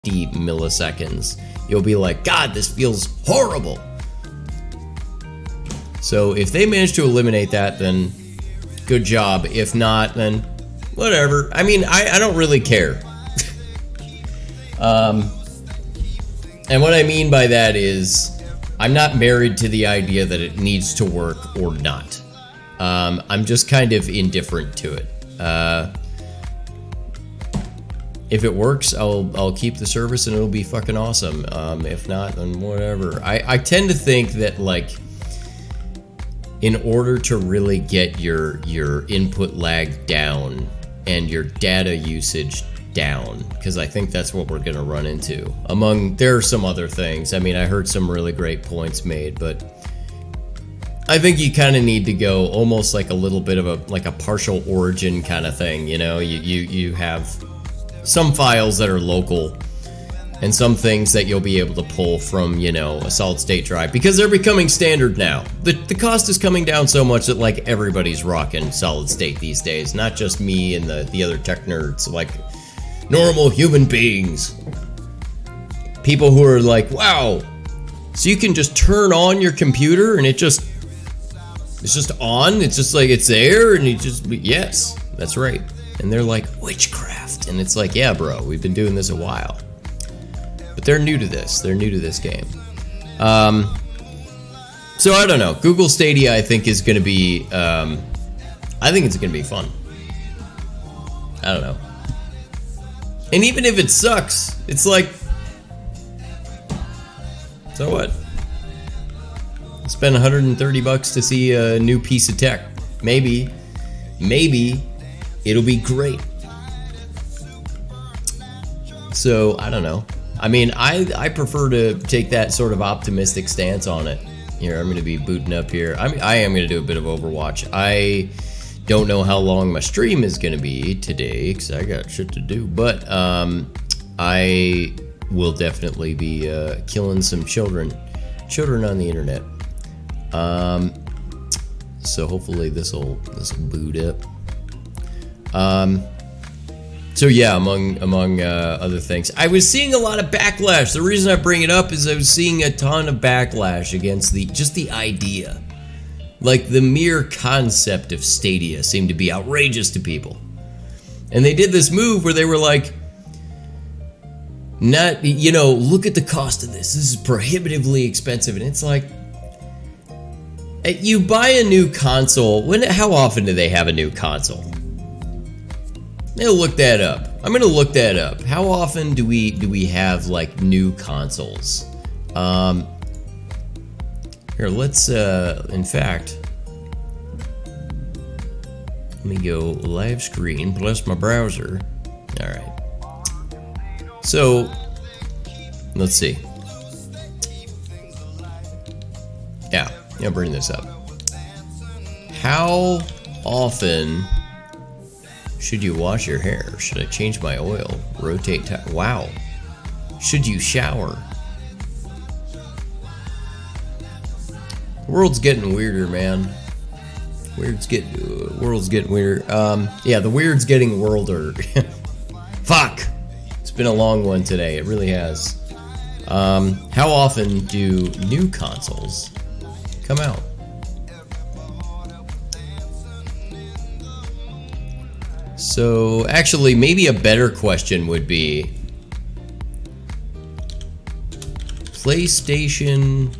milliseconds, you'll be like, God, this feels horrible. So if they manage to eliminate that, then good job. If not, then whatever. I mean, I don't really care. And what I mean by that is I'm not married to the idea that it needs to work or not. I'm just kind of indifferent to it. If it works, I'll keep the service and it'll be fucking awesome. If not, then whatever. I tend to think that, like, in order to really get your input lag down and your data usage down, because I think that's what we're gonna run into. There are some other things. I mean, I heard some really great points made, but I think you kind of need to go almost like a little bit of a partial origin kind of thing. You know, you have some files that are local and some things that you'll be able to pull from, you know, a solid state drive, because they're becoming standard now. The cost is coming down so much that, like, everybody's rocking solid state these days, not just me and the other tech nerds, like normal human beings. People who are like, wow, so you can just turn on your computer and it's just on, it's just like it's there, and you just, yes, that's right. And they're like, witchcraft. And it's like, yeah, bro, we've been doing this a while. But they're new to this. They're new to this game. So I don't know. Google Stadia, I think, is going to be, I think it's going to be fun. I don't know. And even if it sucks, it's like, so what? Spend $130 to see a new piece of tech. Maybe it'll be great. So I don't know. I mean, I prefer to take that sort of optimistic stance on it. Here, I'm going to be booting up here. I am going to do a bit of Overwatch. I don't know how long my stream is going to be today because I got shit to do. But I will definitely be killing some children on the internet. So hopefully this'll boot up. So yeah, among other things, I was seeing a lot of backlash. The reason I bring it up is I was seeing a ton of backlash against just the idea. Like, the mere concept of Stadia seemed to be outrageous to people. And they did this move where they were like, not, you know, look at the cost of this. This is prohibitively expensive. And it's like, you buy a new console. How often do they have a new console? I'm gonna look that up. How often do we have, like, new consoles? Here, let's in fact, let me go live screen plus my browser. All right. So let's see. Yeah, I'll bring this up. How often should you wash your hair? Should I change my oil? Rotate time? Wow. Should you shower? The world's getting weirder, man. World's getting weirder. Yeah, the weird's getting worlder. Fuck. It's been a long one today. It really has. How often do new consoles come out? So, actually, maybe a better question would be PlayStation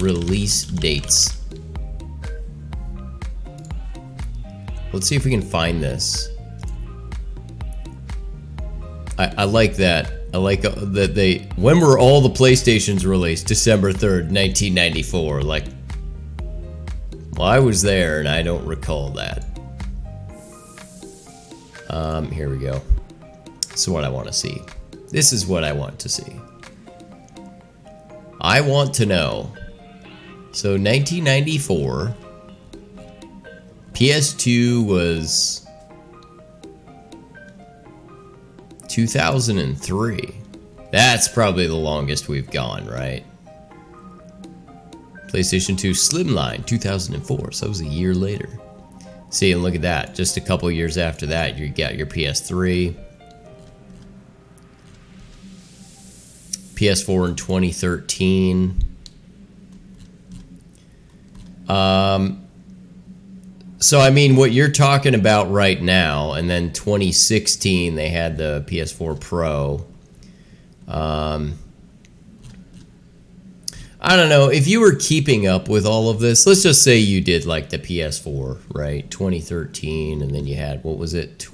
release dates. Let's see if we can find this. I like that. I like that when were all the PlayStations released? December 3rd, 1994. Like, well, I was there and I don't recall that. Here we go. This is what I want to see. This is what I want to see. I want to know. So 1994, PS2 was 2003. That's probably the longest we've gone, right? PlayStation 2 Slimline, 2004, so that was a year later. See, and look at that. Just a couple years after that, you got your PS3. PS4 in 2013. So, I mean, what you're talking about right now, and then 2016, they had the PS4 Pro. I don't know, if you were keeping up with all of this, let's just say you did like the PS4, right? 2013, and then you had, what was it?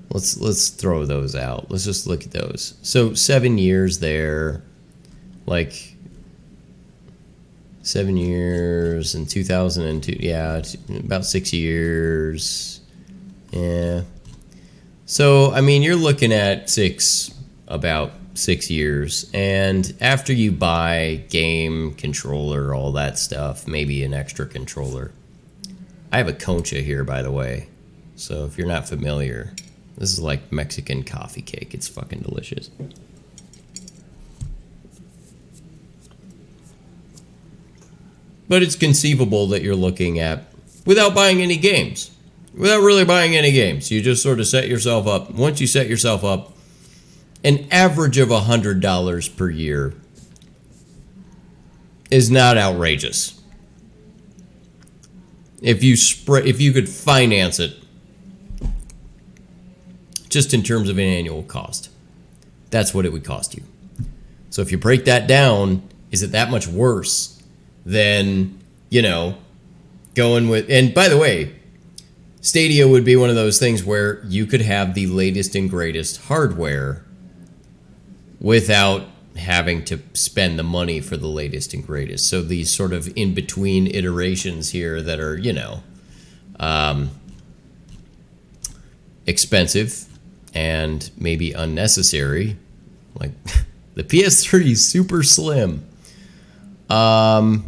Let's throw those out. Let's just look at those. So 7 years there, like 7 years in 2002. Yeah, about 6 years. Yeah. So, I mean, you're looking at about 6 years. And after you buy game, controller, all that stuff, maybe an extra controller. I have a concha here, by the way. So if you're not familiar, this is like Mexican coffee cake. It's fucking delicious. But it's conceivable that you're looking at, without buying any games, without really buying any games, you just sort of set yourself up. Once you set yourself up, an average of $100 per year is not outrageous. If you could finance it, just in terms of an annual cost, that's what it would cost you. So if you break that down, is it that much worse than, going with, and by the way, Stadia would be one of those things where you could have the latest and greatest hardware without having to spend the money for the latest and greatest. So these sort of in-between iterations here that are, expensive and maybe unnecessary, like the PS3 is super slim. I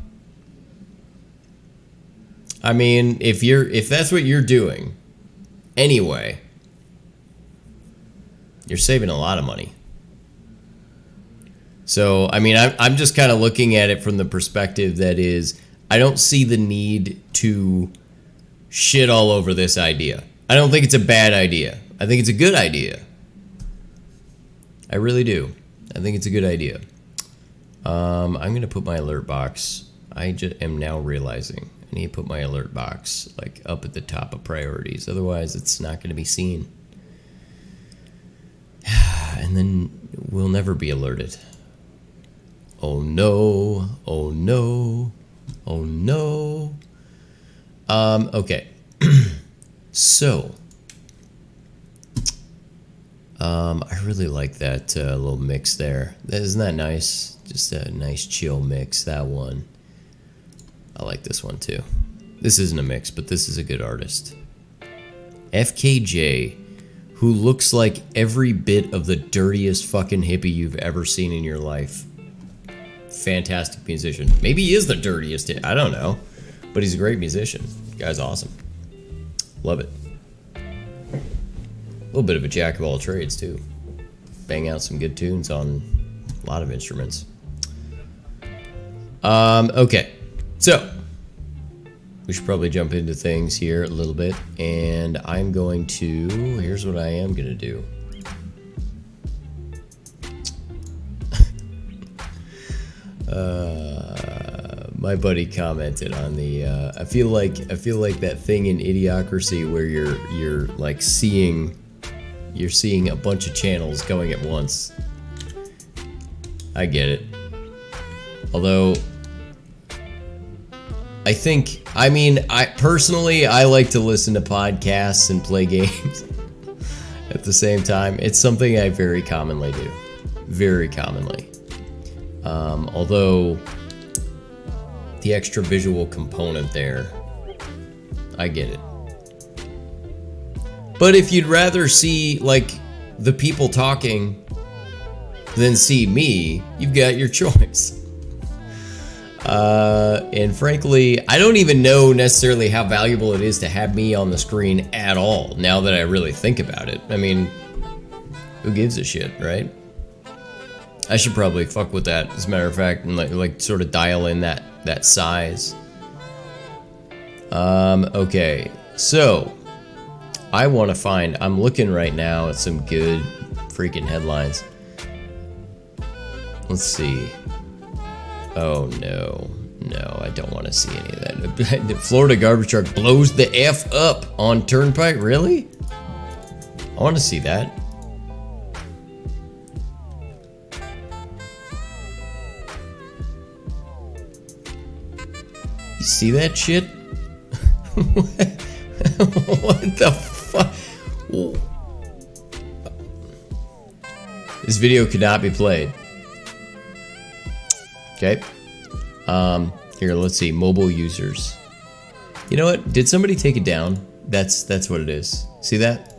mean, if that's what you're doing, anyway, you're saving a lot of money. So, I mean, I'm just kind of looking at it from the perspective that is, I don't see the need to shit all over this idea. I don't think it's a bad idea. I think it's a good idea. I really do. I think it's a good idea. I'm going to put my alert box. I just am now realizing I need to put my alert box like up at the top of priorities. Otherwise, it's not going to be seen. And then we'll never be alerted. Oh no, oh no, oh no. Okay. So, I really like that little mix there. Isn't that nice? Just a nice chill mix, that one. I like this one too. This isn't a mix, but this is a good artist. FKJ, who looks like every bit of the dirtiest fucking hippie you've ever seen in your life. Fantastic musician. Maybe he is the dirtiest. I don't know. But he's a great musician. The guy's awesome. Love it. A little bit of a jack of all trades, too. Bang out some good tunes on a lot of instruments. Okay. So, we should probably jump into things here a little bit. And I'm going to... Here's what I am going to do. My buddy commented on the I feel like that thing in Idiocracy where you're like seeing a bunch of channels going at once. I get it. Although I personally like to listen to podcasts and play games at the same time. It's something I very commonly do. Very commonly. Although the extra visual component there, I get it. But if you'd rather see like the people talking than see me, you've got your choice. And frankly, I don't even know necessarily how valuable it is to have me on the screen at all, now that I really think about it. I mean, who gives a shit, right? I should probably fuck with that, as a matter of fact, and like sort of dial in that size. Okay, so I want to find, I'm looking right now at some good freaking headlines. Let's see. Oh no, no, I don't want to see any of that. Florida garbage truck blows the F up on Turnpike, really? I want to see that. You see that shit? What the fuck? This video could not be played. Okay. Here, let's see. Mobile users. You know what? Did somebody take it down? That's what it is. See that?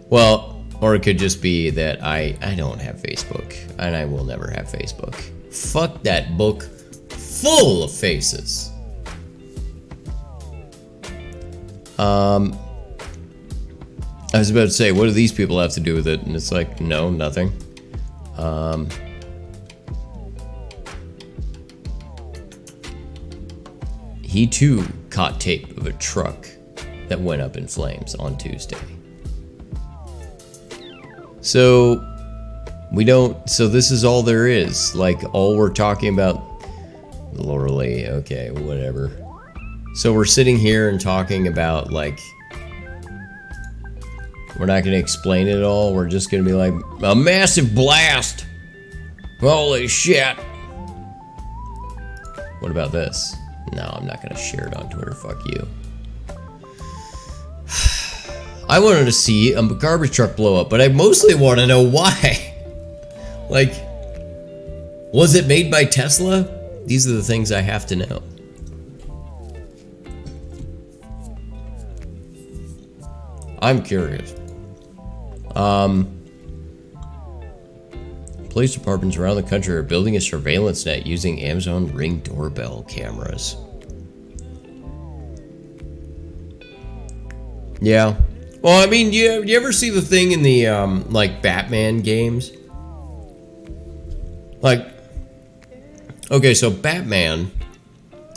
Well, or it could just be that I don't have Facebook, and I will never have Facebook. Fuck that book full of faces. I was about to say, what do these people have to do with it? And it's like, no, nothing. He too caught tape of a truck that went up in flames on Tuesday. So this is all there is. Like, all we're talking about, literally, okay, whatever. So we're sitting here and talking about, like, we're not going to explain it all. We're just going to be like, a massive blast. Holy shit. What about this? No, I'm not going to share it on Twitter. Fuck you. I wanted to see a garbage truck blow up, but I mostly want to know why. Like, was it made by Tesla? These are the things I have to know. I'm curious. Police departments around the country are building a surveillance net using Amazon Ring doorbell cameras. Yeah. Well, I mean, you ever see the thing in the, like, Batman games? Like, okay, so Batman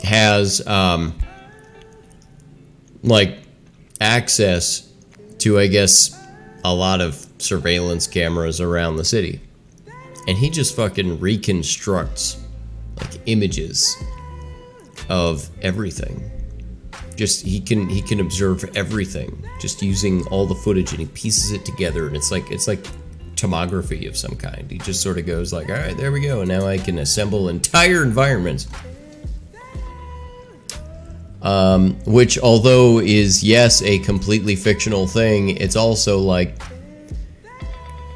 has, like, access to, I guess, a lot of surveillance cameras around the city. And he just fucking reconstructs, like, images of everything. Just, he can observe everything just using all the footage, and he pieces it together, and it's like tomography of some kind. He just sort of goes like, all right, there we go, and now I can assemble entire environments. Which, although is, yes, a completely fictional thing, it's also like,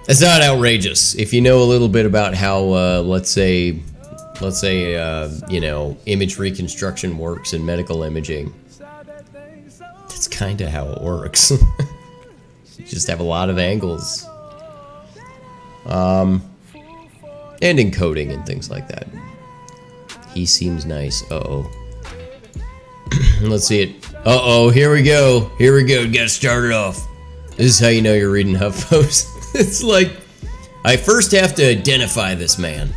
it's not outrageous. If you know a little bit about how, let's say, you know, image reconstruction works in medical imaging, that's kind of how it works. You just have a lot of angles. And encoding and things like that. He seems nice. Uh-oh. Let's see it. Uh-oh, here we go. Here we go. Get started off. This is how you know you're reading HuffPost. It's like, I first have to identify this man.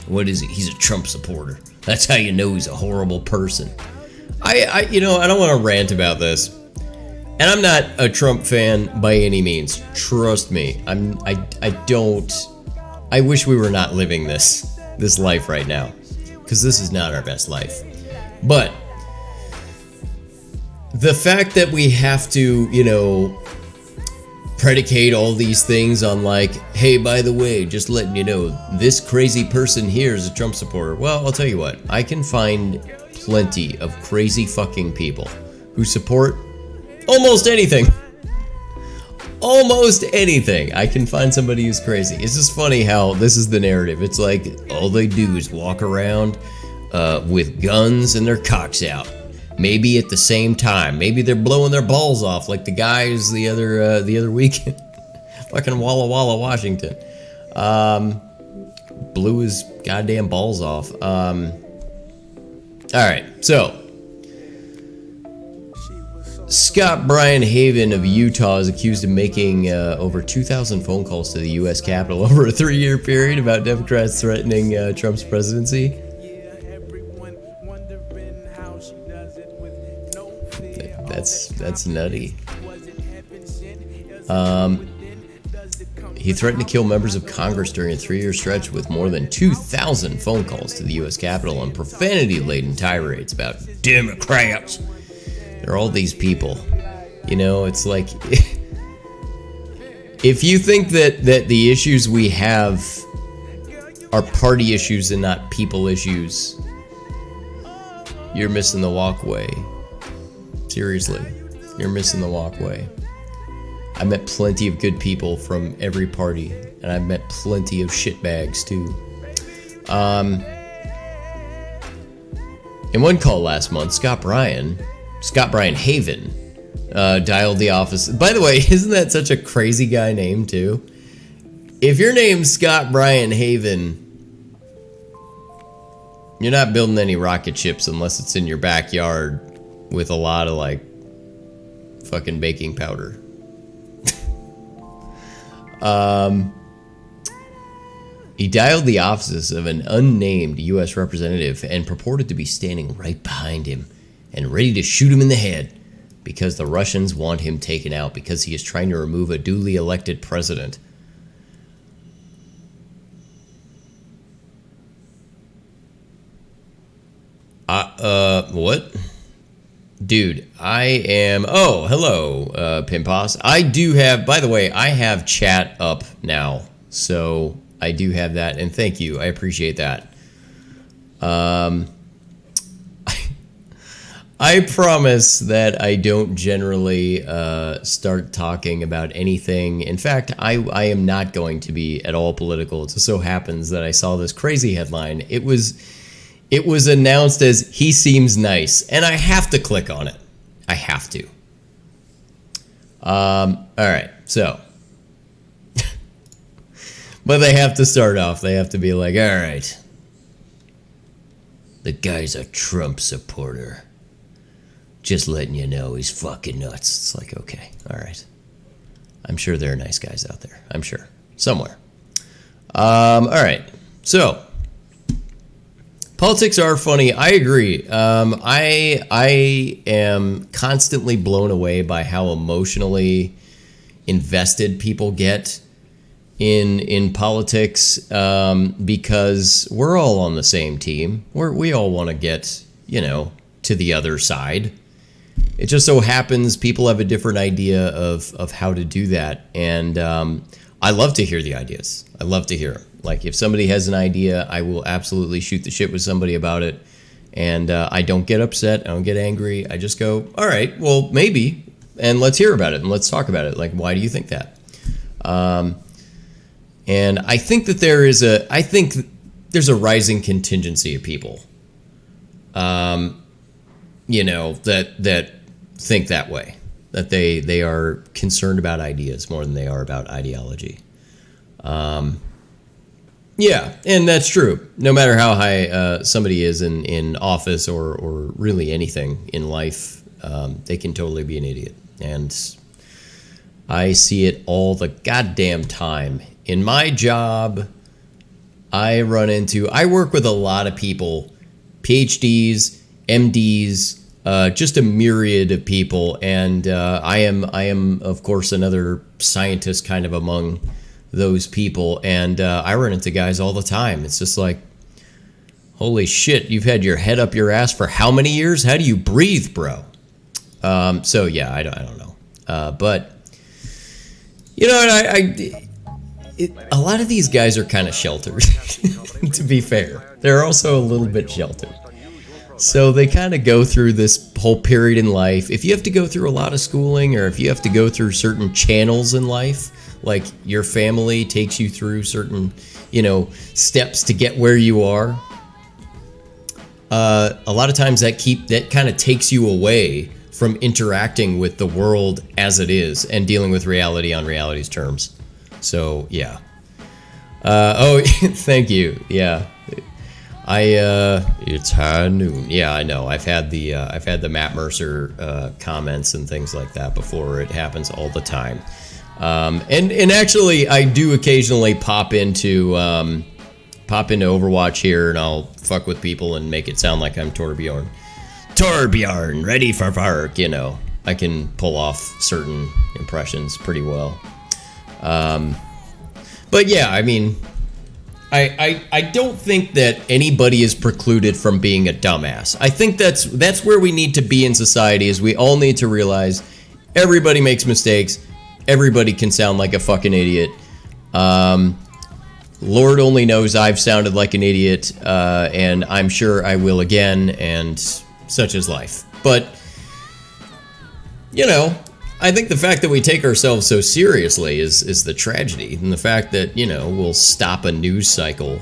What is he? He's a Trump supporter. That's how you know he's a horrible person. You know, I don't want to rant about this. And I'm not a Trump fan by any means. Trust me. I wish we were not living this life right now. Because this is not our best life. But the fact that we have to, you know, predicate all these things on like, hey, by the way, just letting you know, this crazy person here is a Trump supporter. Well, I'll tell you what, I can find plenty of crazy fucking people who support almost anything. Almost anything. I can find somebody who's crazy. It's just funny how this is the narrative. It's like all they do is walk around with guns and their cocks out. Maybe at the same time. Maybe they're blowing their balls off like the guys the other weekend. Fucking Walla Walla, Washington. Blew his goddamn balls off. Alright, so Scott Brian Haven of Utah is accused of making over 2,000 phone calls to the U.S. Capitol over a 3-year period about Democrats threatening Trump's presidency. That's nutty. He threatened to kill members of Congress during a 3-year stretch with more than 2,000 phone calls to the U.S. Capitol and profanity-laden tirades about Democrats. There are all these people. You know, it's like, if you think that the issues we have are party issues and not people issues, you're missing the walkway. Seriously, you're missing the walkway. I met plenty of good people from every party, and I've met plenty of shitbags too. In one call last month, Scott Bryan Haven, dialed the office. By the way, isn't that such a crazy guy name too? If your name's Scott Bryan Haven, you're not building any rocket ships unless it's in your backyard with a lot of like fucking baking powder. He dialed the offices of an unnamed U.S. representative and purported to be standing right behind him and ready to shoot him in the head because the Russians want him taken out because he is trying to remove a duly elected president. What? Dude, I am... Oh, hello, Pimposs. I do have... By the way, I have chat up now. So, I do have that. And thank you. I appreciate that. I promise that I don't generally start talking about anything. In fact, I am not going to be at all political. It just so happens that I saw this crazy headline. It was announced as "he seems nice," and I have to click on it. I have to. All right, so. But they have to start off. They have to be like, all right. The guy's a Trump supporter. Just letting you know he's fucking nuts. It's like, okay, all right. I'm sure there are nice guys out there. I'm sure. Somewhere. All right, so. Politics are funny. I agree. I am constantly blown away by how emotionally invested people get in politics, because we're all on the same team. We all want to get, to the other side. It just so happens people have a different idea of how to do that, and I love to hear the ideas. I love to hear them. Like, if somebody has an idea, I will absolutely shoot the shit with somebody about it. And I don't get upset. I don't get angry. I just go, all right, well, maybe. And let's hear about it and let's talk about it. Like, why do you think that? And I think that there's a rising contingency of people, that think that way. That they are concerned about ideas more than they are about ideology. Yeah, and that's true. No matter how high somebody is in office or really anything in life, they can totally be an idiot. And I see it all the goddamn time. In my job, I work with a lot of people, PhDs, MDs, just a myriad of people. And I am, of course, another scientist kind of among those people, and I run into guys all the time. It's just like, holy shit, you've had your head up your ass for how many years? How do you breathe, bro? So yeah, I don't know, but a lot of these guys are kind of sheltered. To be fair, they're also a little bit sheltered. So they kind of go through this whole period in life. If you have to go through a lot of schooling, or if you have to go through certain channels in life, like your family takes you through certain, steps to get where you are, a lot of times that kind of takes you away from interacting with the world as it is and dealing with reality on reality's terms. So yeah. Thank you. Yeah. It's high noon. Yeah, I know. I've had the Matt Mercer comments and things like that before. It happens all the time. And actually, I do occasionally pop into Overwatch here, and I'll fuck with people and make it sound like I'm Torbjorn. Torbjorn, ready for work, I can pull off certain impressions pretty well. But yeah, I mean, I don't think that anybody is precluded from being a dumbass. I think that's where we need to be in society, is we all need to realize everybody makes mistakes. Everybody can sound like a fucking idiot. Lord only knows I've sounded like an idiot, and I'm sure I will again, and such is life. But, you know, I think the fact that we take ourselves so seriously is the tragedy, and the fact that, you know, we'll stop a news cycle.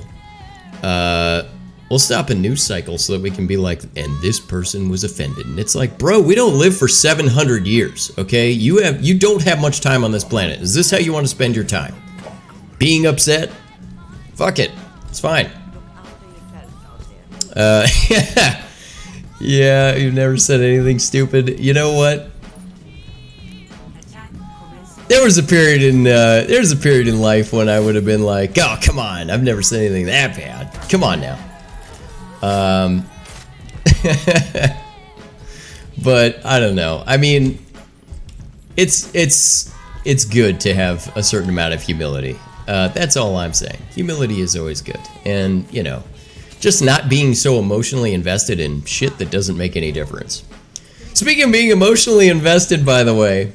We'll stop a news cycle so that we can be like, and this person was offended. And it's like, bro, we don't live for 700 years, okay? You don't have much time on this planet. Is this how you want to spend your time? Being upset? Fuck it. It's fine. Yeah, you've never said anything stupid. You know what? There was a period in life when I would have been like, oh, come on, I've never said anything that bad. Come on now. But I don't know. I mean, it's good to have a certain amount of humility. That's all I'm saying. Humility is always good. And, you know, just not being so emotionally invested in shit that doesn't make any difference. Speaking of being emotionally invested, by the way,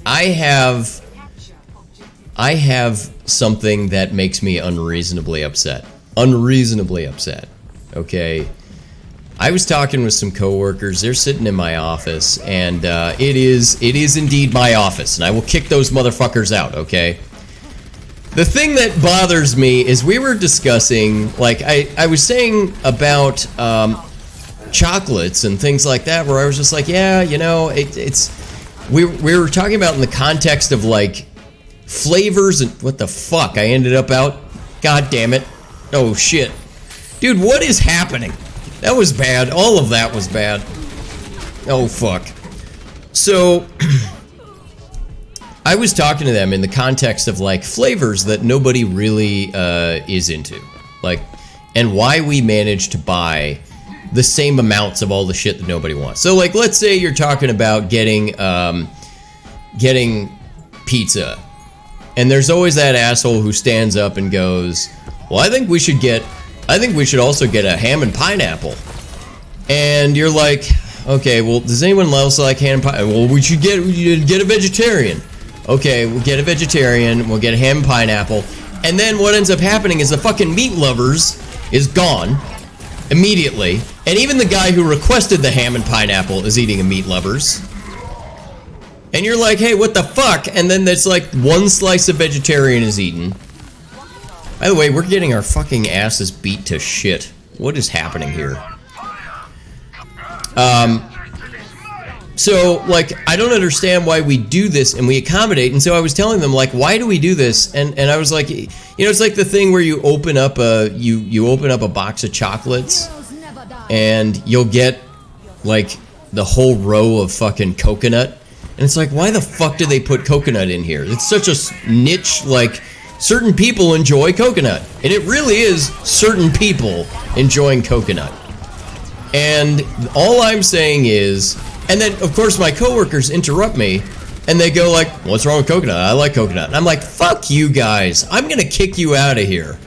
I have something that makes me unreasonably upset. Unreasonably upset. Okay? I was talking with some coworkers. They're sitting in my office, and it is indeed my office, and I will kick those motherfuckers out, okay? The thing that bothers me is we were discussing, like, I was saying about chocolates and things like that, where I was just like, yeah, you know, we were talking about in the context of, like, flavors and what the fuck I ended up out. God damn it. Oh, shit. Dude, what is happening? That was bad. All of that was bad. Oh, fuck. So, I was talking to them in the context of, like, flavors that nobody really is into. Like, and why we managed to buy the same amounts of all the shit that nobody wants. So, like, let's say you're talking about getting pizza. And there's always that asshole who stands up and goes, well, I think we should also get a ham and pineapple. And you're like, okay, well, does anyone else like ham and pineapple? Well, we should get a vegetarian. Okay, we'll get a vegetarian, we'll get a ham and pineapple. And then what ends up happening is the fucking meat lovers is gone immediately. And even the guy who requested the ham and pineapple is eating a meat lovers. And you're like, hey, what the fuck? And then there's like one slice of vegetarian is eaten. By the way, we're getting our fucking asses beat to shit. What is happening here? So, like, I don't understand why we do this and we accommodate. And so I was telling them, like, why do we do this? And I was like, you know, it's like the thing where you open up you open up a box of chocolates and you'll get, like, the whole row of fucking coconut. And it's like, why the fuck do they put coconut in here? It's such a niche, like, certain people enjoy coconut. And it really is certain people enjoying coconut. And all I'm saying is, and then, of course, my coworkers interrupt me, and they go like, what's wrong with coconut? I like coconut. And I'm like, fuck you guys. I'm gonna kick you out of here.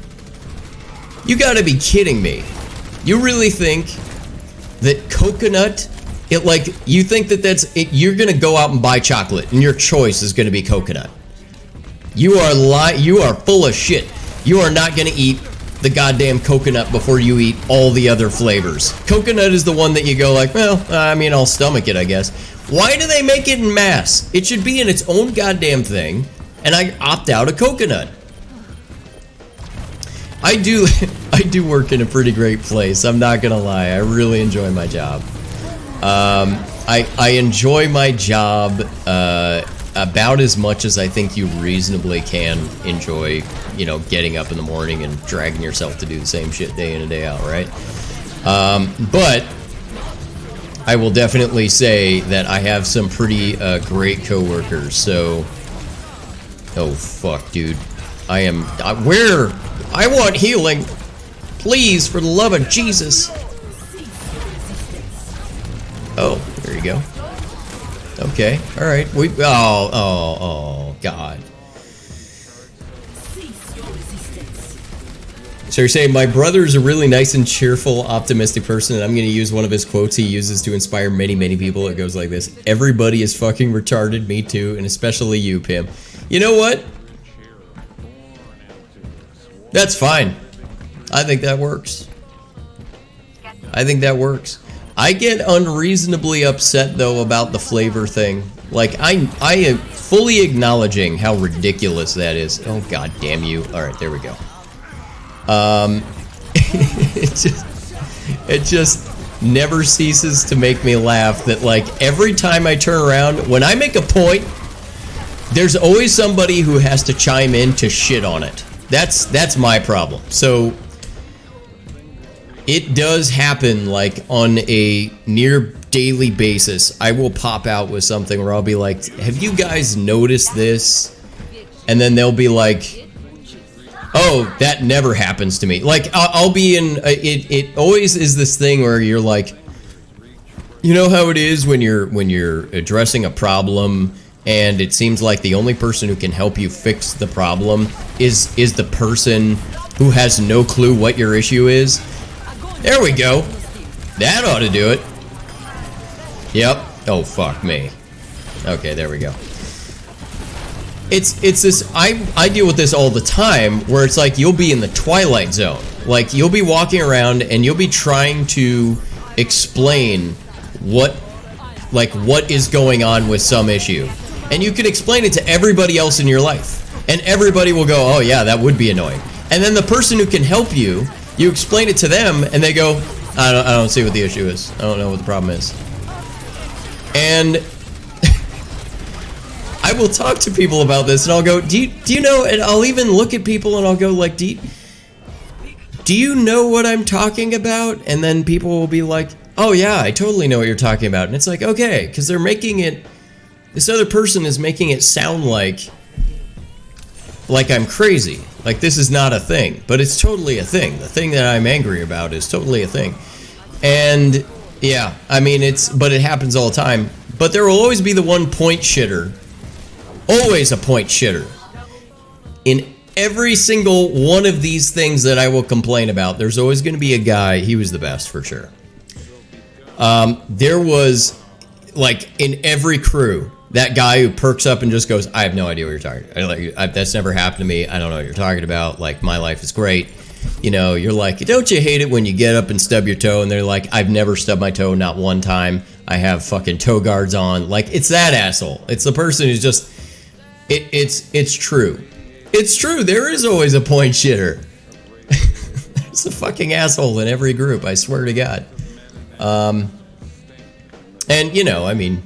You gotta be kidding me. You really think that coconut, you think that you're gonna go out and buy chocolate, and your choice is gonna be coconut. You are full of shit. You are not gonna eat the goddamn coconut before you eat all the other flavors. Coconut is the one that you go like, well, I mean, I'll stomach it, I guess. Why do they make it in mass? It should be in its own goddamn thing, and I opt out of coconut. I do work in a pretty great place, I'm not gonna lie. I really enjoy my job. I enjoy my job about as much as I think you reasonably can enjoy, you know, getting up in the morning and dragging yourself to do the same shit day in and day out, right? But I will definitely say that I have some pretty great coworkers. So, oh fuck, dude, I want healing, please, for the love of Jesus. Oh, there you go. Okay. All right. Oh, God. So you're saying my brother's a really nice and cheerful, optimistic person, and I'm going to use one of his quotes he uses to inspire many, many people. It goes like this: everybody is fucking retarded, me too, and especially you, Pim. You know what? That's fine. I think that works. I think that works. I get unreasonably upset, though, about the flavor thing. Like, I am fully acknowledging how ridiculous that is. Oh, God damn you. All right, there we go. it just never ceases to make me laugh that, like, every time I turn around, when I make a point, there's always somebody who has to chime in to shit on it. That's my problem. So it does happen, like, on a near daily basis. I will pop out with something where I'll be like, have you guys noticed this? And then they'll be like, oh, that never happens to me. Like, I'll be in, it always is this thing where you're like, you know how it is when you're addressing a problem and it seems like the only person who can help you fix the problem is the person who has no clue what your issue is? There we go. That ought to do it. Yep. Oh, fuck me. Okay, there we go. It's this, I deal with this all the time, where it's like you'll be in the twilight zone. Like, you'll be walking around and you'll be trying to explain what is going on with some issue. And you can explain it to everybody else in your life. And everybody will go, oh yeah, that would be annoying. And then the person who can help you, you explain it to them and they go, I don't see what the issue is. I don't know what the problem is. And I will talk to people about this and I'll go, do you know, and I'll even look at people and I'll go like, do you know what I'm talking about? And then people will be like, oh yeah, I totally know what you're talking about. And it's like, okay, because they're making it, this other person is making it sound like I'm crazy. Like this is not a thing, but it's totally a thing. The thing that I'm angry about is totally a thing. And yeah, I mean, but it happens all the time. But there will always be the one point shitter. Always a point shitter. In every single one of these things that I will complain about, there's always going to be a guy, he was the best for sure. There was, like, in every crew, that guy who perks up and just goes, I have no idea what you're talking about. That's never happened to me. I don't know what you're talking about. Like, my life is great. You know, you're like, don't you hate it when you get up and stub your toe? And they're like, I've never stubbed my toe, not one time. I have fucking toe guards on. Like, it's that asshole. It's the person who's just, it's true. It's true. There is always a point shitter. There's a fucking asshole in every group, I swear to God. And, you know, I mean,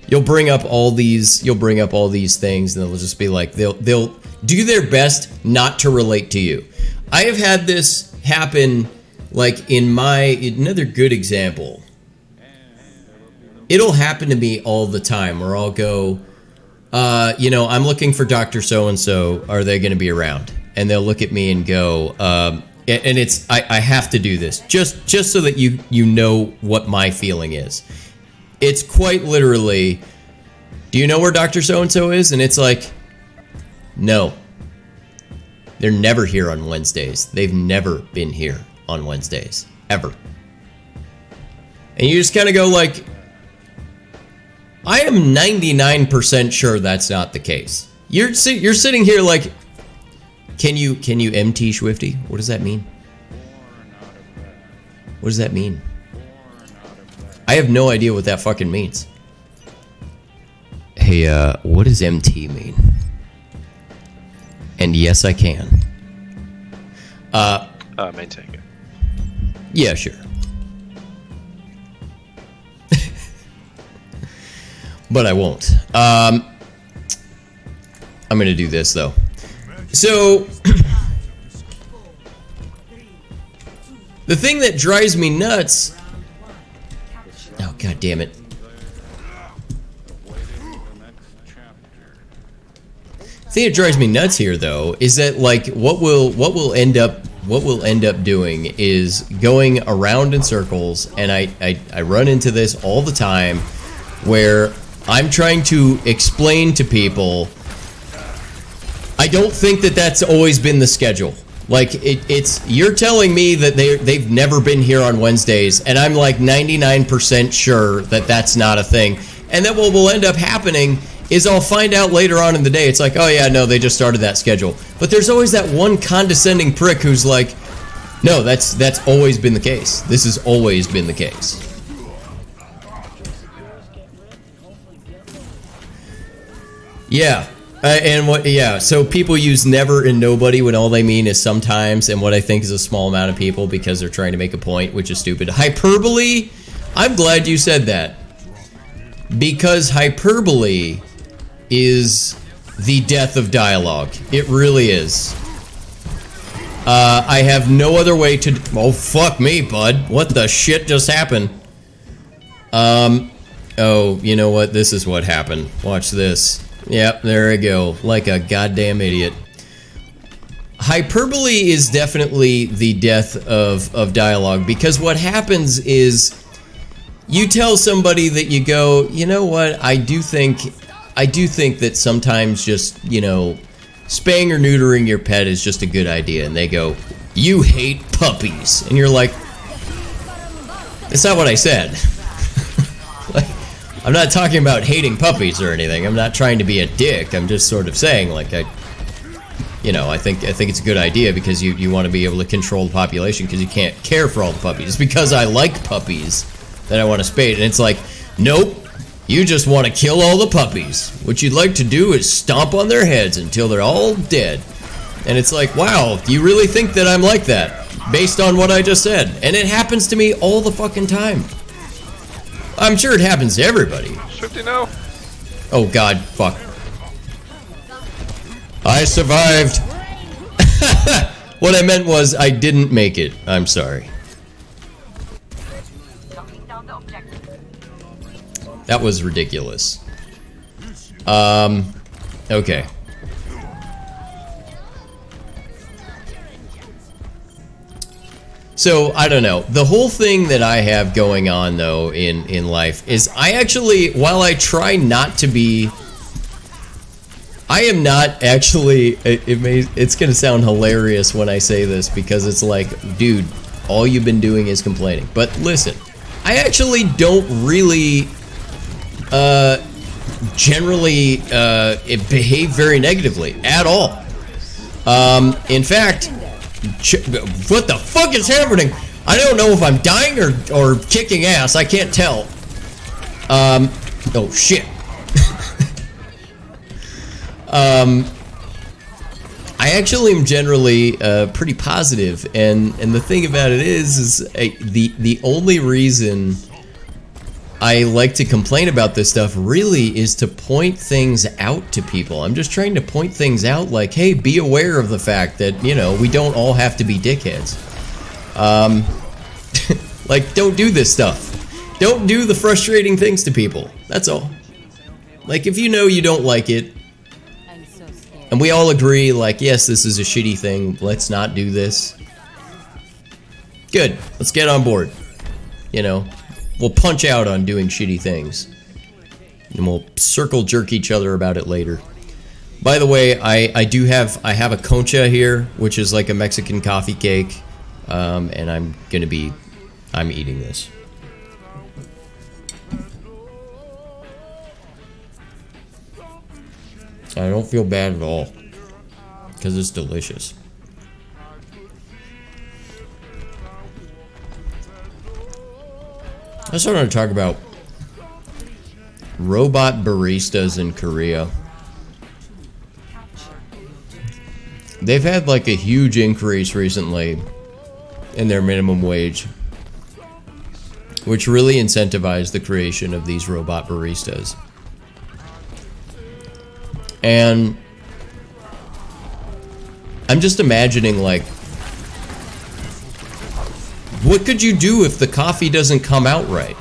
you'll bring up all these things and they'll just be like, they'll do their best not to relate to you. I have had this happen, like, another good example. It'll happen to me all the time where I'll go, you know, I'm looking for Dr. So-and-so, are they going to be around? And they'll look at me and go, and it's, I have to do this, just so that you know what my feeling is. It's quite literally, do you know where Dr. So-and-so is? And it's like, no. They're never here on Wednesdays. They've never been here on Wednesdays. Ever. And you just kind of go like, I am 99% sure that's not the case. You're sitting here like, can you MT Swifty? What does that mean? What does that mean? I have no idea what that fucking means. Hey, what does MT mean? And yes, I can. Maintain it. Yeah, sure. But I won't. I'm gonna do this though. So the thing that drives me nuts. Oh, god damn it. The thing that drives me nuts here though is that, like, what we'll end up doing is going around in circles, and I run into this all the time where I'm trying to explain to people. I don't think that that's always been the schedule. Like, it's you're telling me that they've never been here on Wednesdays, and I'm like 99% sure that that's not a thing. And then what will end up happening is I'll find out later on in the day, it's like, oh yeah, no, they just started that schedule. But there's always that one condescending prick who's like, no, that's always been the case. This has always been the case. Yeah. So people use never and nobody when all they mean is sometimes, and what I think is a small amount of people because they're trying to make a point, which is stupid. Hyperbole, I'm glad you said that. Because hyperbole is the death of dialogue. It really is. I have no other way to... Oh, fuck me, bud. What the shit just happened? Oh, you know what? This is what happened. Watch this. Yep, there we go. Like a goddamn idiot. Hyperbole is definitely the death of dialogue, because what happens is you tell somebody that you go, you know what, I do think that sometimes just, you know, spaying or neutering your pet is just a good idea. And they go, you hate puppies. And you're like, that's not what I said. Like, I'm not talking about hating puppies or anything. I'm not trying to be a dick. I'm just sort of saying, like, I think it's a good idea because you want to be able to control the population because you can't care for all the puppies. It's because I like puppies that I want to spade. And it's like, nope, you just want to kill all the puppies. What you'd like to do is stomp on their heads until they're all dead. And it's like, wow, you really think that I'm like that based on what I just said? And it happens to me all the fucking time. I'm sure it happens to everybody. Should you know? Oh god, fuck. I survived. What I meant was I didn't make it. I'm sorry. That was ridiculous. Okay. So, I don't know. The whole thing that I have going on, though, in life is I actually, while I try not to be... I am not actually... It's going to sound hilarious when I say this because it's like, dude, all you've been doing is complaining. But listen, I actually don't really... generally behave very negatively at all. In fact, what the fuck is happening? I don't know if I'm dying or kicking ass. I can't tell. Oh shit. I actually am generally pretty positive, and the thing about it is the only reason I like to complain about this stuff really is to point things out to people. I'm just trying to point things out like, hey, be aware of the fact that, you know, we don't all have to be dickheads. Like, don't do this stuff. Don't do the frustrating things to people. That's all. Like, if you know you don't like it, and we all agree, like, yes, this is a shitty thing, let's not do this. Good. Let's get on board. You know? We'll punch out on doing shitty things. And we'll circle jerk each other about it later. By the way, I have a concha here, which is like a Mexican coffee cake. And I'm eating this. I don't feel bad at all. Because it's delicious. I just wanted to talk about robot baristas in Korea. They've had like a huge increase recently in their minimum wage, which really incentivized the creation of these robot baristas. And I'm just imagining, like, what could you do if the coffee doesn't come out right?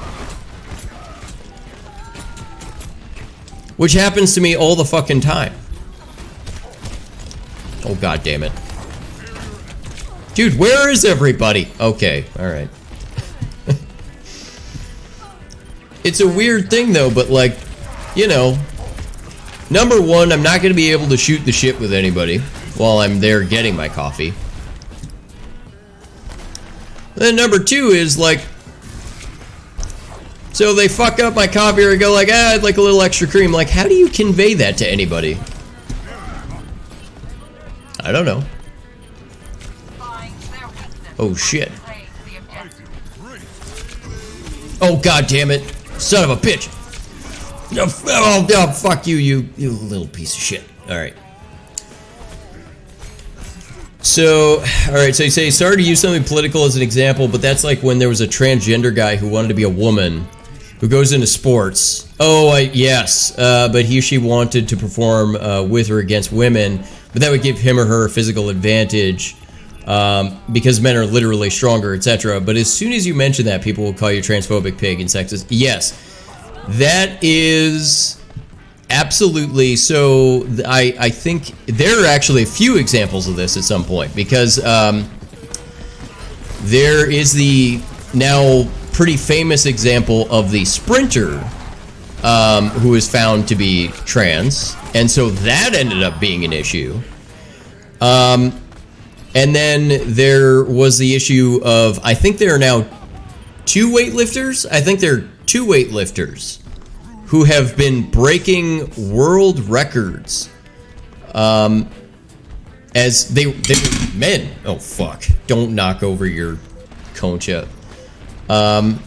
Which happens to me all the fucking time. Oh, god damn it. Dude, where is everybody? Okay, alright. it's a weird thing though, but like, you know, number one, I'm not gonna be able to shoot the shit with anybody while I'm there getting my coffee. Then number two is like, so they fuck up my coffee or go like, I'd like a little extra cream. Like, how do you convey that to anybody? I don't know. Oh shit. Oh god damn it. Son of a bitch. Oh, fuck you, you little piece of shit. Alright. So, alright, so you say, sorry to use something political as an example, but that's like when there was a transgender guy who wanted to be a woman, who goes into sports. Oh, yes, but he or she wanted to perform with or against women, but that would give him or her a physical advantage because men are literally stronger, etc. But as soon as you mention that, people will call you transphobic pig and sexist. Yes, that is absolutely. So I think there are actually a few examples of this at some point, because there is the now pretty famous example of the sprinter who is found to be trans, and so that ended up being an issue. And then there was the issue of, I think there are now two weightlifters. I think there are two weightlifters who have been breaking world records as they were men. Oh fuck, don't knock over your concha. But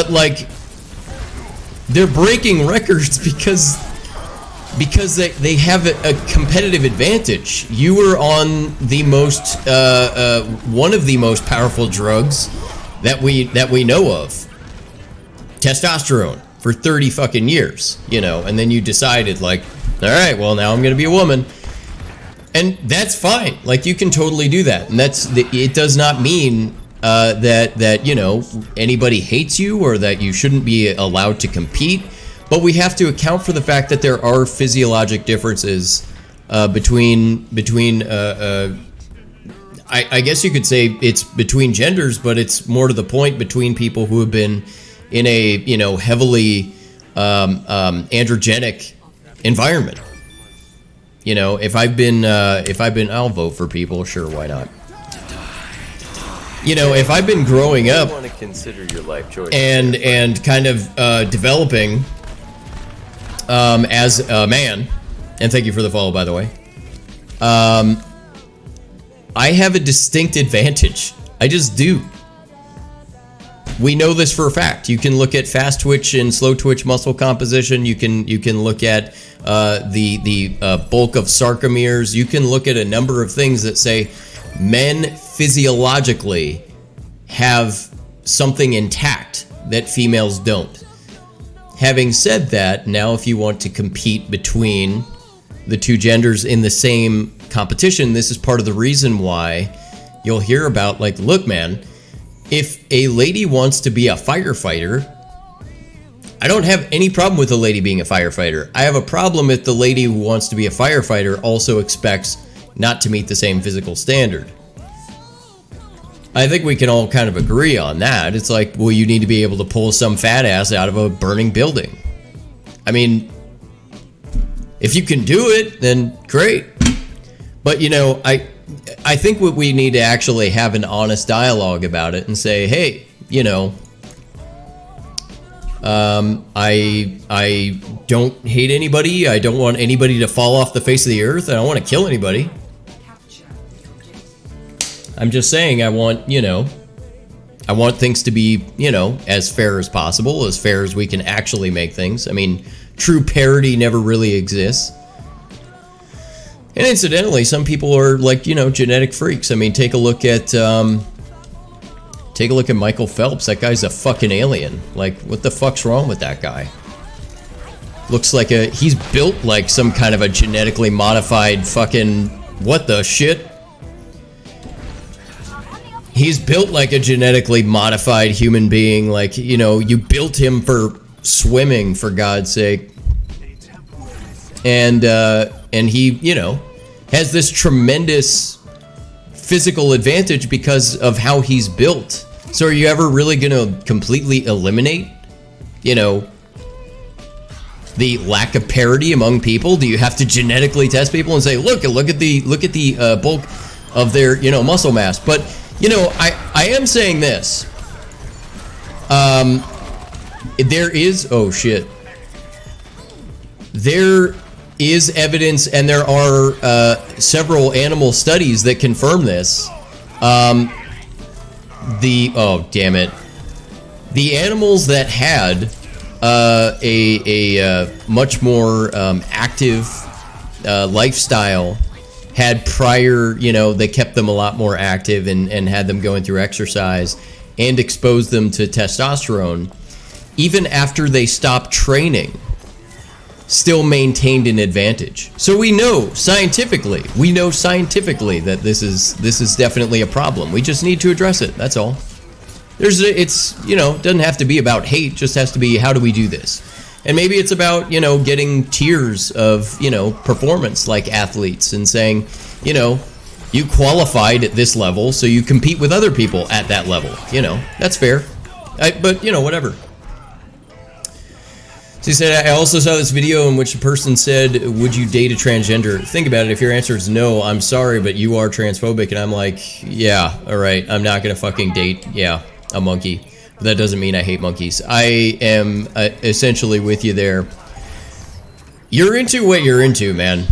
like, they're breaking records because they have a competitive advantage. You were on the most one of the most powerful drugs that we know of, testosterone, for 30 fucking years, you know, and then you decided like, all right, well now I'm gonna be a woman, and that's fine. Like, you can totally do that, and it does not mean that you know, anybody hates you or that you shouldn't be allowed to compete. But we have to account for the fact that there are physiologic differences between I guess you could say it's between genders, but it's more to the point between people who have been in a, you know, heavily androgenic environment. You know, if I've been I'll vote for people, sure, why not? You know, if I've been growing up want to consider your life choice and kind of developing as a man, and thank you for the follow, by the way, I have a distinct advantage. I just do. We know this for a fact. You can look at fast twitch and slow twitch muscle composition. You can look at the bulk of sarcomeres. You can look at a number of things that say men physiologically have something intact that females don't. Having said that, now if you want to compete between the two genders in the same competition, this is part of the reason why you'll hear about, like, look man, if a lady wants to be a firefighter, I don't have any problem with a lady being a firefighter. I have a problem if the lady who wants to be a firefighter also expects not to meet the same physical standard. I think we can all kind of agree on that. It's like, well, you need to be able to pull some fat ass out of a burning building. I mean, if you can do it, then great. But, you know, I think what we need to actually have an honest dialogue about it and say, hey, you know, I don't hate anybody. I don't want anybody to fall off the face of the earth. I don't want to kill anybody. I'm just saying I want, you know, I want things to be, you know, as fair as possible, as fair as we can actually make things. I mean, true parity never really exists. And incidentally, some people are like, you know, genetic freaks. I mean, take a look at Michael Phelps. That guy's a fucking alien. Like, what the fuck's wrong with that guy? Looks like he's built like some kind of a genetically modified fucking, what the shit? He's built like a genetically modified human being. Like, you know, you built him for swimming, for God's sake. And he, you know, has this tremendous physical advantage because of how he's built. So are you ever really going to completely eliminate you know, the lack of parity among people? Do you have to genetically test people and say, look at the bulk of their, you know, muscle mass? But, you know, I am saying this. There is, oh shit. There is evidence, and there are several animal studies that confirm this. Oh damn it. The animals that had a much more active lifestyle had prior, you know, they kept them a lot more active and had them going through exercise and exposed them to testosterone, even after they stopped training, still maintained an advantage. So we know scientifically that this is definitely a problem. We just need to address it. That's all. It's, you know, doesn't have to be about hate, just has to be, how do we do this? And maybe it's about, you know, getting tiers of, you know, performance like athletes and saying, you know, you qualified at this level, so you compete with other people at that level. You know, that's fair. But, you know, whatever. So he said, I also saw this video in which a person said, would you date a transgender? Think about it. If your answer is no, I'm sorry, but you are transphobic. And I'm like, yeah, all right. I'm not going to fucking date, yeah, a monkey. But that doesn't mean I hate monkeys. I am essentially with you there. You're into what you're into, man.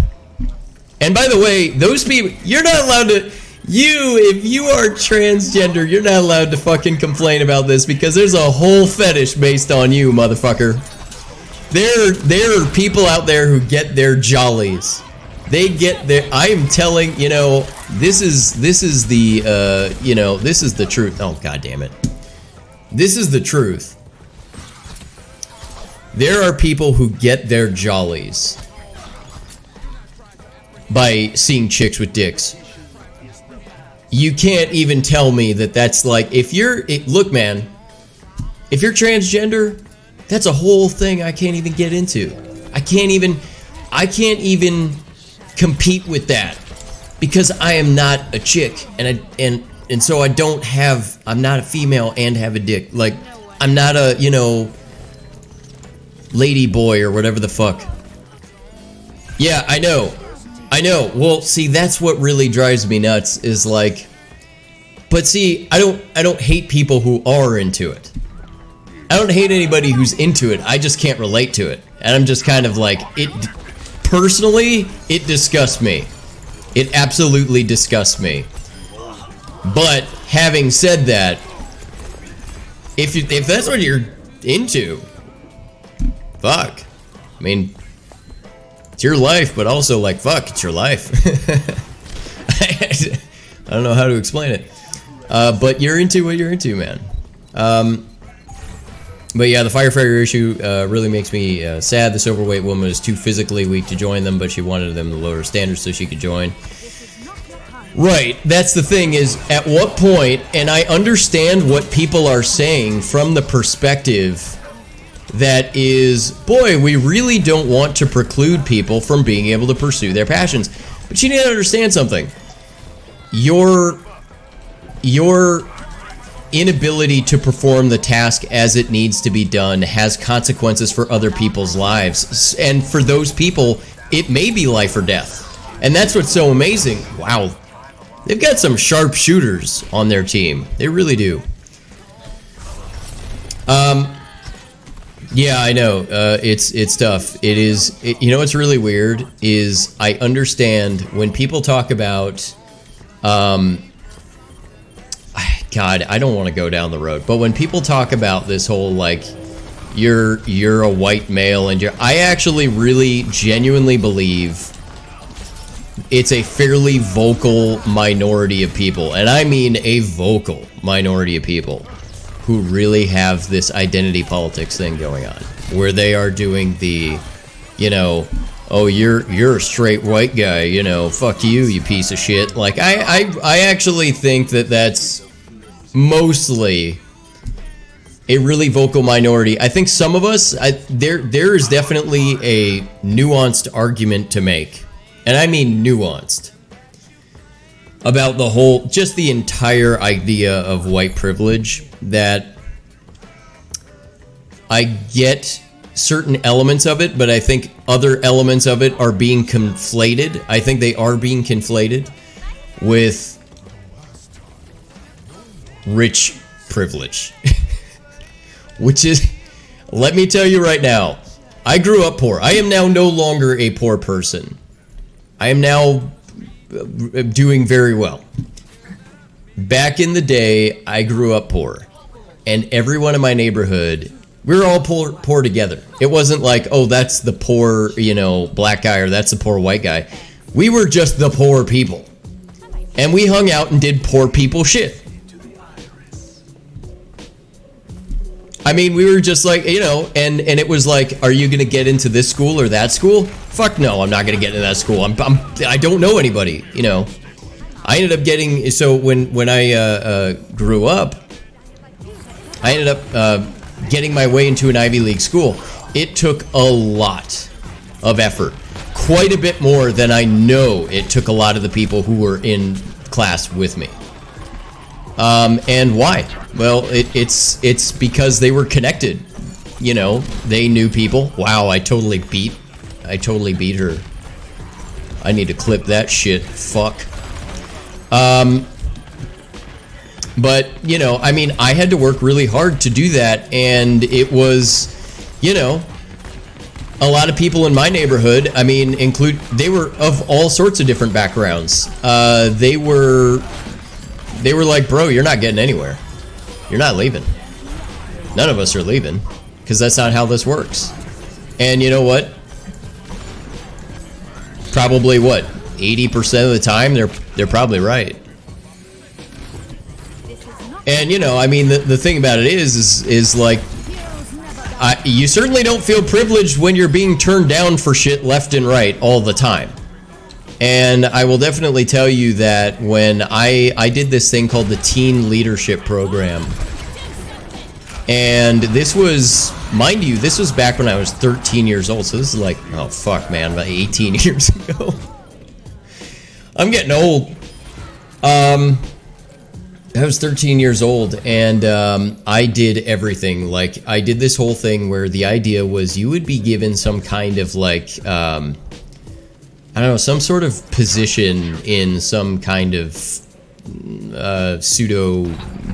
And by the way, those people, you're not allowed to, if you are transgender, you're not allowed to fucking complain about this because there's a whole fetish based on you, motherfucker. There are people out there who get their jollies. They get their, I am telling, you know, this is the, you know, this is the truth. Oh, God damn it. This is the truth. There are people who get their jollies by seeing chicks with dicks. You can't even tell me that that's like, if you're, look man, if you're transgender, that's a whole thing I can't even get into. I can't even compete with that because I am not a chick and so I'm not a female and have a dick. Like, I'm not a, you know, lady boy or whatever the fuck. Yeah, I know. Well, see, that's what really drives me nuts is like, but see, I don't hate people who are into it. I don't hate anybody who's into it. I just can't relate to it. And I'm just kind of like, personally, it disgusts me. It absolutely disgusts me. But having said that, if that's what you're into, fuck. I mean, it's your life, but also like, fuck, it's your life. I don't know how to explain it. But you're into what you're into, man. But yeah, the firefighter issue really makes me sad. This overweight woman is too physically weak to join them, but she wanted them to lower standards so she could join. Right, that's the thing is, at what point, and I understand what people are saying from the perspective that is, boy, we really don't want to preclude people from being able to pursue their passions. But you need to understand something. Your inability to perform the task as it needs to be done has consequences for other people's lives. And for those people, it may be life or death. And that's what's so amazing. Wow. They've got some sharp shooters on their team. They really do. Yeah, I know. It's tough. It is. You know what's really weird is I understand when people talk about, God, I don't want to go down the road, but when people talk about this whole like, you're a white male and I actually really genuinely believe it's a fairly vocal minority of people, and I mean a vocal minority of people who really have this identity politics thing going on, where they are doing the, you know, oh, you're a straight white guy, you know, fuck you, you piece of shit. Like, I actually think that that's mostly a really vocal minority. I think some of us, there is definitely a nuanced argument to make, and I mean nuanced, about the whole, just the entire idea of white privilege, that I get certain elements of it, but I think other elements of it are being conflated. I think they are being conflated with rich privilege. Which is, let me tell you right now, I grew up poor. I am now no longer a poor person. I am now doing very well. Back in the day, I grew up poor. And everyone in my neighborhood, we were all poor together. It wasn't like, oh, that's the poor, black guy, or that's the poor white guy. We were just the poor people. And we hung out and did poor people shit. I mean, we were just like, and it was like, are you going to get into this school or that school? Fuck no, I'm not going to get into that school. I don't know anybody, I ended up getting, so when I grew up, I ended up getting my way into an Ivy League school. It took a lot of effort, quite a bit more than I know it took a lot of the people who were in class with me. And why? Well, it's because they were connected. They knew people. Wow, I totally beat her. I need to clip that shit. Fuck. But, I mean, I had to work really hard to do that, and it was, a lot of people in my neighborhood, I mean, they were of all sorts of different backgrounds. They were like, bro, you're not getting anywhere. You're not leaving. None of us are leaving, because that's not how this works. And you know what? Probably 80% of the time, they're probably right. And I mean, the thing about it is like, you certainly don't feel privileged when you're being turned down for shit left and right all the time. And I will definitely tell you that when I did this thing called the Teen Leadership Program, and this was, mind you, this was back when I was 13 years old, so this is like, oh fuck man, about 18 years ago. I'm getting old. I was 13 years old, and I did everything. Like, I did this whole thing where the idea was you would be given some kind of like, I don't know, some sort of position in some kind of pseudo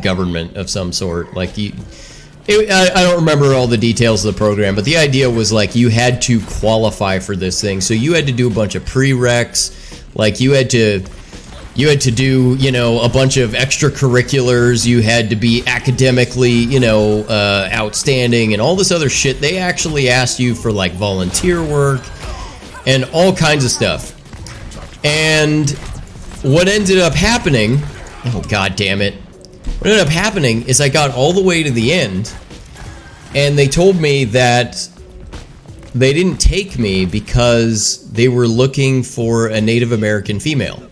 government of some sort. Like, I don't remember all the details of the program, but the idea was like you had to qualify for this thing. So you had to do a bunch of prereqs, like you had to do, a bunch of extracurriculars. You had to be academically, outstanding and all this other shit. They actually asked you for like volunteer work and all kinds of stuff. And what ended up happening, oh god damn it, what ended up happening is I got all the way to the end, and they told me that they didn't take me because they were looking for a Native American female.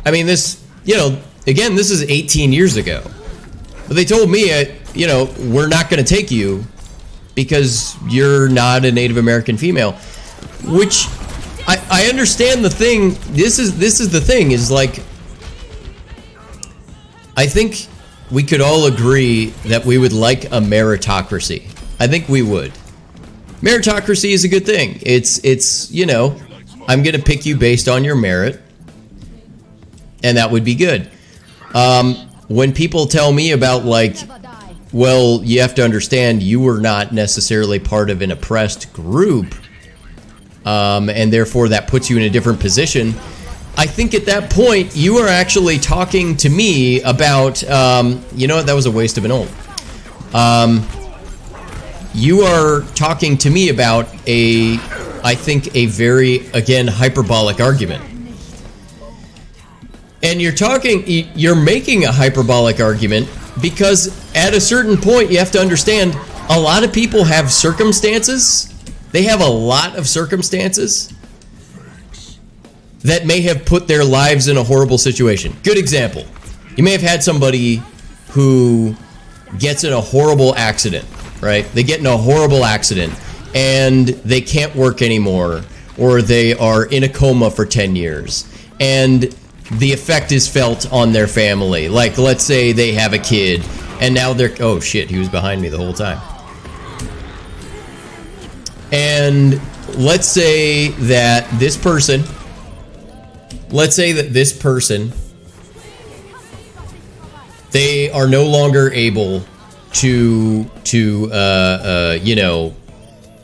I mean, this, again, this is 18 years ago. But they told me, we're not going to take you because you're not a Native American female. Which, I understand the thing. This is the thing, is like, I think we could all agree that we would like a meritocracy. I think we would. Meritocracy is a good thing. It's I'm going to pick you based on your merit. And that would be good. When people tell me about like, well, you have to understand you were not necessarily part of an oppressed group, and therefore that puts you in a different position. I think at that point you are actually talking to me about, you know what, that was a waste of an ult. You are talking to me about I think a very, again, hyperbolic argument. And you're making a hyperbolic argument because at a certain point you have to understand a lot of people have circumstances. They have a lot of circumstances that may have put their lives in a horrible situation. Good example. You may have had somebody who gets in a horrible accident, right? They get in a horrible accident and they can't work anymore, or they are in a coma for 10 years. And the effect is felt on their family. Like, let's say they have a kid And now they're, oh shit, he was behind me the whole time. And let's say that this person, they are no longer able to you know,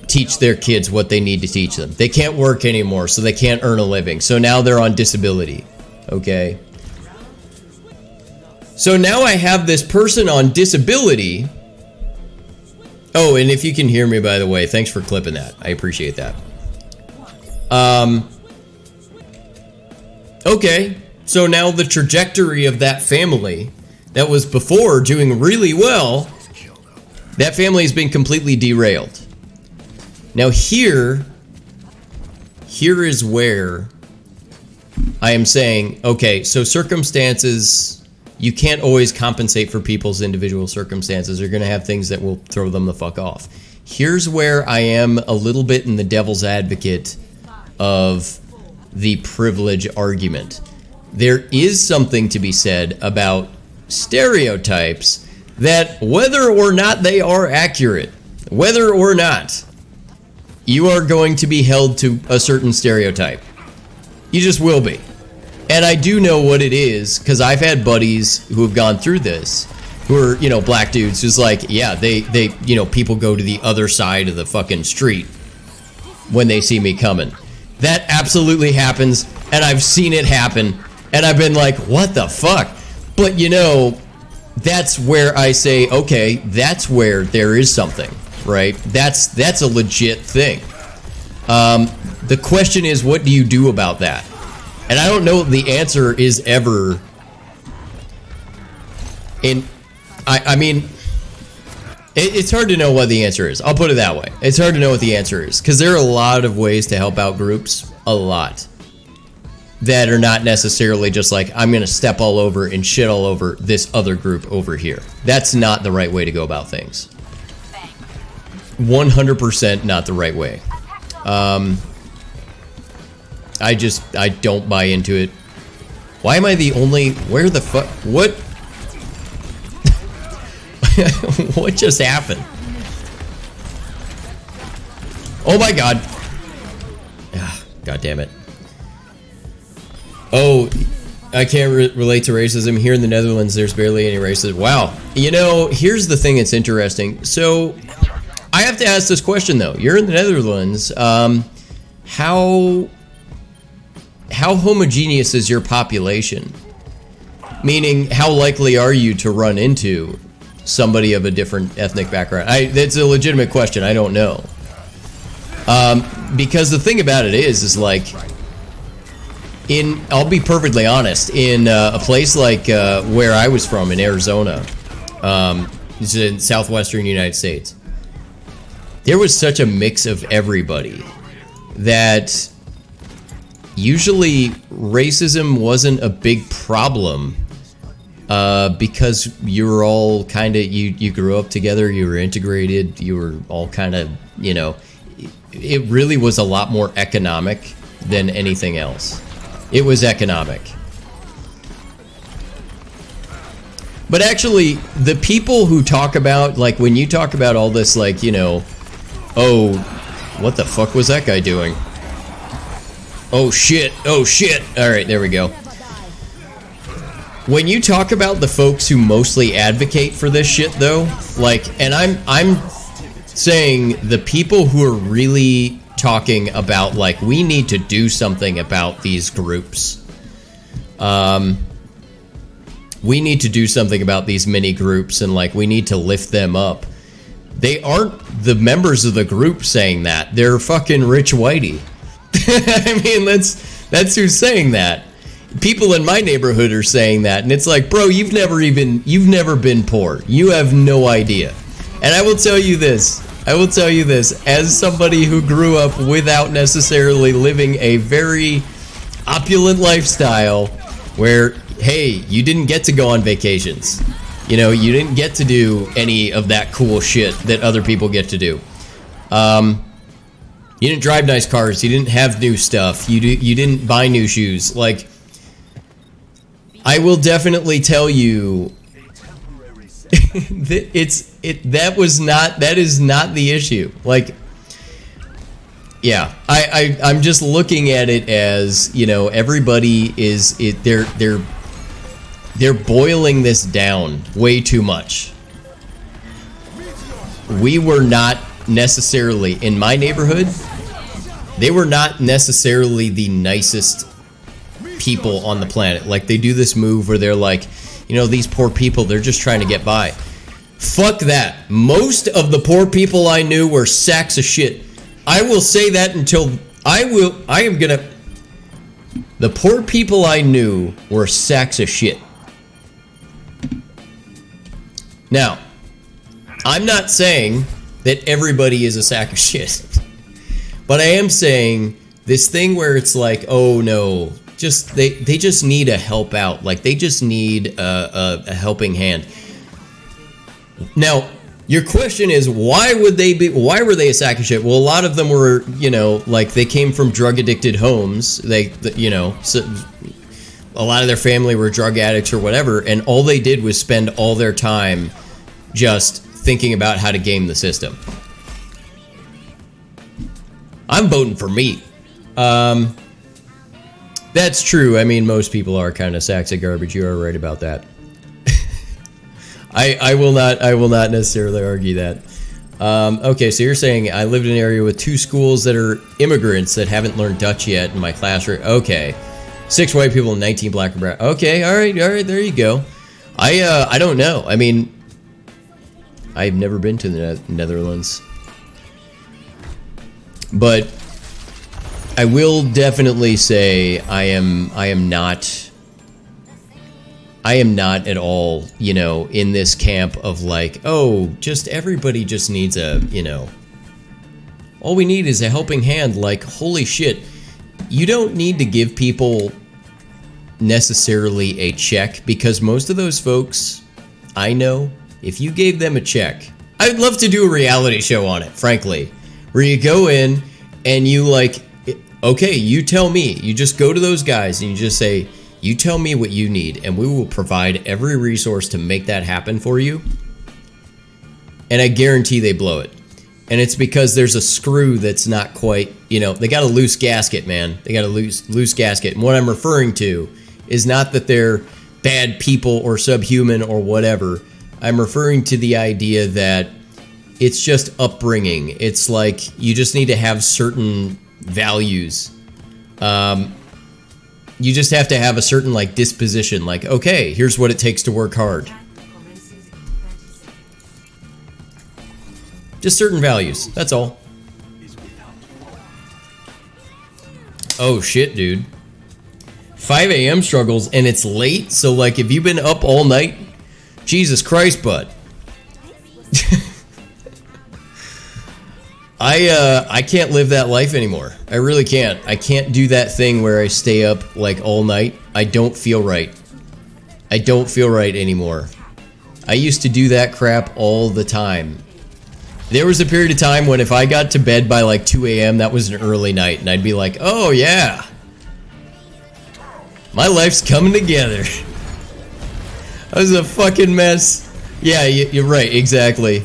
teach their kids what they need to teach them. They can't work anymore, so they can't earn a living. So now they're on disability, okay? So now I have this person on disability. Oh, and if you can hear me, by the way, thanks for clipping that. I appreciate that. Okay, so now the trajectory of that family that was before doing really well, that family has been completely derailed. Now here is where I am saying, okay, so circumstances, you can't always compensate for people's individual circumstances. You're going to have things that will throw them the fuck off. Here's where I am a little bit in the devil's advocate of the privilege argument. There is something to be said about stereotypes that, whether or not they are accurate, whether or not you are going to be held to a certain stereotype, you just will be. And I do know what it is, because I've had buddies who have gone through this, who are, you know, black dudes who's like, yeah, they you know, people go to the other side of the fucking street when they see me coming. That absolutely happens, and I've seen it happen, and I've been like, what the fuck? But, you know, that's where I say, okay, that's where there is something, right? That's a legit thing. The question is, what do you do about that? And I don't know if the answer is ever... I mean, it's hard to know what the answer is. I'll put it that way. It's hard to know what the answer is, because there are a lot of ways to help out groups, a lot, that are not necessarily just like, I'm going to step all over and shit all over this other group over here. That's not the right way to go about things. 100% not the right way. I don't buy into it. Why am I the only... Where the fuck... What? What just happened? Oh my god. God damn it. Oh, I can't relate to racism. Here in the Netherlands, there's barely any racism. Wow. You know, here's the thing that's interesting. So, I have to ask this question, though. You're in the Netherlands. How homogeneous is your population? Meaning, how likely are you to run into somebody of a different ethnic background? That's a legitimate question. I don't know. Because the thing about it is like, I'll be perfectly honest, in a place like where I was from in Arizona, it's in southwestern United States, there was such a mix of everybody that usually racism wasn't a big problem, because you were all kind of, you grew up together, you were integrated, you were all kind of, you know, it really was a lot more economic than anything else. It was economic. But actually, the people who talk about, like, when you talk about all this, like, you know, oh, what the fuck was that guy doing? Oh shit, oh shit. Alright, there we go. When you talk about the folks who mostly advocate for this shit, though, like, and I'm saying the people who are really talking about, like, we need to do something about these groups. We need to do something about these mini groups, and, like, we need to lift them up. They aren't the members of the group saying that. They're fucking rich whitey. I mean, that's who's saying that. People in my neighborhood are saying that, and it's like, bro, you've never been poor. You have no idea. And I will tell you this, as somebody who grew up without necessarily living a very opulent lifestyle, where, hey, you didn't get to go on vacations. You know, you didn't get to do any of that cool shit that other people get to do. You didn't drive nice cars. You didn't have new stuff. You didn't buy new shoes. Like, I will definitely tell you That is not the issue. Like, yeah, I'm just looking at it as, you know, everybody they're boiling this down way too much. We were not necessarily, in my neighborhood, they were not necessarily the nicest people on the planet. Like, they do this move where they're like, you know, these poor people, they're just trying to get by. Fuck that. Most of the poor people I knew were sacks of shit. I will say that until the poor people I knew were sacks of shit. Now, I'm not saying that everybody is a sack of shit. But I am saying this thing where it's like, oh no, just they just need a help out. Like, they just need a helping hand. Now, your question is, why were they a sack of shit? Well, a lot of them were, you know, like, they came from drug addicted homes. You know, so a lot of their family were drug addicts or whatever, and all they did was spend all their time just thinking about how to game the system. I'm voting for me. That's true. I mean, most people are kind of sacks of garbage. You are right about that. I will not necessarily argue that. Okay, so you're saying I lived in an area with 2 schools that are immigrants that haven't learned Dutch yet in my classroom. Okay, 6 white people and 19 black and brown. Okay, all right, there you go. I don't know. I mean, I've never been to the Netherlands, but I will definitely say I am not at all, you know, in this camp of like, oh, just everybody just needs a, you know, all we need is a helping hand. Like, holy shit, you don't need to give people necessarily a check, because most of those folks I know, if you gave them a check, I'd love to do a reality show on it, frankly, where you go in and you like, okay, you tell me, you just go to those guys and you just say, you tell me what you need, and we will provide every resource to make that happen for you. And I guarantee they blow it. And it's because there's a screw that's not quite, you know, they got a loose gasket, man. They got a loose gasket. And what I'm referring to is not that they're bad people or subhuman or whatever. I'm referring to the idea that it's just upbringing. It's like you just need to have certain values. You just have to have a certain like disposition, like, okay, here's what it takes to work hard. Just certain values, that's all. Oh shit, dude. 5 a.m. struggles, and it's late, so like, if you've been up all night, Jesus Christ, bud. I can't live that life anymore. I really can't. I can't do that thing where I stay up like all night. I don't feel right. I don't feel right anymore. I used to do that crap all the time. There was a period of time when if I got to bed by like 2 a.m., that was an early night, and I'd be like, oh yeah, my life's coming together. I was a fucking mess. Yeah, you're right, exactly.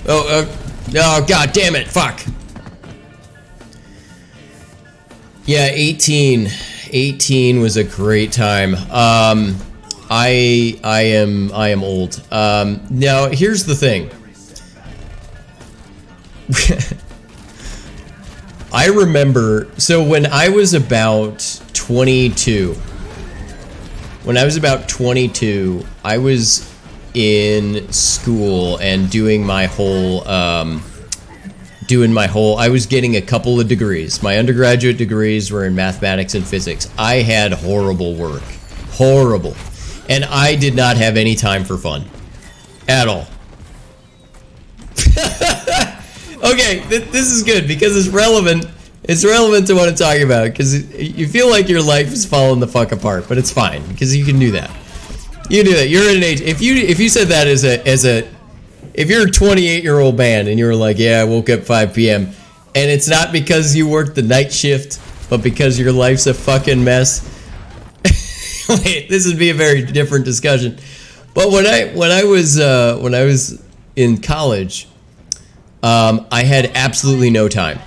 Oh, god damn it, fuck. Yeah, 18 was a great time. I am old. Now here's the thing. I remember, so when I was about 22, I was in school and doing my whole, I was getting a couple of degrees. My undergraduate degrees were in mathematics and physics. I had horrible work. Horrible. And I did not have any time for fun. At all. Okay, this is good because it's relevant. It's relevant to what I'm talking about, because you feel like your life is falling the fuck apart, but it's fine because you can do that. You can do that. You're at an age. If you said that if you're a 28-year-old man and you were like, yeah, I woke up 5 p.m. and it's not because you worked the night shift, but because your life's a fucking mess. Wait, this would be a very different discussion. But when I was in college, I had absolutely no time.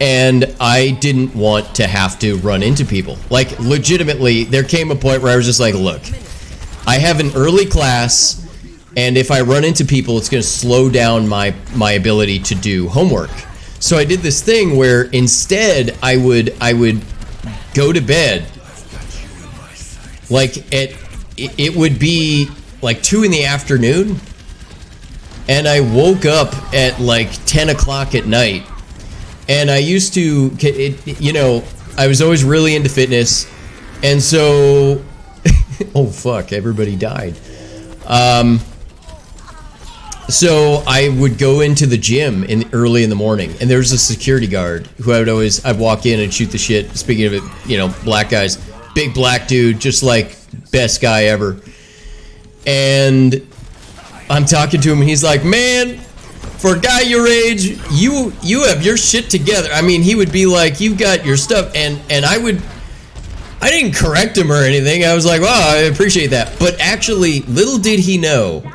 And I didn't want to have to run into people. Like, legitimately, there came a point where I was just like, look, I have an early class, and if I run into people, it's going to slow down my ability to do homework. So I did this thing where instead I would go to bed, like, it would be like 2 in the afternoon, and I woke up at like 10 o'clock at night. And I used to, I was always really into fitness. And so, oh fuck, everybody died. So I would go into the gym early in the morning. And there was a security guard who I'd walk in and shoot the shit. Speaking of it, black guys, big black dude, just like best guy ever. And I'm talking to him and he's like, man, for a guy your age, you have your shit together. I mean, he would be like, you've got your stuff, and I didn't correct him or anything. I was like, wow, I appreciate that. But actually, little did he know,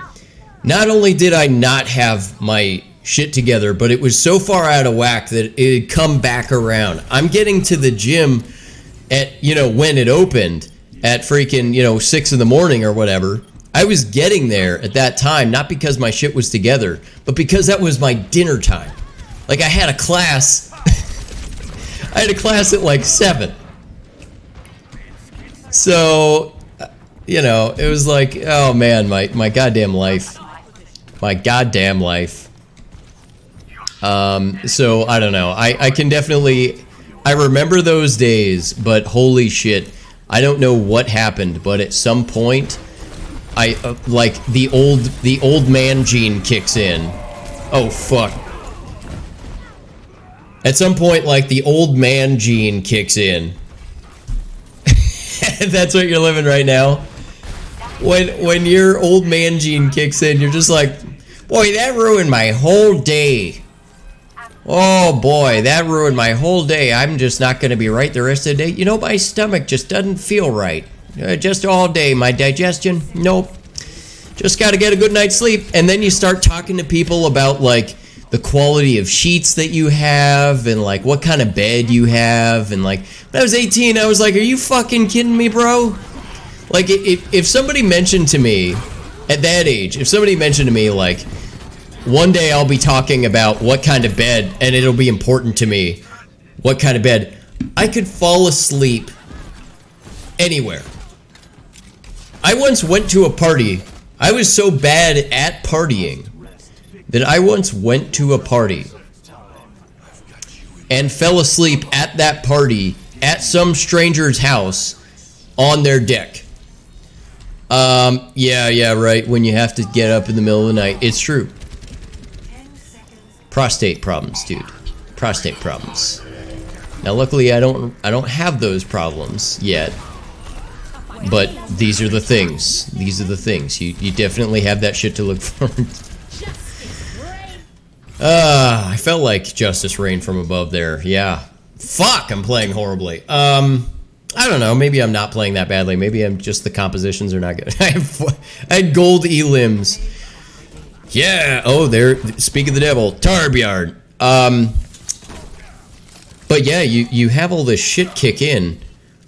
not only did I not have my shit together, but it was so far out of whack that it'd come back around. I'm getting to the gym at, when it opened at freaking, 6 in the morning or whatever. I was getting there at that time, not because my shit was together, but because that was my dinner time. Like, I had a class. I had a class at like 7. So, it was like, oh man, my goddamn life. My goddamn life. So, I don't know. I can definitely, I remember those days, but holy shit. I don't know what happened, but at some point, like the old man gene kicks in. Oh fuck. At some point, like, the old man gene kicks in. That's what you're living right now. When your old man gene kicks in, you're just like, boy, that ruined my whole day. Oh boy, that ruined my whole day. I'm just not going to be right the rest of the day. My stomach just doesn't feel right. Just all day. My digestion, nope. Just got to get a good night's sleep. And then you start talking to people about, like, the quality of sheets that you have and, like, what kind of bed you have. And, like, when I was 18, I was like, are you fucking kidding me, bro? Like, if somebody mentioned to me, at that age, if somebody mentioned to me, like, one day I'll be talking about what kind of bed, and it'll be important to me, what kind of bed, I could fall asleep anywhere. I once went to a party. I was so bad at partying that I once went to a party and fell asleep at that party at some stranger's house on their deck. Yeah, right. When you have to get up in the middle of the night. It's true. Prostate problems, dude. Prostate problems. Now, luckily, I don't have those problems yet. But these are the things. These are the things. You definitely have that shit to look forward to. I felt like justice rained from above there. Yeah. Fuck, I'm playing horribly. I don't know. Maybe I'm not playing that badly. Maybe I'm just the compositions are not good. I had gold elims. Yeah. Oh, there. Speak of the devil. Tarbjard. But yeah, you have all this shit kick in.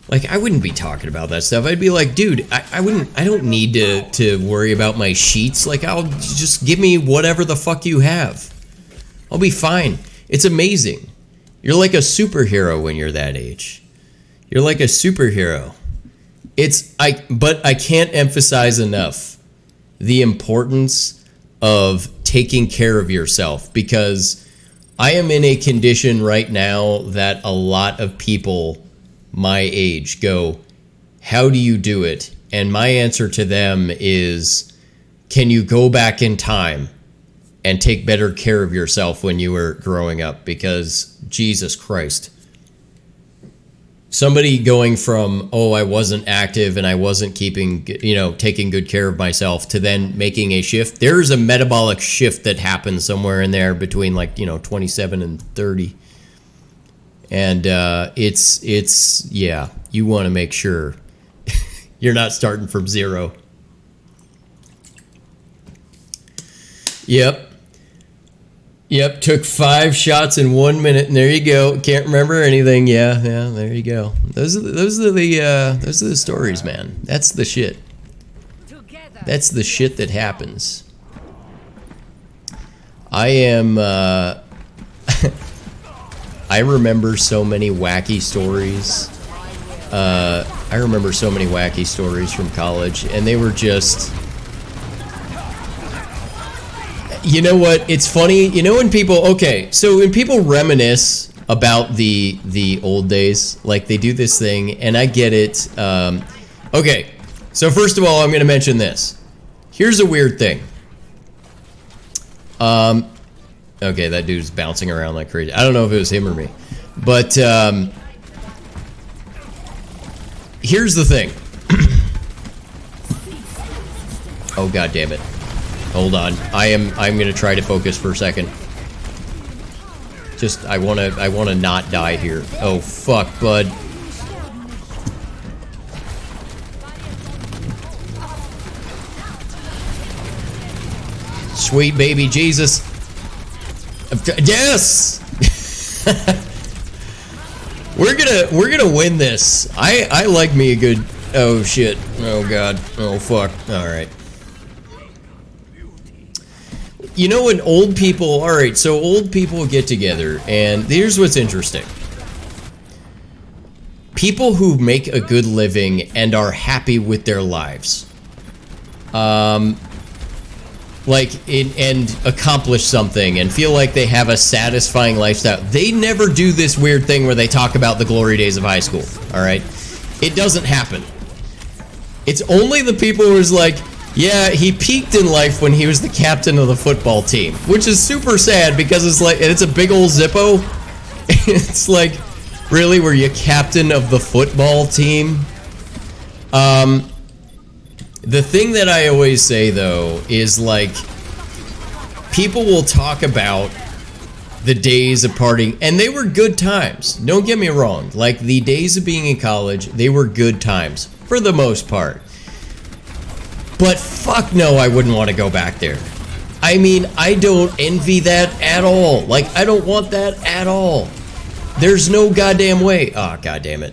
Like, I wouldn't be talking about that stuff. I'd be like, dude, I don't need to worry about my sheets. Like, I'll just give me whatever the fuck you have. I'll be fine. It's amazing. You're like a superhero when you're that age. You're like a superhero. But I can't emphasize enough the importance of taking care of yourself, because I am in a condition right now that a lot of people my age go, how do you do it? And my answer to them is, can you go back in time and take better care of yourself when you were growing up? Because Jesus Christ. Somebody going from, oh, I wasn't active and I wasn't taking good care of myself, to then making a shift. There's a metabolic shift that happens somewhere in there between 27 and 30. And it's yeah, you want to make sure you're not starting from zero. Yep. Yep, took 5 shots in 1 minute, and there you go. Can't remember anything. Yeah, there you go. Those are the stories, man. That's the shit. That's the shit that happens. I am. I remember so many wacky stories. I remember so many wacky stories from college, and they were just. You know what? It's funny. You know when people, okay, so when people reminisce about the old days, like they do this thing, and I get it. Okay, so first of all, I'm going to mention this. Here's a weird thing. Okay, that dude's bouncing around like crazy. I don't know if it was him or me, but here's the thing. Oh, God damn it. Hold on. I'm gonna try to focus for a second. Just I wanna not die here. Oh fuck, bud. Sweet baby Jesus. Yes. We're gonna win this. I like me a good. Oh shit. Oh god. Oh fuck. All right. You know when old people, alright, so old people get together, and here's what's interesting. People who make a good living and are happy with their lives. And accomplish something and feel like they have a satisfying lifestyle. They never do this weird thing where they talk about the glory days of high school, alright? It doesn't happen. It's only the people who's like, yeah, he peaked in life when he was the captain of the football team, which is super sad because it's like, it's a big old Zippo. It's like, really, were you captain of the football team? The thing that I always say though is like, people will talk about the days of partying, and they were good times. Don't get me wrong. Like the days of being in college, they were good times for the most part. But fuck no, I wouldn't want to go back there. I mean, I don't envy that at all. Like, I don't want that at all. There's no goddamn way. Oh, goddamn it.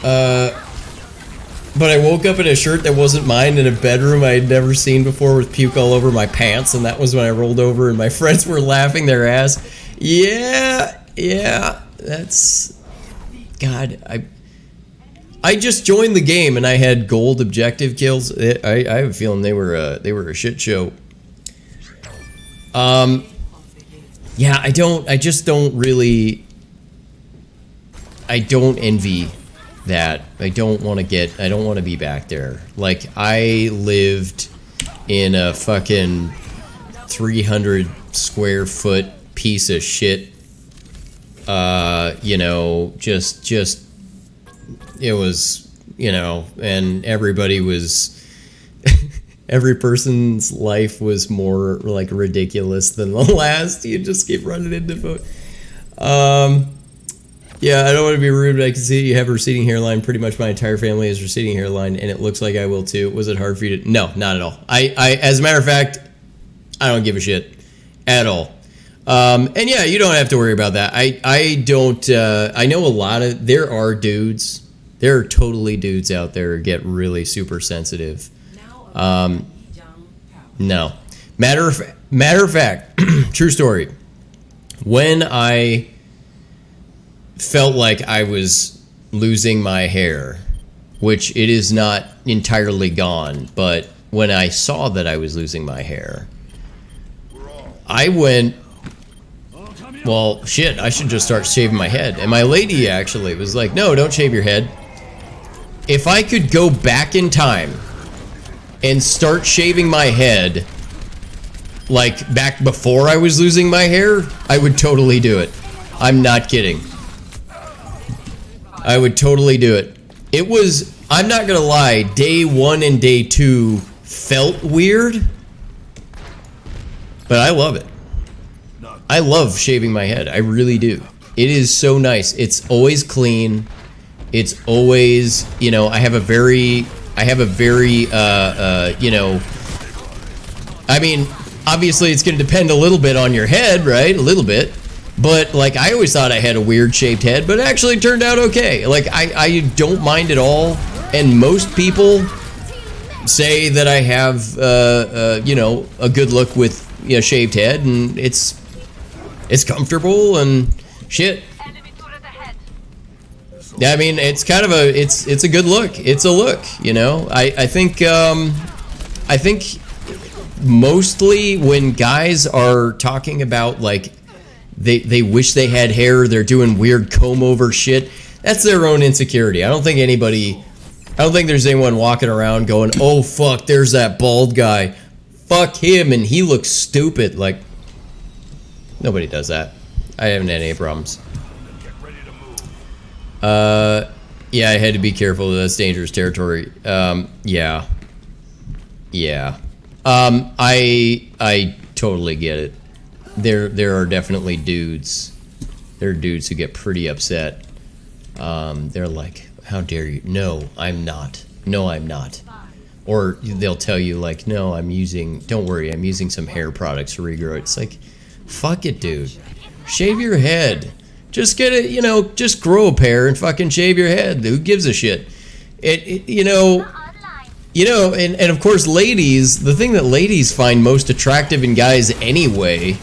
But I woke up in a shirt that wasn't mine in a bedroom I had never seen before with puke all over my pants, and that was when I rolled over and my friends were laughing their ass. Yeah, that's... God, I just joined the game and I had gold objective kills. I have a feeling they were a shit show. Yeah, I just don't really. I don't envy that. I don't want to be back there. Like I lived in a fucking 300 square foot piece of shit. You know, just. It was, you know, and everybody was, every person's life was more like ridiculous than the last. You just keep running into food. Yeah, I don't want to be rude, but I can see you have a receding hairline. Pretty much my entire family has receding hairline, and it looks like I will too. Was it hard for you to? No, not at all. I as a matter of fact, I don't give a shit at all. And yeah, you don't have to worry about that. I don't, I know a lot of, there are dudes. There are totally dudes out there who get really super sensitive. No. Matter of fact, true story. When I felt like I was losing my hair, which it is not entirely gone, but when I saw that I was losing my hair, I went, well, shit, I should just start shaving my head. And my lady actually was like, no, don't shave your head. If I could go back in time and start shaving my head, like back before I was losing my hair, I would totally do it. I'm not kidding. I would totally do it. It was, I'm not gonna lie, day 1 and day 2 felt weird, but I love it. I love shaving my head. I really do. It is so nice. It's always clean. It's always, you know, I have a very, you know, I mean, obviously it's going to depend a little bit on your head, right? A little bit. But, like, I always thought I had a weird shaped head, but it actually turned out okay. Like, I don't mind at all. And most people say that I have, you know, a good look with, you know, shaved head, and it's comfortable and shit. Yeah, I mean, it's kind of a, it's a good look. It's a look, you know. I think mostly when guys are talking about, like, they wish they had hair, they're doing weird comb over shit, that's their own insecurity. I don't think there's anyone walking around going, oh fuck, there's that bald guy, fuck him and he looks stupid. Like, nobody does that. I haven't had any problems. Yeah, I had to be careful. That's dangerous territory. Yeah. I totally get it. There are definitely dudes. There are dudes who get pretty upset. They're like, how dare you? No, I'm not. No, I'm not. Or they'll tell you, like, no, don't worry, I'm using some hair products to regrow it. It's like, fuck it, dude. Shave your head. Just get it, you know, just grow a pair and fucking shave your head. Who gives a shit? You know, and of course, ladies, the thing that ladies find most attractive in guys anyway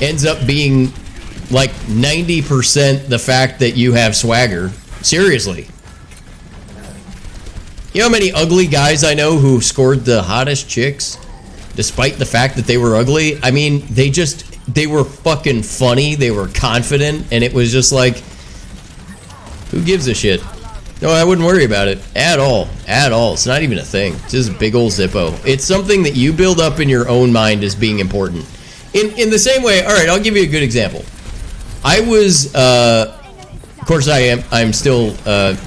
ends up being like 90% the fact that you have swagger. Seriously. You know how many ugly guys I know who scored the hottest chicks despite the fact that they were ugly? I mean, they were fucking funny, they were confident, and it was just like, who gives a shit? No, I wouldn't worry about it at all. At all. It's not even a thing. It's just a big old Zippo. It's something that you build up in your own mind as being important. In the same way, alright, I'll give you a good example. I was, of course I'm still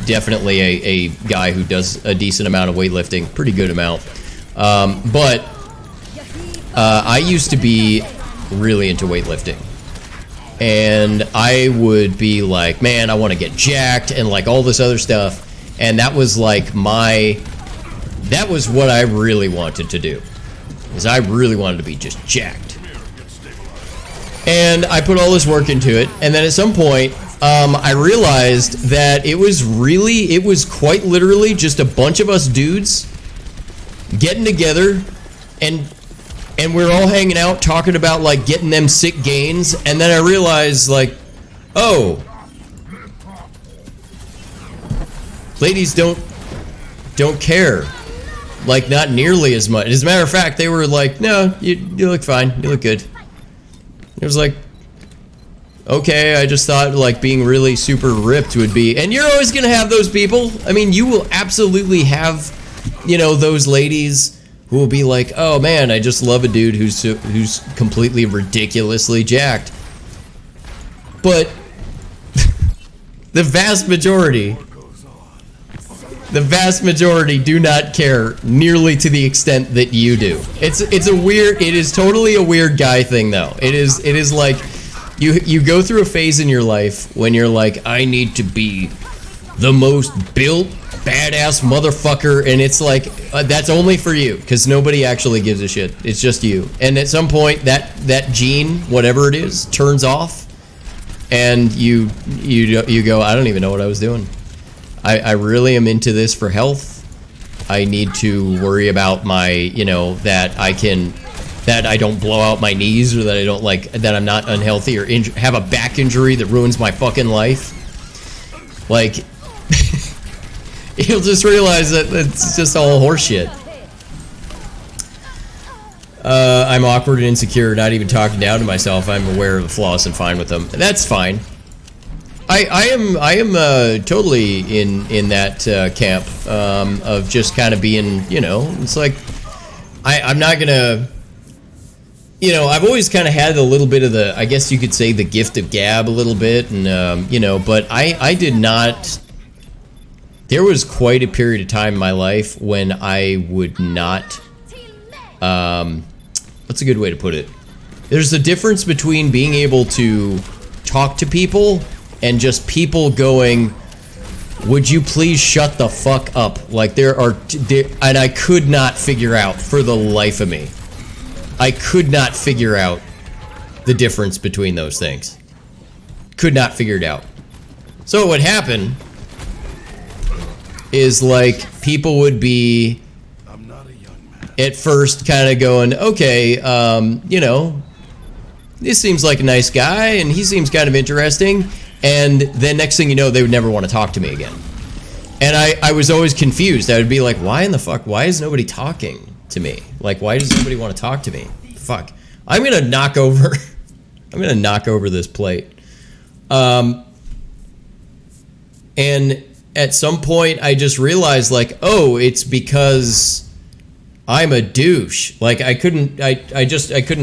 definitely a guy who does a decent amount of weightlifting, pretty good amount. But I used to be really into weightlifting. And I would be like, man, I want to get jacked and like all this other stuff. And that was like that was what I really wanted to do. Is I really wanted to be just jacked. And I put all this work into it. And then at some point, I realized that it was quite literally just a bunch of us dudes getting together and we're all hanging out talking about like getting them sick gains, and then I realized like, oh, ladies don't care, like not nearly as much. As a matter of fact, they were like, no, you look fine, you look good. It was like, okay, I just thought like being really super ripped would be, and you're always gonna have those people. I mean, you will absolutely have, you know, those ladies who will be like, oh man, I just love a dude who's completely ridiculously jacked. But the vast majority do not care nearly to the extent that you do. It is totally a weird guy thing though. It is like you go through a phase in your life when you're like, I need to be the most built badass motherfucker, and it's like that's only for you because nobody actually gives a shit. It's just you. And at some point that gene, whatever it is, turns off, and you go, I don't even know what I was doing. I really am into this for health. I need to worry about my, you know, that I don't blow out my knees, or that I don't that I'm not unhealthy or have a back injury that ruins my fucking life. Like, you'll just realize that it's just all horseshit. I'm awkward and insecure, not even talking down to myself. I'm aware of the flaws and fine with them. That's fine. I am totally in that camp of just kind of being, you know, it's like I'm not gonna, you know, I've always kind of had a little bit of the, I guess you could say, the gift of gab a little bit, and you know, but I did not. There was quite a period of time in my life when I would not, what's a good way to put it? There's a difference between being able to talk to people and just people going, would you please shut the fuck up? Like and I could not figure out for the life of me. I could not figure out the difference between those things. Could not figure it out. So what happened is, like, people would be at first kind of going, okay, you know, this seems like a nice guy and he seems kind of interesting, and then next thing you know, they would never want to talk to me again. And I was always confused. I would be like, why in the fuck, why is nobody talking to me? Like, why does nobody want to talk to me? Fuck. I'm gonna knock over this plate. And at some point I just realized, like, oh, it's because I'm a douche. Like, I couldn't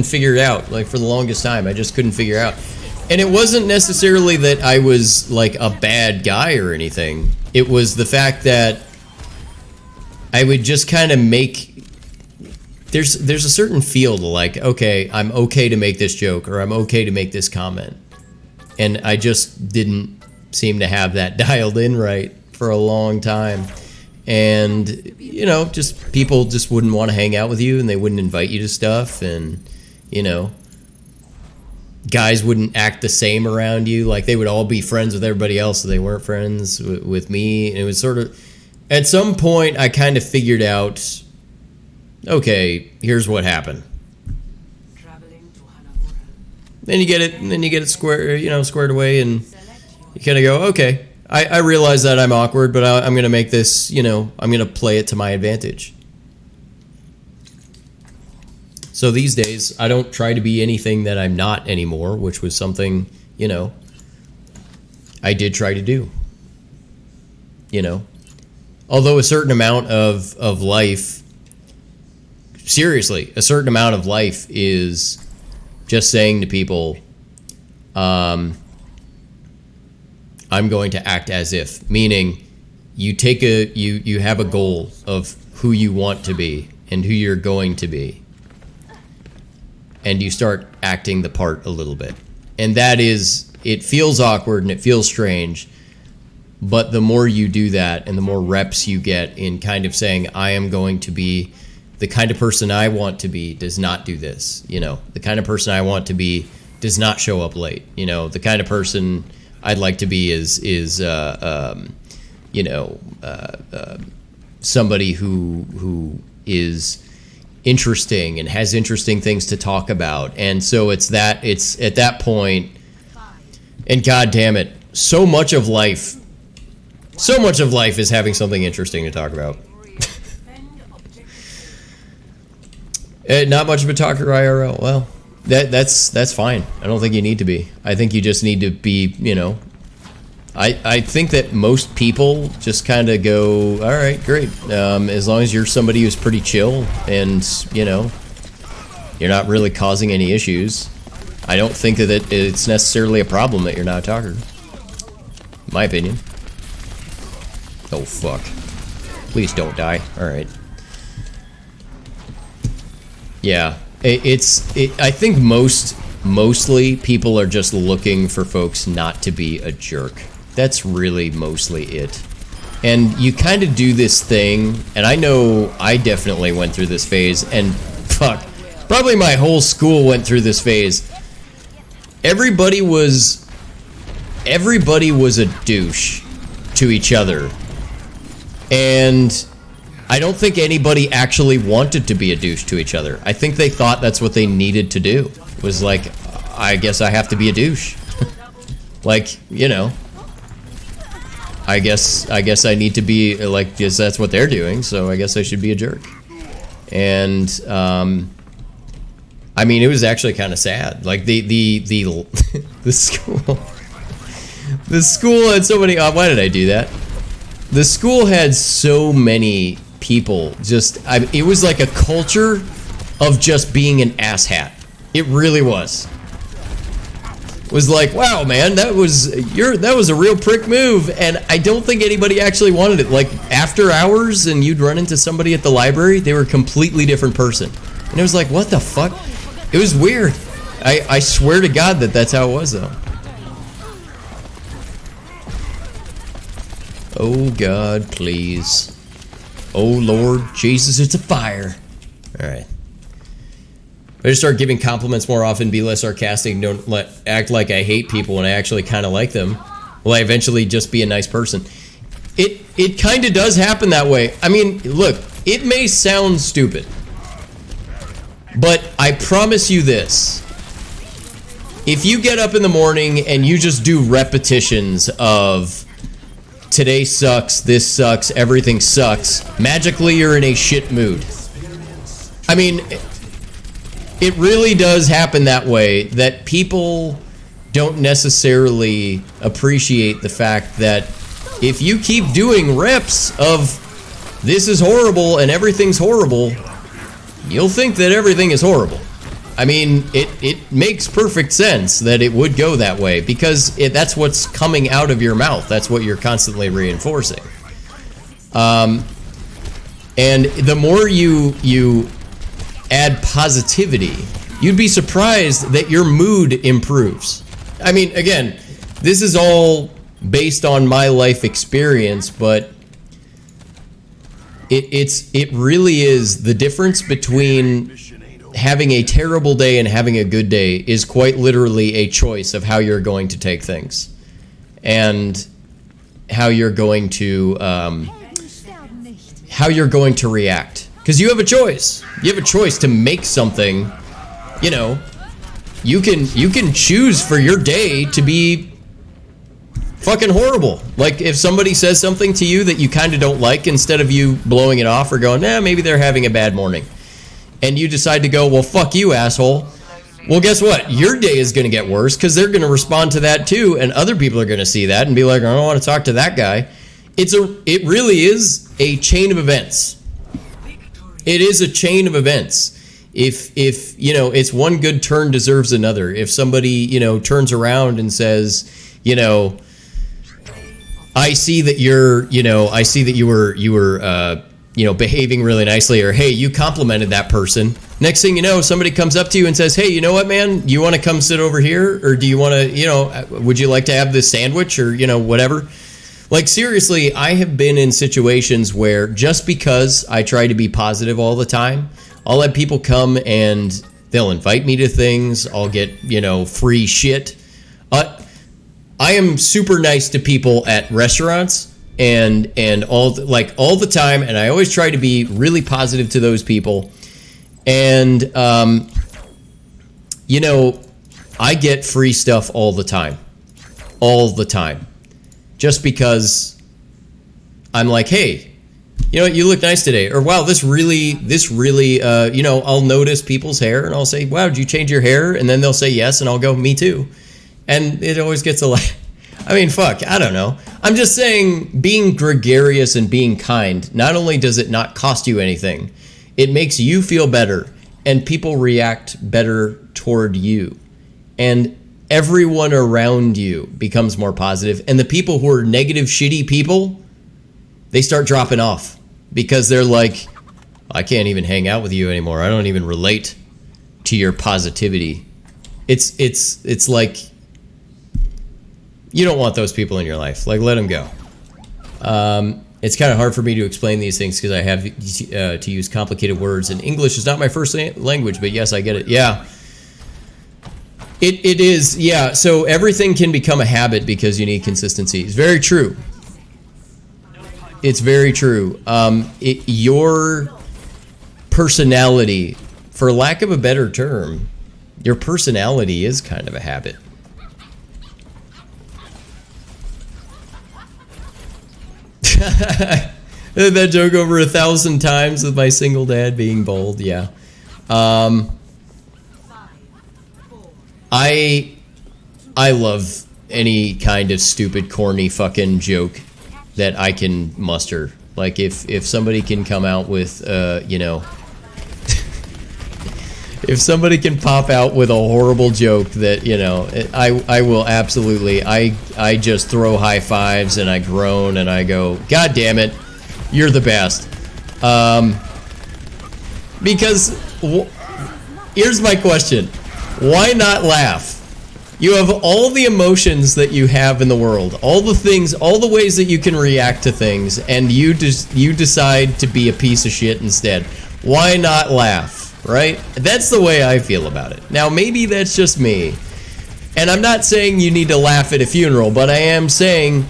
figure it out. Like, for the longest time, I just couldn't figure it out. And it wasn't necessarily that I was, like, a bad guy or anything. It was the fact that I would just kind of make... There's a certain feel to, like, okay, I'm okay to make this joke, or I'm okay to make this comment. And I just didn't seem to have that dialed in right for a long time. And, you know, just people just wouldn't want to hang out with you, and they wouldn't invite you to stuff, and, you know, guys wouldn't act the same around you. Like, they would all be friends with everybody else, so they weren't friends with me. And it was sort of, at some point, I kind of figured out, okay, here's what happened. Then you get it squared away, and you kind of go, okay, I realize that I'm awkward, but I'm going to make this, you know, I'm going to play it to my advantage. So these days, I don't try to be anything that I'm not anymore, which was something, you know, I did try to do. You know, although a certain amount of life, seriously, a certain amount of life is just saying to people, I'm going to act as if, meaning you take you have a goal of who you want to be and who you're going to be, and you start acting the part a little bit. And that is, it feels awkward and it feels strange, but the more you do that and the more reps you get in kind of saying, I am going to be the kind of person I want to be, does not do this. You know, the kind of person I want to be does not show up late. You know, the kind of person I'd like to be is somebody who is interesting and has interesting things to talk about. And so it's at that point, and god damn it, so much of life is having something interesting to talk about. Not much of a talker IRL. Well, that's fine. I don't think you need to be. I think you just need to be, you know, I think that most people just kind of go, all right, great. As long as you're somebody who's pretty chill and, you know, you're not really causing any issues, I don't think that it's necessarily a problem that you're not a talker. In my opinion. Oh, fuck. Please don't die. All right. Yeah. I think mostly people are just looking for folks not to be a jerk. That's really mostly it. And you kind of do this thing, and I know I definitely went through this phase, and fuck, probably my whole school went through this phase. Everybody was a douche to each other. And I don't think anybody actually wanted to be a douche to each other. I think they thought that's what they needed to do. It was like, I guess I have to be a douche. Like, you know, I guess I need to be, like, because that's what they're doing, so I guess I should be a jerk. And I mean, it was actually kind of sad. Like the school had so many. Why did I do that? The school had so many people. It was like a culture of just being an asshat. It really was. It was like, wow, man, that was a real prick move, and I don't think anybody actually wanted it. Like, after hours, and you'd run into somebody at the library, they were a completely different person, and it was like, what the fuck? It was weird. I swear to God that's how it was, though. Oh God, please. Oh Lord Jesus, it's a fire. All right. I just start giving compliments more often, be less sarcastic, act like I hate people when I actually kind of like them, will I eventually just be a nice person? It kind of does happen that way. I mean, look, it may sound stupid, but I promise you this. If you get up in the morning and you just do repetitions of today sucks, this sucks, everything sucks, magically you're in a shit mood. I mean, it really does happen that way, that people don't necessarily appreciate the fact that if you keep doing reps of this is horrible and everything's horrible, you'll think that everything is horrible. I mean, it makes perfect sense that it would go that way because that's what's coming out of your mouth. That's what you're constantly reinforcing. And the more you add positivity, you'd be surprised that your mood improves. I mean, again, this is all based on my life experience, but it really is the difference between having a terrible day and having a good day is quite literally a choice of how you're going to take things and how you're going to react, because you have a choice. You have a choice to make something, you know, you can choose for your day to be fucking horrible. Like if somebody says something to you that you kind of don't like, instead of you blowing it off or going, maybe they're having a bad morning, and you decide to go, well, fuck you, asshole. Well, guess what? Your day is going to get worse because they're going to respond to that too, and other people are going to see that and be like, I don't want to talk to that guy. It really is a chain of events. It is a chain of events. If you know, it's one good turn deserves another. If somebody, you know, turns around and says, you know, I see that you were behaving really nicely, or hey, you complimented that person. Next thing you know, somebody comes up to you and says, hey, you know what, man, you want to come sit over here, or do you want to, you know, would you like to have this sandwich, or, you know, whatever. Like seriously, I have been in situations where just because I try to be positive all the time, I'll have people come and they'll invite me to things. I'll get, you know, free shit. I am super nice to people at restaurants and all the time, and I always try to be really positive to those people. And you know, I get free stuff all the time, just because I'm like, hey, you know what, you look nice today, or wow, this really you know, I'll notice people's hair and I'll say, wow, did you change your hair? And then they'll say yes, and I'll go, me too. And it always gets a laugh. I mean, fuck, I don't know. I'm just saying, being gregarious and being kind, not only does it not cost you anything, it makes you feel better, and people react better toward you. And everyone around you becomes more positive, and the people who are negative, shitty people, they start dropping off because they're like, I can't even hang out with you anymore. I don't even relate to your positivity. It's like, you don't want those people in your life. Like, let them go. It's kind of hard for me to explain these things because I have to use complicated words, and English is not my first language, but yes, I get it. Yeah. It is, yeah. So everything can become a habit because you need consistency. It's very true. It's very true. Your personality, for lack of a better term, your personality is kind of a habit. That joke over 1,000 times with my single dad being bald. Yeah. I love any kind of stupid, corny fucking joke that I can muster. Like if somebody can come out with you know, if somebody can pop out with a horrible joke that, you know, I will absolutely, I just throw high fives and I groan and I go, God damn it, you're the best. Because here's my question. Why not laugh? You have all the emotions that you have in the world, all the things, all the ways that you can react to things, and you decide to be a piece of shit instead. Why not laugh? right? That's the way I feel about it. Now, maybe that's just me. And I'm not saying you need to laugh at a funeral, but I am saying,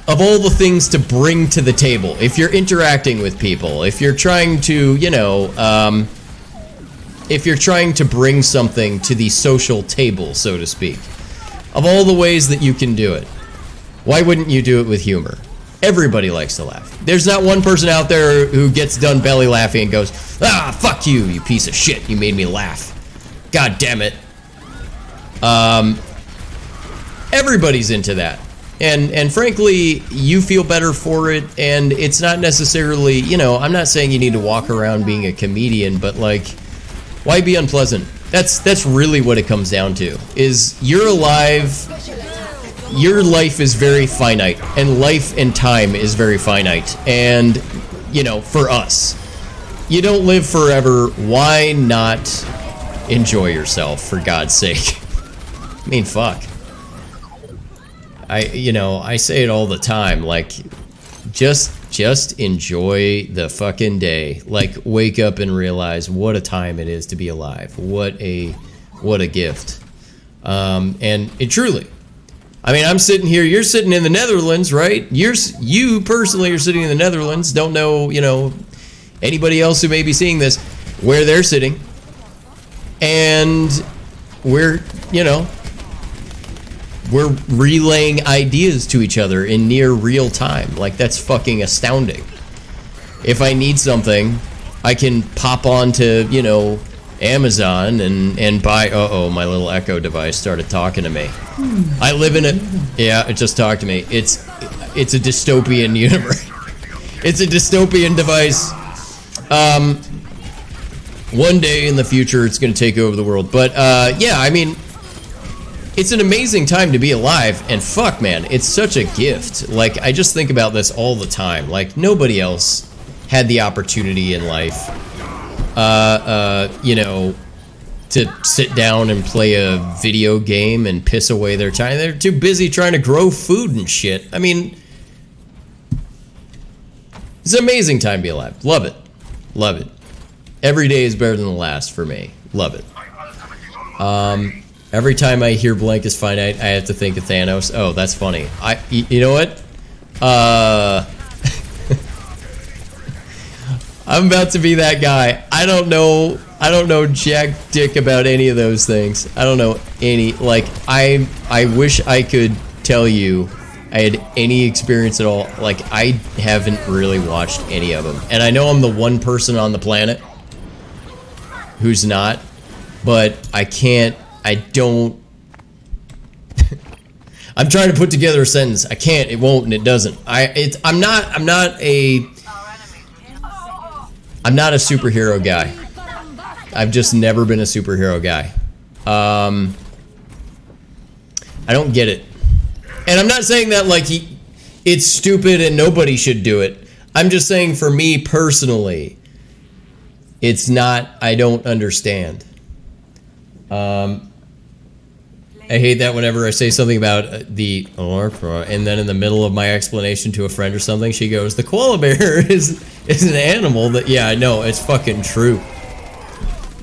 of all the things to bring to the table, if you're interacting with people, if you're trying to, if you're trying to bring something to the social table, so to speak, of all the ways that you can do it, why wouldn't you do it with humor? Everybody likes to laugh. There's not one person out there who gets done belly laughing and goes, "Ah, fuck you, you piece of shit, you made me laugh. God damn it." Everybody's into that. And frankly, you feel better for it, and it's not necessarily, I'm not saying you need to walk around being a comedian, but like, why be unpleasant? That's really what it comes down to, is you're alive. Your life is very finite, and life and time is very finite. And, for us, you don't live forever. Why not enjoy yourself, for God's sake? I mean, fuck. I say it all the time, like, just enjoy the fucking day. Like, wake up and realize what a time it is to be alive. What a gift. And it truly, I mean, I'm sitting here, you're sitting in the Netherlands, right? You personally are sitting in the Netherlands. Don't know, anybody else who may be seeing this, where they're sitting. And we're relaying ideas to each other in near real time. Like, that's fucking astounding. If I need something, I can pop onto, Amazon and buy. My little Echo device started talking to me. I live in it just talked to me. It's a dystopian universe. It's a dystopian device. One day in the future, it's going to take over the world. But I mean, it's an amazing time to be alive, and fuck, man, it's such a gift. Like, I just think about this all the time. Like, nobody else had the opportunity in life, to sit down and play a video game and piss away their time. They're too busy trying to grow food and shit. I mean, it's an amazing time to be alive. Love it. Love it. Every day is better than the last for me. Love it. Every time I hear blank is finite, I have to think of Thanos. Oh, that's funny. You know what? I'm about to be that guy. I don't know jack dick about any of those things. I don't know any. Like, I wish I could tell you I had any experience at all. Like, I haven't really watched any of them. And I know I'm the one person on the planet who's not, but I don't. I'm trying to put together a sentence. I can't. It won't, and it doesn't. I'm not a superhero guy. I've just never been a superhero guy. I don't get it. And I'm not saying that like it's stupid and nobody should do it. I'm just saying, for me personally, it's not. I don't understand. I hate that whenever I say something about and then in the middle of my explanation to a friend or something, she goes, "The koala bear is an animal that." Yeah, I know. It's fucking true.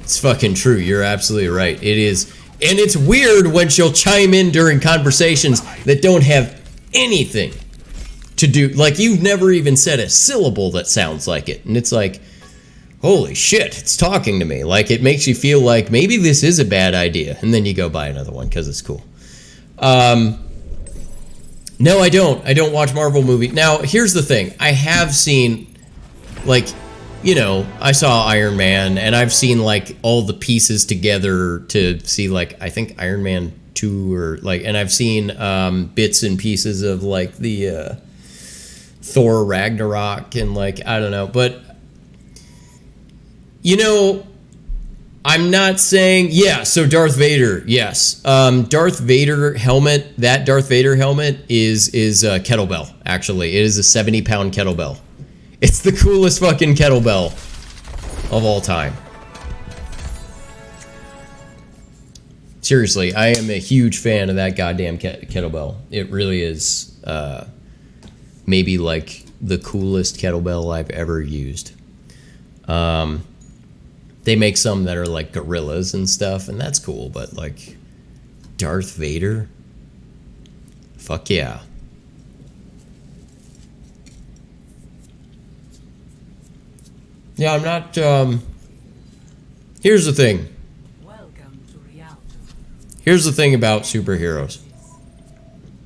It's fucking true. You're absolutely right. It is. And it's weird when she'll chime in during conversations that don't have anything to do. Like, you've never even said a syllable that sounds like it. And it's like, holy shit, it's talking to me. Like, it makes you feel like maybe this is a bad idea. And then you go buy another one because it's cool. No, I don't. I don't watch Marvel movies. Now, here's the thing. I have seen, like, I saw Iron Man, and I've seen, like, all the pieces together to see, like, I think Iron Man 2 or, like, and I've seen bits and pieces of, like, the Thor Ragnarok and, like, I don't know. But, I'm not saying, yeah, so Darth Vader, yes. Darth Vader helmet, that Darth Vader helmet is a kettlebell, actually. It is a 70-pound kettlebell. It's the coolest fucking kettlebell of all time. Seriously, I am a huge fan of that goddamn kettlebell. It really is maybe like the coolest kettlebell I've ever used. They make some that are like gorillas and stuff, and that's cool, but like Darth Vader? Fuck yeah. Yeah, I'm not, here's the thing. Here's the thing about superheroes.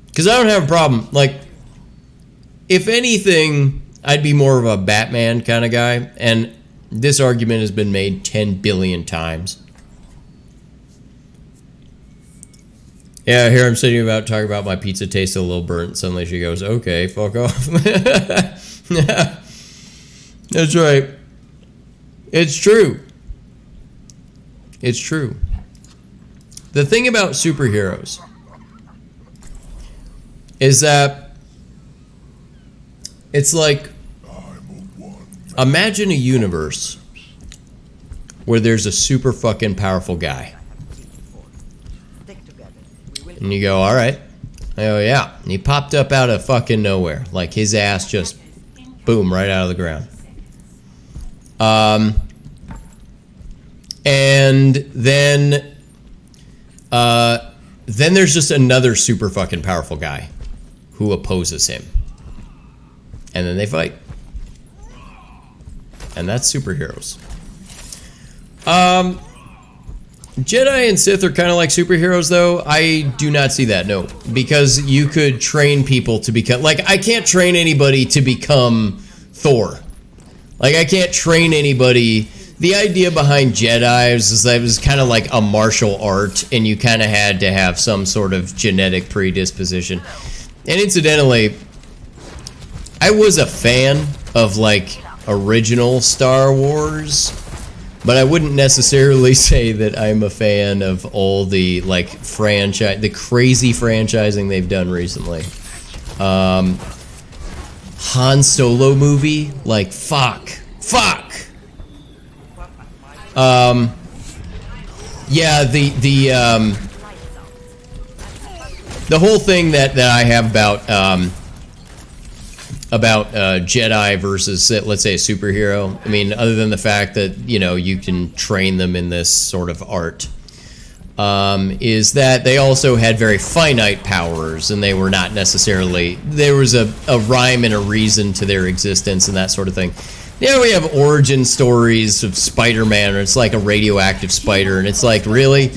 Because I don't have a problem. Like, if anything, I'd be more of a Batman kind of guy. And this argument has been made 10 billion times. Yeah, here I'm sitting about talking about my pizza tastes a little burnt. Suddenly she goes, okay, fuck off. That's right. It's true. It's true. The thing about superheroes is that it's like, imagine a universe where there's a super fucking powerful guy. And you go, alright. Oh yeah. And he popped up out of fucking nowhere. Like his ass just, boom, right out of the ground. And then there's just another super fucking powerful guy who opposes him. And then they fight. And that's superheroes. Jedi and Sith are kind of like superheroes, though. I do not see that, no. Because you could train people to become... Like, I can't train anybody to become Thor. Like, I can't train anybody... The idea behind Jedi is that it was kind of like a martial art, and you kind of had to have some sort of genetic predisposition. And incidentally, I was a fan of, like, original Star Wars, but I wouldn't necessarily say that I'm a fan of all the, like, the crazy franchising they've done recently. Han Solo movie, like, fuck. Yeah, the whole thing that I have about Jedi versus, let's say, a superhero. I mean, other than the fact that, you know, you can train them in this sort of art, is that they also had very finite powers, and they were not necessarily... There was a rhyme and a reason to their existence and that sort of thing. Yeah, we have origin stories of Spider-Man, or it's like a radioactive spider, and it's like, really?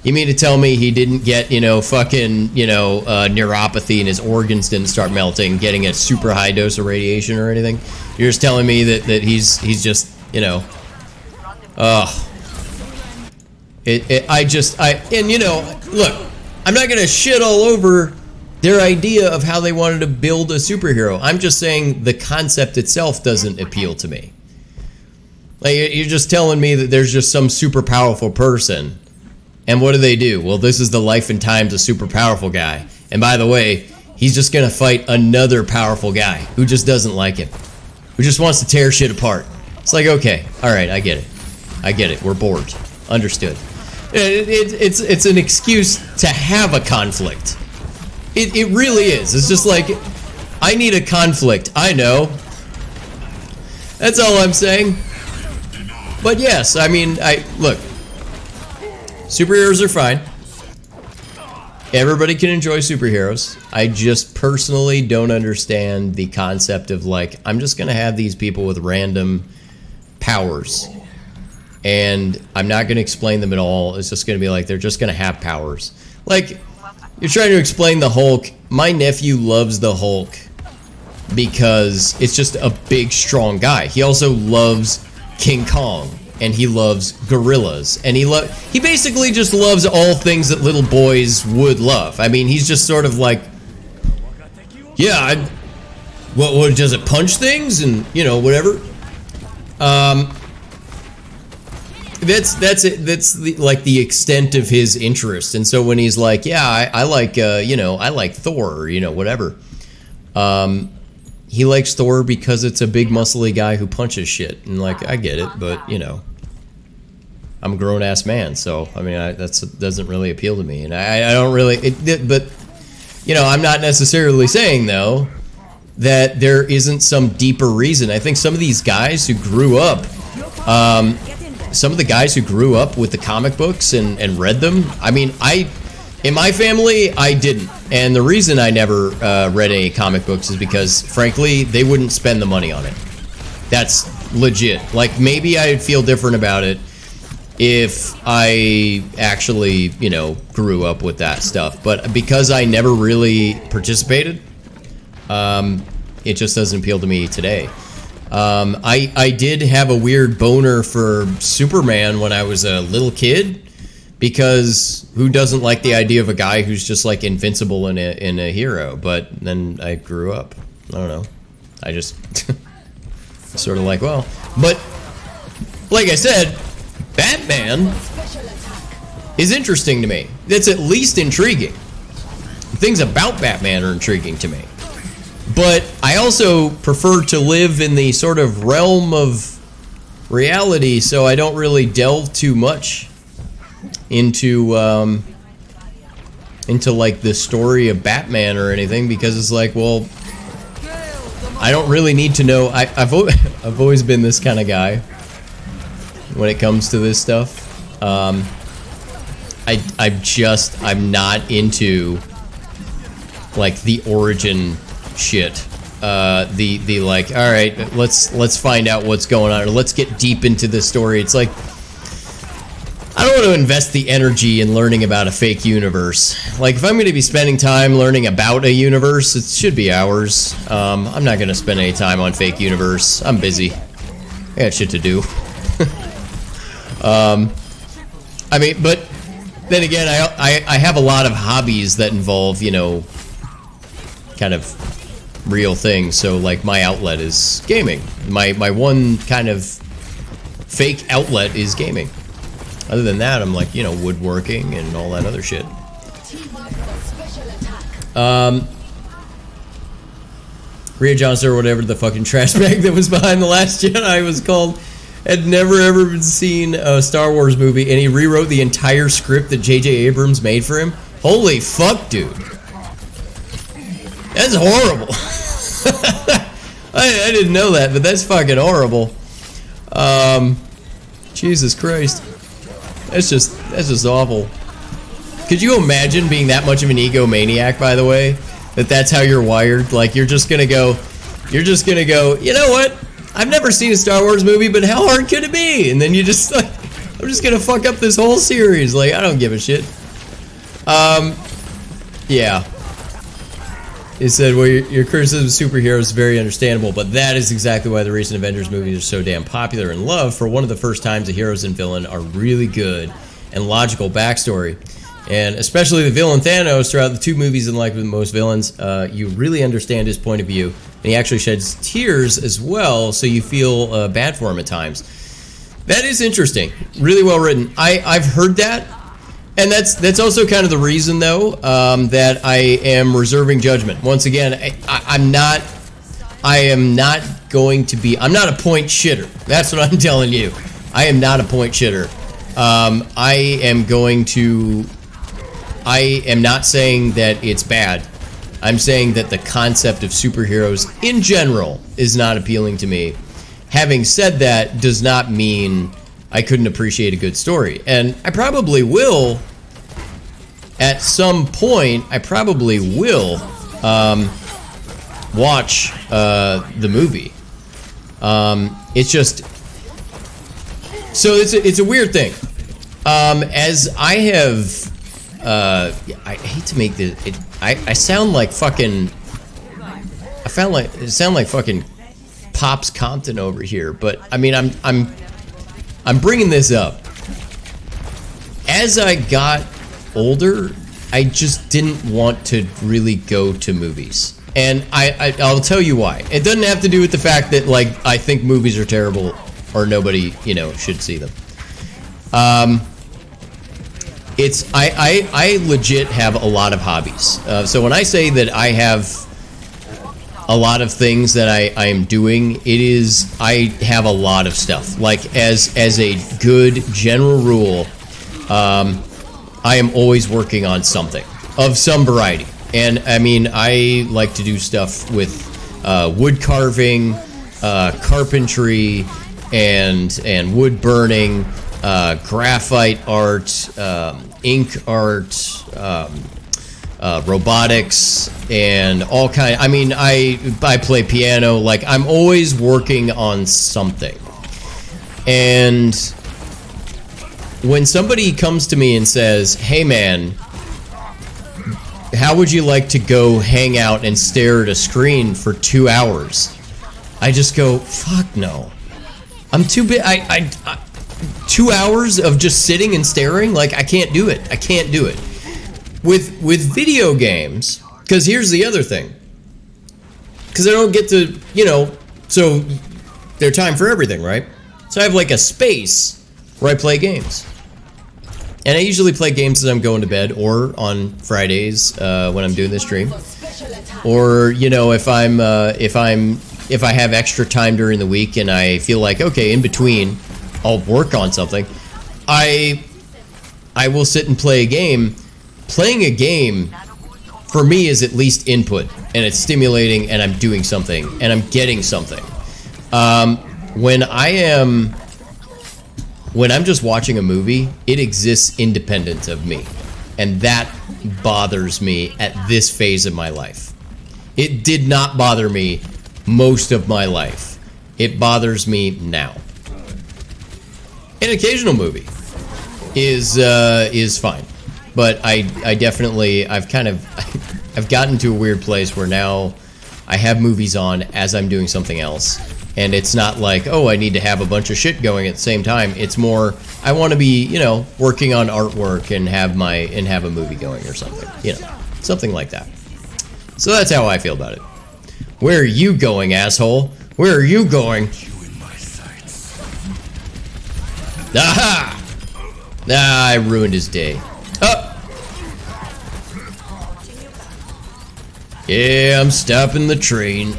You mean to tell me he didn't get, you know, fucking, you know, neuropathy and his organs didn't start melting, getting a super high dose of radiation or anything? You're just telling me that he's just, you know, and you know, look, I'm not gonna shit all over their idea of how they wanted to build a superhero. I'm just saying the concept itself doesn't appeal to me. Like, you're just telling me that there's just some super powerful person. And what do? Well, this is the life and times a super powerful guy. And by the way, he's just gonna fight another powerful guy who just doesn't like him. Who just wants to tear shit apart. It's like, okay, alright, I get it. We're bored. Understood. It's an excuse to have a conflict. It really is. It's just like, I need a conflict. I know. That's all I'm saying. But yes, I mean, look. Superheroes are fine. Everybody can enjoy superheroes. I just personally don't understand the concept of, like, I'm just gonna have these people with random powers. And I'm not gonna explain them at all. It's just gonna be like, they're just gonna have powers. Like... You're trying to explain the Hulk. My nephew loves the Hulk because it's just a big, strong guy. He also loves King Kong, and he loves gorillas, and he basically just loves all things that little boys would love. I mean, he's just sort of like, yeah, what does it punch things and, you know, whatever. That's it. That's like the extent of his interest. And so when he's like, yeah, I like, you know, I like Thor, or, you know, whatever. He likes Thor because it's a big muscly guy who punches shit. And like, I get it, but you know, I'm a grown ass man. So, I mean, that doesn't really appeal to me. And I don't really, but you know, I'm not necessarily saying though, that there isn't some deeper reason. I think some of these guys who grew up, some of the guys who grew up with the comic books and read them. I mean, in my family, I didn't. And the reason I never read any comic books is because, frankly, they wouldn't spend the money on it. That's legit. Like, maybe I'd feel different about it if I actually, you know, grew up with that stuff. But because I never really participated, it just doesn't appeal to me today. I did have a weird boner for Superman when I was a little kid, because who doesn't like the idea of a guy who's just like invincible in a hero? But then I grew up. I don't know. I just sort of like, well, but like I said, Batman is interesting to me. That's at least intriguing. Things about Batman are intriguing to me. But I also prefer to live in the sort of realm of reality, so I don't really delve too much into like the story of Batman or anything, because it's like, well, I don't really need to know. I've always been this kind of guy when it comes to this stuff. I'm not into like the origin shit. The like, all right, let's find out what's going on, or let's get deep into this story. It's like, I don't want to invest the energy in learning about a fake universe. Like, if I'm going to be spending time learning about a universe, it should be hours. I'm not going to spend any time on fake universe. I'm busy. I got shit to do. I mean, but then again, I have a lot of hobbies that involve, you know, kind of real things. So, like, my outlet is gaming. My one kind of fake outlet is gaming. Other than that, I'm like, you know, woodworking and all that other shit. Rhea Johnson, or whatever the fucking trash bag that was behind The Last Jedi was called, had never ever been seen a Star Wars movie, and he rewrote the entire script that J.J. Abrams made for him. Holy fuck, dude. That's horrible. I didn't know that, but that's fucking horrible. Jesus Christ. That's just awful. Could you imagine being that much of an egomaniac, by the way? That's how you're wired? Like, you're just gonna go, you know what? I've never seen a Star Wars movie, but how hard could it be? And then you just like, I'm just gonna fuck up this whole series. Like, I don't give a shit. Yeah. He said, well, your criticism of superheroes is very understandable, but that is exactly why the recent Avengers movies are so damn popular and loved. For one of the first times, the heroes and villain are really good and logical backstory. And especially the villain Thanos, throughout the two movies, and like with most villains, you really understand his point of view. And he actually sheds tears as well, so you feel bad for him at times. That is interesting. Really well written. I've heard that. And that's also kind of the reason, though, that I am reserving judgment. Once again, I'm not going to be. I'm not a point shitter. That's what I'm telling you. I am not a point shitter. I am not saying that it's bad. I'm saying that the concept of superheroes in general is not appealing to me. Having said that, does not mean I couldn't appreciate a good story. And I probably will, at some point, I probably will watch the movie. It's just, so it's a weird thing. As I have, I hate to make this, I sound like fucking, sound like fucking Pops Compton over here, but I mean, I'm bringing this up. As I got older, I just didn't want to really go to movies. And I'll tell you why. It doesn't have to do with the fact that, like, I think movies are terrible or nobody, you know, should see them. I legit have a lot of hobbies. So when I say that I have a lot of things that I am doing, it is, I have a lot of stuff. Like, as a good general rule, I am always working on something of some variety. And I mean, I like to do stuff with wood carving, carpentry, and wood burning, graphite art, ink art, robotics, and all kind. I mean, I play piano. Like, I'm always working on something. And when somebody comes to me and says, "Hey, man, how would you like to go hang out and stare at a screen for 2 hours?" I just go, "Fuck no. I'm too big. I 2 hours of just sitting and staring? Like, I can't do it. I can't do it." With video games, because here's the other thing. Because I don't get to, you know, so they're time for everything, right? So I have like a space where I play games. And I usually play games as I'm going to bed, or on Fridays when I'm doing this stream, or, you know, if I have extra time during the week and I feel like, okay, in between I'll work on something, I will sit and play a game. Playing a game for me is at least input, and it's stimulating, and I'm doing something, and I'm getting something. When I'm just watching a movie, it exists independent of me. And that bothers me at this phase of my life. It did not bother me most of my life. It bothers me now. An occasional movie is fine. But I definitely, I've gotten to a weird place where now I have movies on as I'm doing something else. And it's not like, oh, I need to have a bunch of shit going at the same time. It's more, I want to be, you know, working on artwork and have a movie going or something. You know, something like that. So that's how I feel about it. Where are you going, asshole? Where are you going? Aha! Ah, I ruined his day. Oh! Yeah, I'm stopping the train.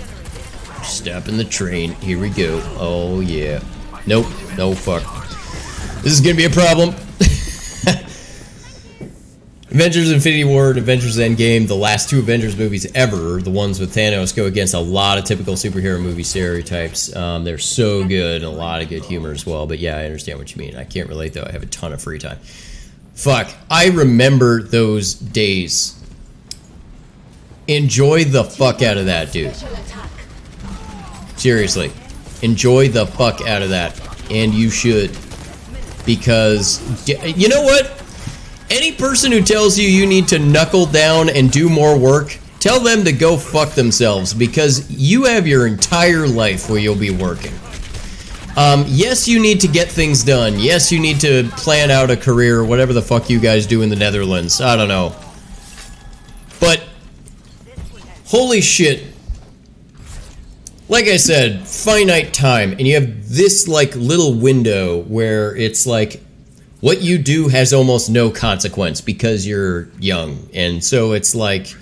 Stopping the train. Here we go. Oh, yeah. Nope. No, fuck. This is gonna be a problem. Avengers Infinity War and Avengers Endgame, the last two Avengers movies ever, the ones with Thanos, go against a lot of typical superhero movie stereotypes. They're so good, and a lot of good humor as well. But yeah, I understand what you mean. I can't relate, though. I have a ton of free time. Fuck. I remember those days. Enjoy the fuck out of that, dude. Seriously. Enjoy the fuck out of that. And you should. Because, you know what? Any person who tells you you need to knuckle down and do more work, tell them to go fuck themselves, because you have your entire life where you'll be working. Yes, you need to get things done. Yes, you need to plan out a career, whatever the fuck you guys do in the Netherlands. I don't know. But, holy shit. Like I said, finite time, and you have this, like, little window where it's like, what you do has almost no consequence because you're young. And so it's like,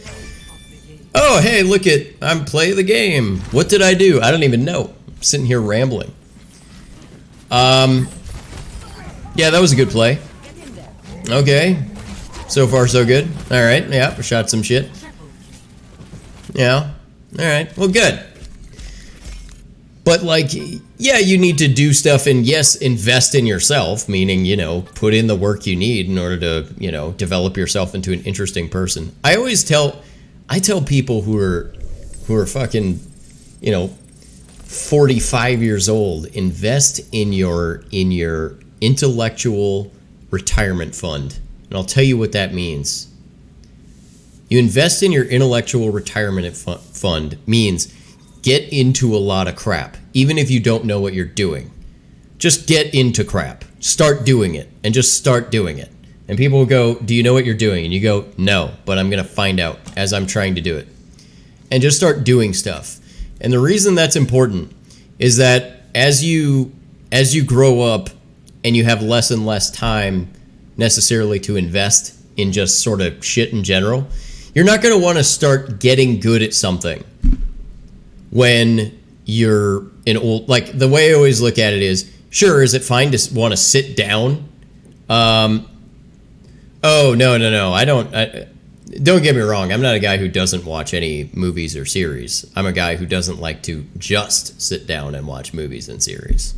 oh, hey, look at, I'm playing the game. What did I do? I don't even know. I'm sitting here rambling. Yeah, that was a good play. Okay. So far, so good. All right. Yeah, we shot some shit. Yeah. All right. Well, good. But, like, yeah, you need to do stuff, and yes, invest in yourself, meaning, you know, put in the work you need in order to, you know, develop yourself into an interesting person. I tell people who are fucking, you know, 45 years old, invest in your intellectual retirement fund. And I'll tell you what that means. You invest in your intellectual retirement fund means get into a lot of crap, even if you don't know what you're doing. Just get into crap. Start doing it, and just start doing it. And people will go, do you know what you're doing? And you go, no, but I'm going to find out as I'm trying to do it. And just start doing stuff. And the reason that's important is that as you grow up and you have less and less time necessarily to invest in just sort of shit in general, you're not going to want to start getting good at something when you're an old, like, the way I always look at it is, sure, is it fine to want to sit down? Oh, no. Don't get me wrong. I'm not a guy who doesn't watch any movies or series. I'm a guy who doesn't like to just sit down and watch movies and series.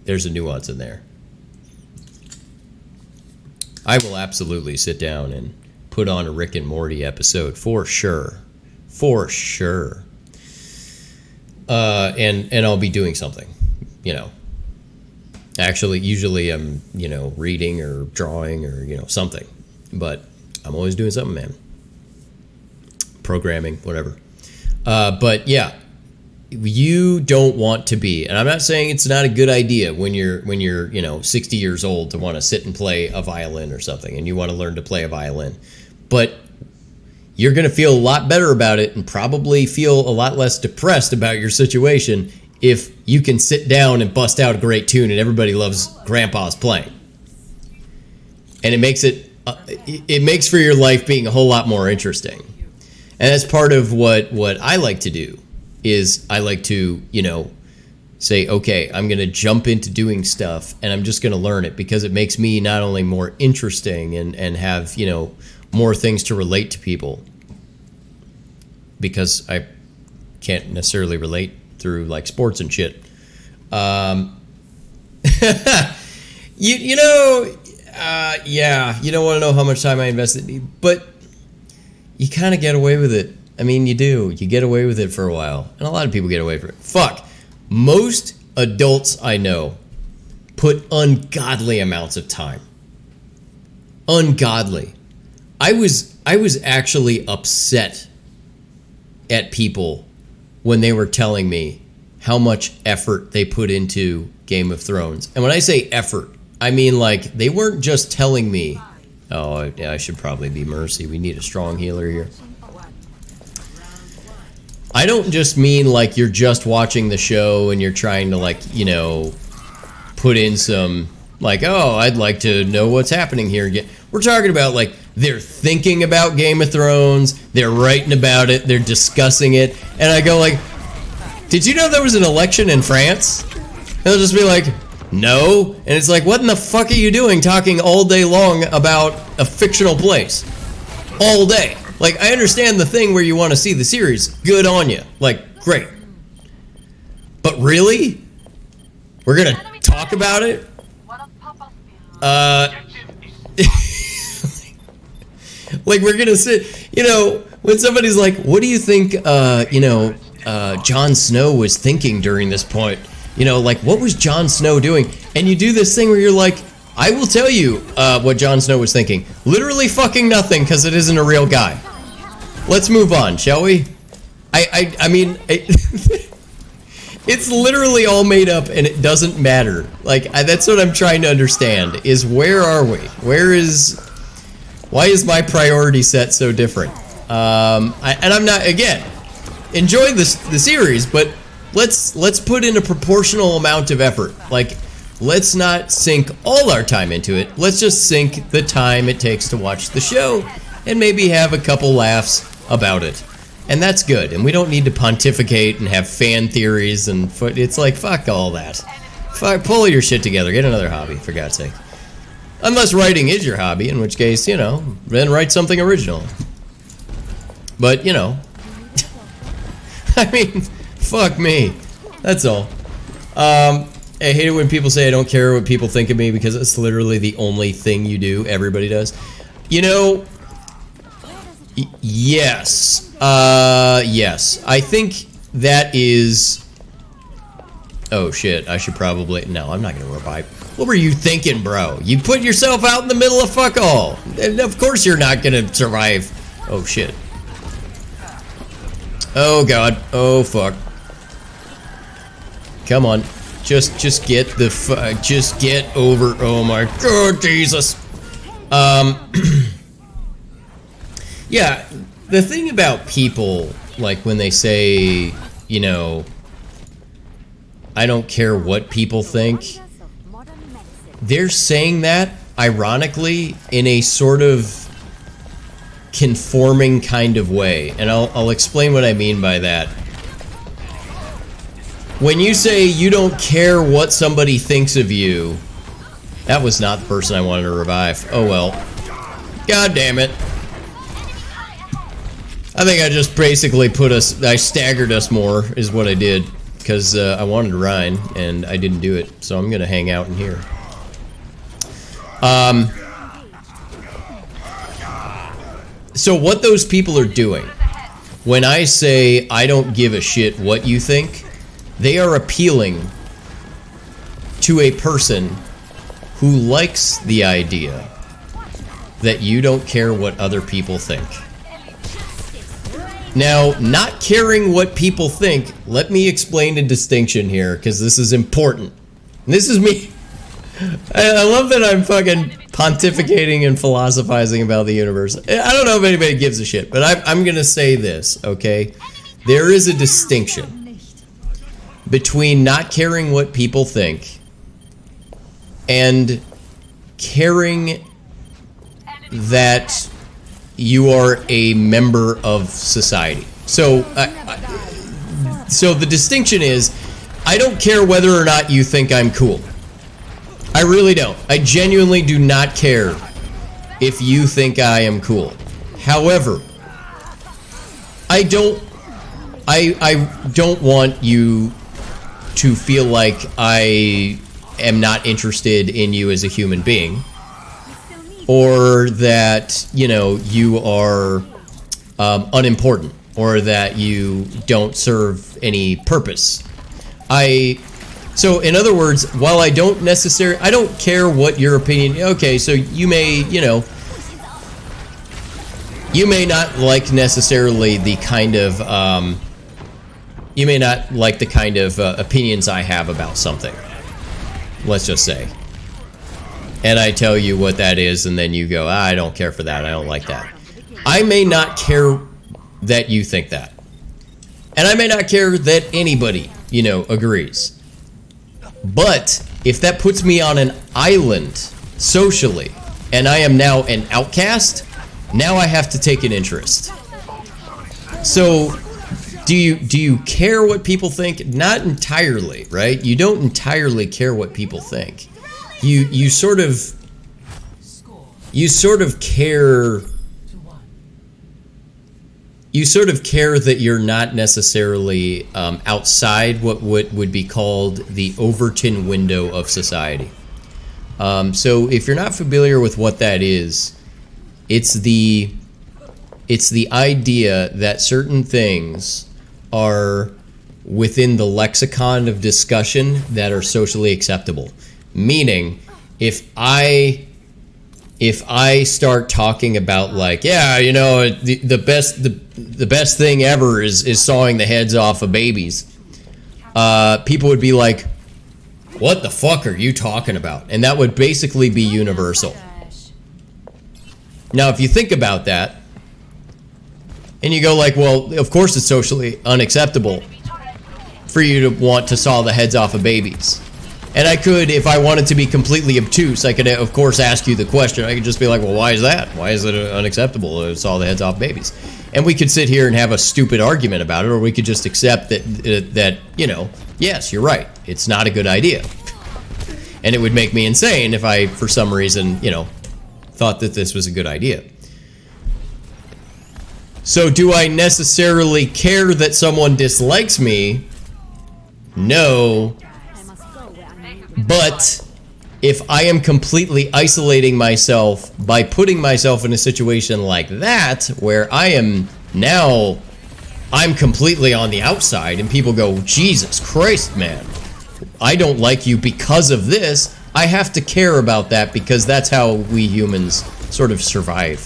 there's a nuance in there. I will absolutely sit down and put on a Rick and Morty episode for sure. For sure. And I'll be doing something, you know. Actually, usually I'm, you know, reading or drawing or, you know, something. But I'm always doing something, man. Programming, whatever. But yeah, you don't want to be, and I'm not saying it's not a good idea when you're, you know, 60 years old to want to sit and play a violin or something, and you want to learn to play a violin. But you're going to feel a lot better about it and probably feel a lot less depressed about your situation if you can sit down and bust out a great tune and everybody loves Grandpa's playing. And it makes it makes for your life being a whole lot more interesting. And that's part of what I like to do is I like to, you know, say, okay, I'm going to jump into doing stuff and I'm just going to learn it because it makes me not only more interesting and have, you know, more things to relate to people, because I can't necessarily relate through like sports and shit. You know, yeah, you don't want to know how much time I invested, but you kind of get away with it. I mean, you do. You get away with it for a while. And a lot of people get away from it. Fuck. Most adults I know put ungodly amounts of time. Ungodly. I was actually upset at people when they were telling me how much effort they put into Game of Thrones. And when I say effort, I mean like they weren't just telling me, oh, yeah, I should probably be Mercy. We need a strong healer here. I don't just mean like you're just watching the show and you're trying to like, you know, put in some like, oh, I'd like to know what's happening here. We're talking about like they're thinking about Game of Thrones, they're writing about it, they're discussing it, and I go like, did you know there was an election in France? And they'll just be like, no. And it's like, what in the fuck are you doing talking all day long about a fictional place? All day. Like, I understand the thing where you want to see the series. Good on you. Like, great. But really? We're going to talk about it? Like, we're going to sit, you know, when somebody's like, what do you think, you know, Jon Snow was thinking during this point? You know, like, what was Jon Snow doing? And you do this thing where you're like, I will tell you what Jon Snow was thinking. Literally fucking nothing, because it isn't a real guy. Let's move on, shall we? I mean, it's literally all made up, and it doesn't matter. Like, that's what I'm trying to understand, is where are we? Why is my priority set so different? And I'm not, again, enjoy the series, but let's put in a proportional amount of effort. Like, let's not sink all our time into it. Let's just sink the time it takes to watch the show and maybe have a couple laughs about it. And that's good. And we don't need to pontificate and have fan theories and it's like, fuck all that. Pull your shit together. Get another hobby, for God's sake. Unless writing is your hobby, in which case, you know, then write something original. But, you know, I mean, fuck me. That's all. I hate it when people say I don't care what people think of me because it's literally the only thing you do. Everybody does. You know, yes. Yes. I think that is... Oh, shit. I should probably... No, I'm not going to revive. What were you thinking, bro? You put yourself out in the middle of fuck all. And of course you're not going to survive. Oh, shit. Oh, God. Oh, fuck. Come on. Just get the just get over. Oh my God, Jesus. Yeah, the thing about people, like when they say, you know, I don't care what people think, they're saying that ironically in a sort of conforming kind of way, and I'll explain what I mean by that. When you say you don't care what somebody thinks of you, that was not the person I wanted to revive. Oh well. God damn it. I think I just basically I staggered us more, is what I did. because I wanted to Rhine, and I didn't do it, so I'm going to hang out in here. So what those people are doing, when I say I don't give a shit what you think, they are appealing to a person who likes the idea that you don't care what other people think. Now, not caring what people think, let me explain the distinction here, because this is important. This is me. I love that I'm fucking pontificating and philosophizing about the universe. I don't know if anybody gives a shit, but I'm going to say this, okay? There is a distinction between not caring what people think and caring that you are a member of society. So, so the distinction is, I don't care whether or not you think I'm cool. I really don't. I genuinely do not care if you think I am cool. However, I don't want you to feel like I am not interested in you as a human being, or that, you know, you are unimportant, or that you don't serve any purpose. So in other words, while I don't care what your opinion, okay, so you may, you know, you may not like necessarily the kind of, opinions I have about something, let's just say. And I tell you what that is, and then you go, I don't care for that, I don't like that. I may not care that you think that. And I may not care that anybody, you know, agrees. But if that puts me on an island socially, and I am now an outcast, now I have to take an interest. So, do you care what people think? Not entirely, right? You don't entirely care what people think. You sort of care. You sort of care that you're not necessarily outside what would be called the Overton window of society. So if you're not familiar with what that is, it's the idea that certain things are within the lexicon of discussion that are socially acceptable. Meaning, if I start talking about, like, yeah, you know, the best thing ever is sawing the heads off of babies, people would be like, what the fuck are you talking about? And that would basically be universal. Now, if you think about that, and you go like, well, of course it's socially unacceptable for you to want to saw the heads off of babies. And I could, if I wanted to be completely obtuse, I could, of course, ask you the question. I could just be like, well, why is that? Why is it unacceptable to saw the heads off babies? And we could sit here and have a stupid argument about it, or we could just accept that you know, yes, you're right. It's not a good idea. And it would make me insane if I, for some reason, you know, thought that this was a good idea. So do I necessarily care that someone dislikes me? No. But if I am completely isolating myself by putting myself in a situation like that, where I'm completely on the outside, and people go, Jesus Christ, man, I don't like you because of this, I have to care about that, because that's how we humans sort of survive.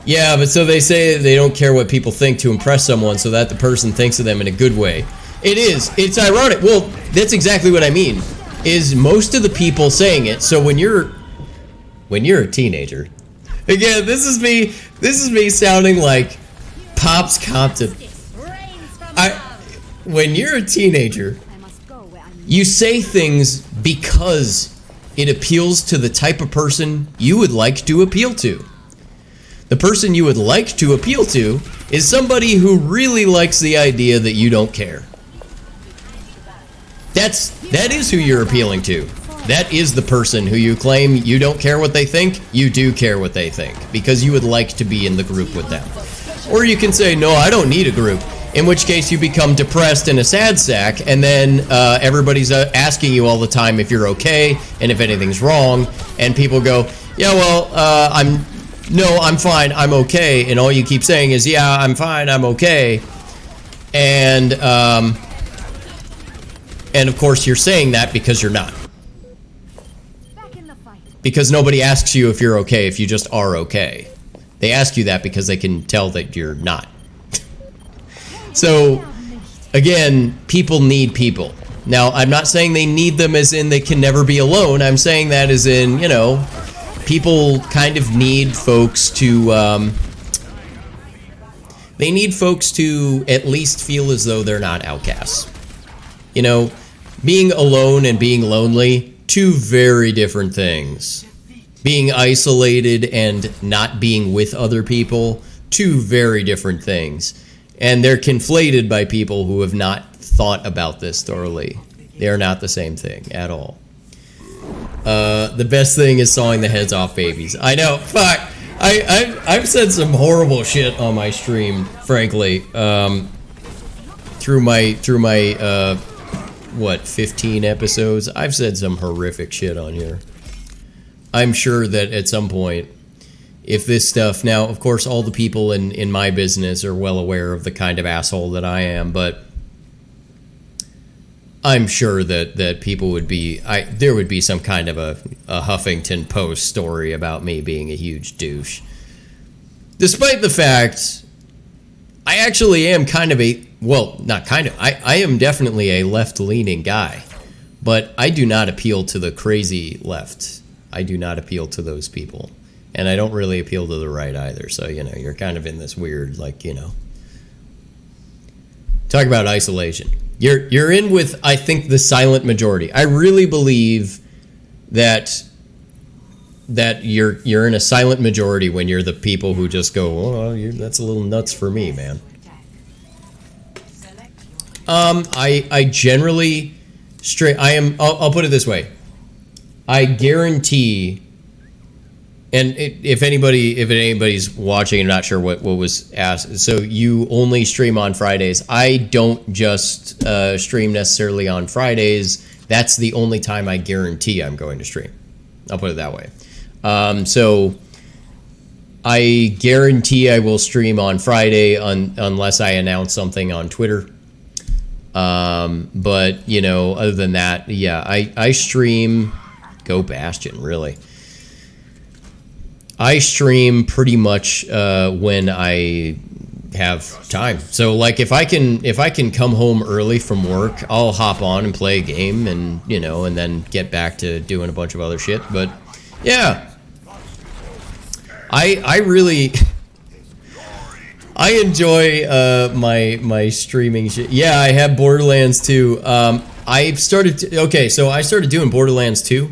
Yeah, but so they say they don't care what people think to impress someone so that the person thinks of them in a good way. It is. It's ironic. Well, that's exactly what I mean. Is most of the people saying it. So when you're a teenager, again, this is me sounding like Pops Compton. When you're a teenager, you say things because it appeals to the type of person you would like to appeal to. The person you would like to appeal to is somebody who really likes the idea that you don't care. That is who you're appealing to. That is the person who you claim you don't care what they think. You do care what they think, because you would like to be in the group with them. Or you can say, no, I don't need a group. In which case you become depressed and a sad sack, and then everybody's asking you all the time if you're okay and if anything's wrong, and people go, yeah, well, I'm fine, I'm okay, and all you keep saying is, yeah, I'm fine, I'm okay, and of course you're saying that because you're not. Because nobody asks you if you're okay if you just are okay. They ask you that because they can tell that you're not. So, again, people need people. Now, I'm not saying they need them as in they can never be alone. I'm saying that as in, you know, people kind of need folks to, they need folks to at least feel as though they're not outcasts. You know, being alone and being lonely, two very different things. Being isolated and not being with other people, two very different things. And they're conflated by people who have not thought about this thoroughly. They are not the same thing at all. The best thing is sawing the heads off babies. I know, fuck. I've said some horrible shit on my stream, frankly. Through my 15 episodes, I've said some horrific shit on here. I'm sure that at some point, if this stuff, now, of course, all the people in my business are well aware of the kind of asshole that I am, but I'm sure that people would be, there would be some kind of a Huffington Post story about me being a huge douche. Despite the fact, I actually am kind of a, well, not kind of, I am definitely a left-leaning guy, but I do not appeal to the crazy left. I do not appeal to those people. And I don't really appeal to the right either. So, you know, you're kind of in this weird, like, you know. Talk about isolation. You're in with, I think, the silent majority. I really believe that you're in a silent majority when you're the people who just go, oh, that's a little nuts for me, man. I generally I'll put it this way. I guarantee, and if anybody's watching and not sure what was asked, so you only stream on Fridays. I don't just stream necessarily on Fridays. That's the only time I guarantee I'm going to stream. I'll put it that way. So I guarantee I will stream on Friday unless I announce something on Twitter. But, you know, other than that, yeah, I stream. Go Bastion, really. I stream pretty much when I have time. So like if I can come home early from work, I'll hop on and play a game, and you know, and then get back to doing a bunch of other shit. But yeah, I really I enjoy my streaming shit. Yeah, I have Borderlands 2. I started doing Borderlands 2.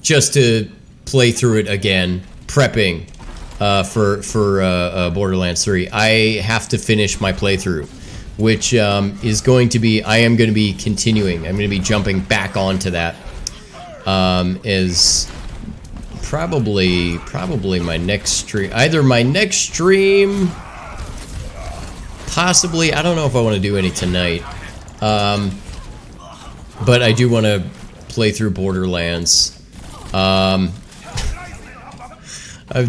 Just to play through it again, prepping for Borderlands 3. I have to finish my playthrough, which is going to be, I am going to be continuing. I'm going to be jumping back onto that. Is probably my next stream. Either my next stream, possibly. I don't know if I want to do any tonight. But I do want to play through Borderlands. I've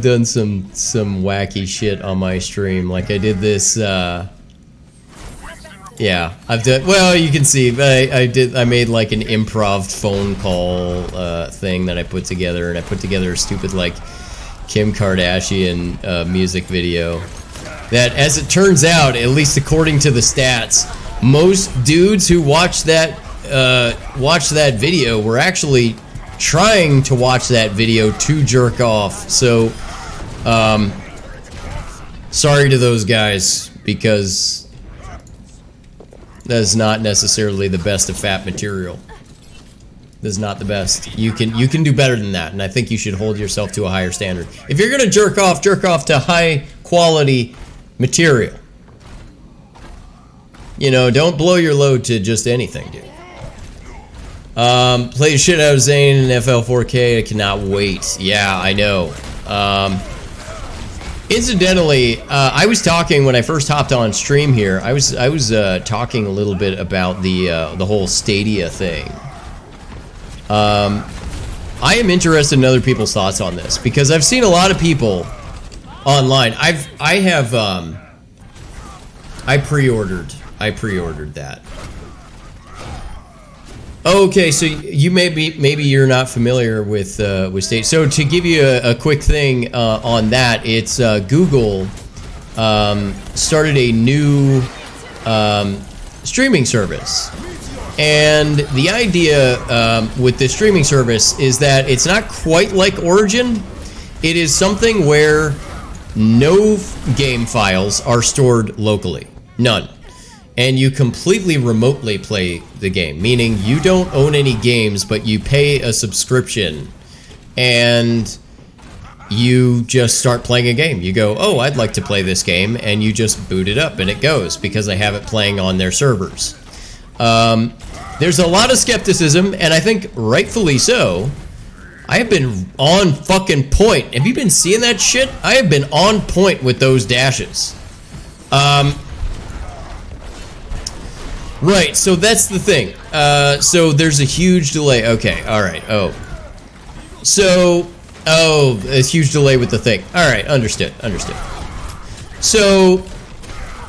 done some wacky shit on my stream. Like I did this, yeah, I've done, well, you can see, but I made like an improv phone call, thing that I put together, and I put together a stupid, like, Kim Kardashian, music video. That, as it turns out, at least according to the stats, most dudes who watched that video were actually trying to watch that video to jerk off. So, sorry to those guys, because that is not necessarily the best of fat material. That is not the best. You can do better than that, and I think you should hold yourself to a higher standard. If you're gonna jerk off to high quality material. You know, don't blow your load to just anything, dude. Play the shit out of Zane in FL4K. I cannot wait. Yeah, I know. Incidentally, I was talking when I first hopped on stream here. I was talking a little bit about the whole Stadia thing. I am interested in other people's thoughts on this because I've seen a lot of people online. I pre-ordered that. Okay, so you maybe you're not familiar with Stadia. So to give you a quick thing on that, it's Google started a new streaming service. And the idea with this streaming service is that it's not quite like Origin. It is something where no game files are stored locally. None. And you completely remotely play the game, meaning you don't own any games, but you pay a subscription and you just start playing a game. You go, oh, I'd like to play this game, and you just boot it up and it goes because they have it playing on their servers. There's a lot of skepticism, and I think rightfully so. I have been on fucking point. Have you been seeing that shit? I have been on point with those dashes. Right, so that's the thing. So there's a huge delay. Okay, alright, a huge delay with the thing. Alright, understood. So,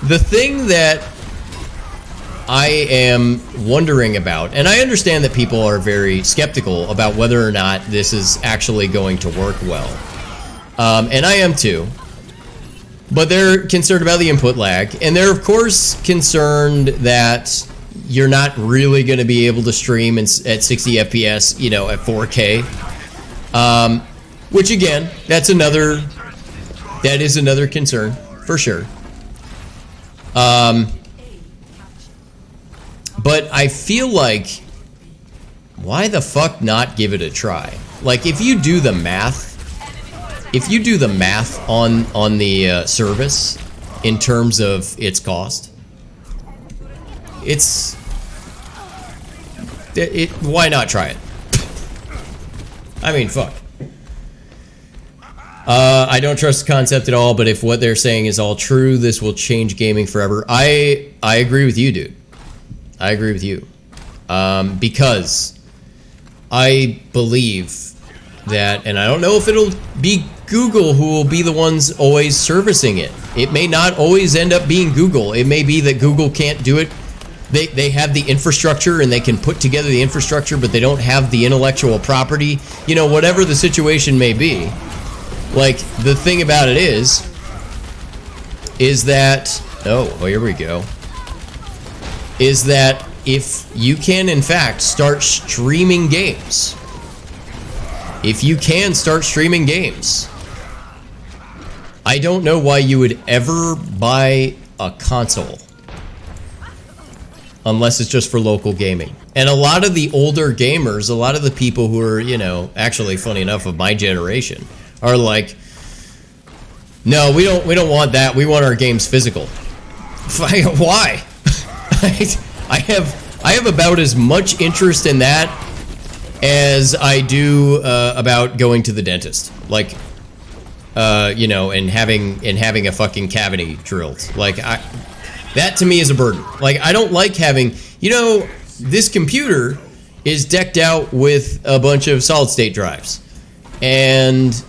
the thing that I am wondering about, and I understand that people are very skeptical about whether or not this is actually going to work well. And I am too. But they're concerned about the input lag, and they're of course concerned that you're not really going to be able to stream at 60 FPS, you know, at 4K. Which again, that is another concern for sure. But I feel like, why the fuck not give it a try? Like, if you do the math on the service in terms of its cost, why not try it? I mean, fuck. I don't trust the concept at all, but if what they're saying is all true, this will change gaming forever. I agree with you, dude. I agree with you. Because I believe that, and I don't know if it'll be Google who will be the ones always servicing it. It may not always end up being Google. It may be that Google can't do it. They have the infrastructure and they can put together the infrastructure, but they don't have the intellectual property. You know, whatever the situation may be. Like, the thing about it is that, oh, here we go. Is that if you can, in fact, start streaming games, I don't know why you would ever buy a console unless it's just for local gaming. And a lot of the older gamers, a lot of the people who are, you know, actually, funny enough, of my generation, are like, no, we don't want that. We want our games physical. Why? I have about as much interest in that as I do about going to the dentist. Like, you know, and having a fucking cavity drilled. Like, that to me is a burden. Like, I don't like having, you know, this computer is decked out with a bunch of solid state drives, and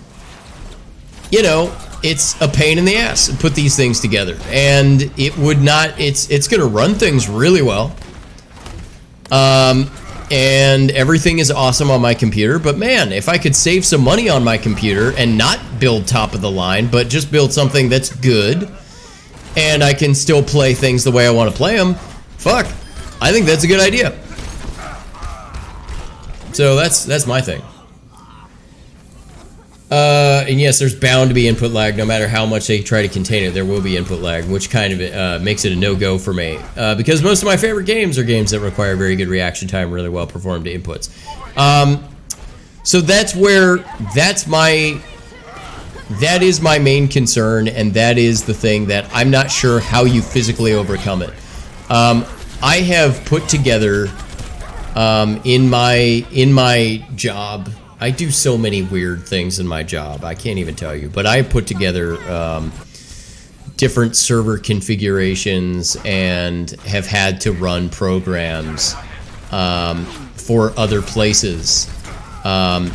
you know, it's a pain in the ass to put these things together, and it would not, it's gonna run things really well, and everything is awesome on my computer, but man, if I could save some money on my computer and not build top of the line, but just build something that's good, and I can still play things the way I want to play them, fuck, I think that's a good idea. So that's my thing. And yes, there's bound to be input lag. No matter how much they try to contain it, there will be input lag, which kind of makes it a no-go for me. Because most of my favorite games are games that require very good reaction time, really well performed inputs. So that is my main concern, and that is the thing that I'm not sure how you physically overcome it. I have put together in my job, I do so many weird things in my job. I can't even tell you. But I put together different server configurations and have had to run programs for other places on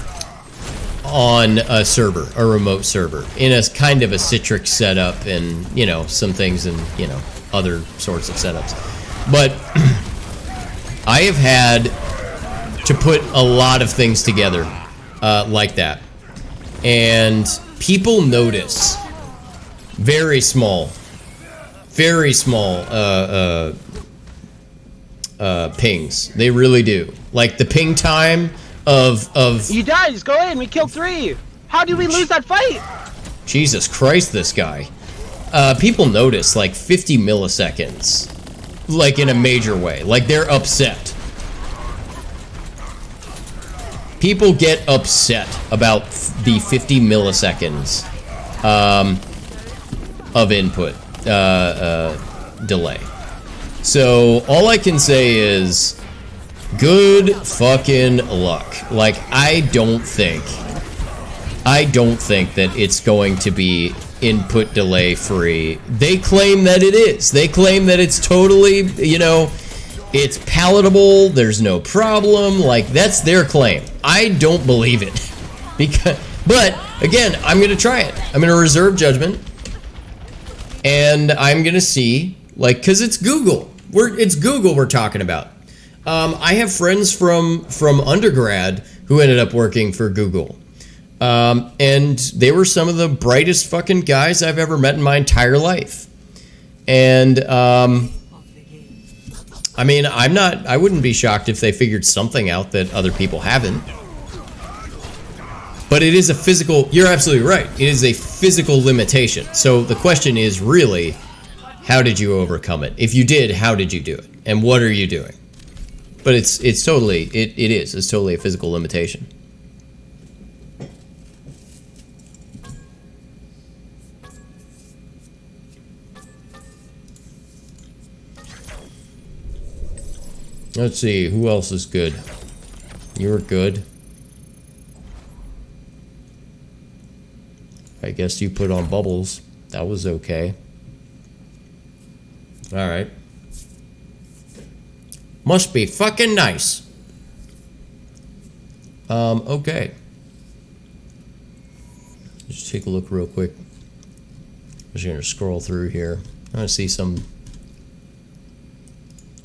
a server, a remote server, in a kind of a Citrix setup, and you know, some things, and you know, other sorts of setups. But I have had to put a lot of things together like that, and people notice very small pings. They really do. Like the ping time of You died. Just go in. We killed 3. How did we lose that fight? Jesus Christ, this guy. People notice like 50 milliseconds, like in a major way. Like they're upset. People get upset about the 50 milliseconds of input delay. So all I can say is good fucking luck. Like I don't think that it's going to be input delay free. They claim that it is. They claim that it's totally, you know, it's palatable, there's no problem. Like that's their claim. I don't believe it. But again, I'm going to try it. I'm going to reserve judgment. And I'm going to see, like, cuz it's Google. It's Google we're talking about. I have friends from undergrad who ended up working for Google. And they were some of the brightest fucking guys I've ever met in my entire life. And, I mean, I wouldn't be shocked if they figured something out that other people haven't. But it is a physical, you're absolutely right. It is a physical limitation. So the question is really, how did you overcome it? If you did, how did you do it? And what are you doing? But it's totally, it's totally a physical limitation. Let's see, who else is good? You were good. I guess you put on bubbles. That was okay. Alright. Must be fucking nice. Okay. Just take a look real quick. I'm just gonna scroll through here. I wanna see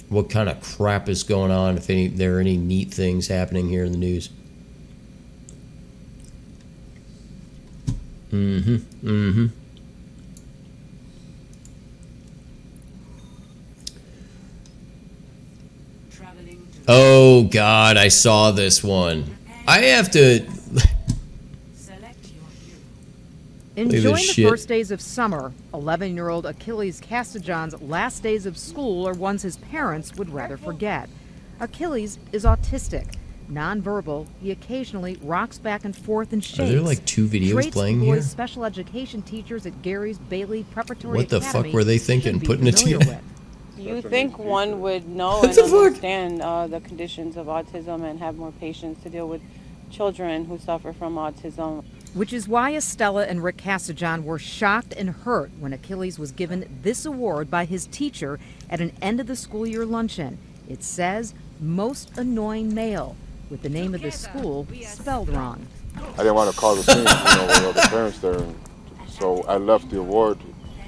what kind of crap is going on, if there are any neat things happening here in the news. Oh God, I saw this one. I have to Enjoying the first days of summer, 11-year-old Achilles Castigan's last days of school are ones his parents would rather forget. Achilles is autistic. Non-verbal, he occasionally rocks back and forth and shakes. Are there like 2 videos playing here? Special education teachers at Gary's Bailey Preparatory What the Academy fuck were they thinking, putting it together? You think one would know and understand the conditions of autism and have more patience to deal with children who suffer from autism. Which is why Estella and Rick Castigan were shocked and hurt when Achilles was given this award by his teacher at an end of the school year luncheon. It says, Most Annoying Male, with the name of the school spelled wrong. I didn't want to cause a scene, with other parents there, and so I left the award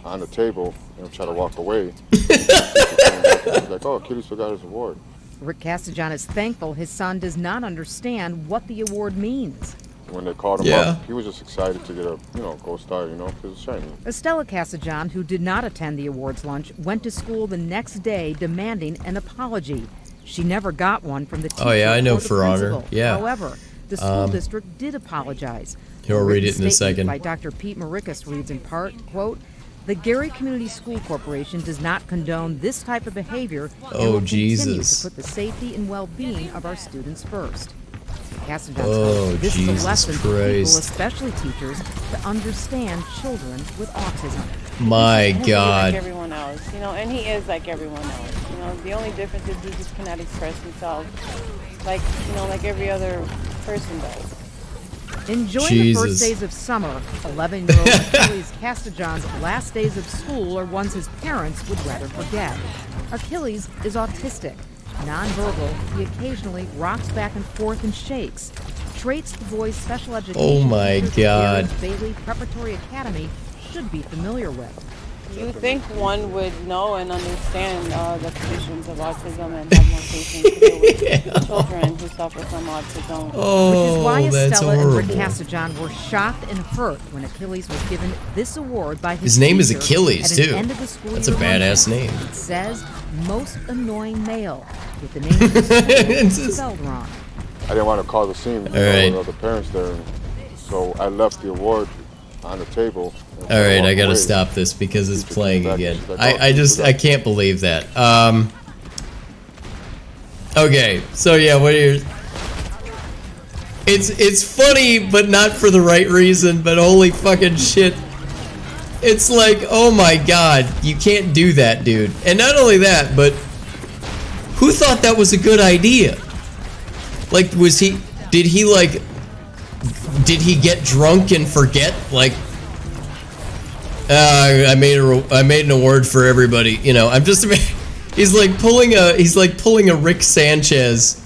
on the table and tried to walk away. I was like, oh, Achilles forgot his award. Rick Castigan is thankful his son does not understand what the award means. When they called him up, he was just excited to get a, gold star, because it's shiny. Estella Castigan, who did not attend the awards lunch, went to school the next day demanding an apology. She never got one from the teacher. Oh yeah, I know, or the For principal. Honor. Yeah. However, the school district did apologize. You'll read it in a second. By Dr. Pete Marikas reads in part, quote, "The Gary Community School Corporation does not condone this type of behavior and will continue to put the safety and well-being of our students first." This is a lesson for people, especially teachers, to understand children with autism. My God. Like everyone else, and he is like everyone else. The only difference is he just cannot express himself like every other person does. Enjoying the first days of summer, 11-year-old Achilles Castajon's last days of school are ones his parents would rather forget. Achilles is autistic. Non-verbal, he occasionally rocks back and forth and shakes. Traits the boy's special education Oh my God. Bailey Preparatory Academy should be familiar with. You think one would know and understand the conditions of autism and have more patience to deal with children who suffer from autism. Oh, Which is why that's Estella horrible. and Rick Castajon were shocked and hurt when Achilles was given this award by His name is teacher Achilles, at an too. end of the school That's a year badass luncheon. name. It says most annoying male with the name of the school spelled wrong. I didn't want to cause a scene with right. other parents there, so I left the award on the table. All right, I walked gotta away. stop this because it's She's playing back, again. she's like, I can't believe that. Okay, so yeah, what are your... It's funny, but not for the right reason, but holy fucking shit. It's like, oh my god, you can't do that, dude. And not only that, but who thought that was a good idea? Like, did he get drunk and forget? Like, I made an award for everybody. You know, I'm just. He's like pulling a Rick Sanchez.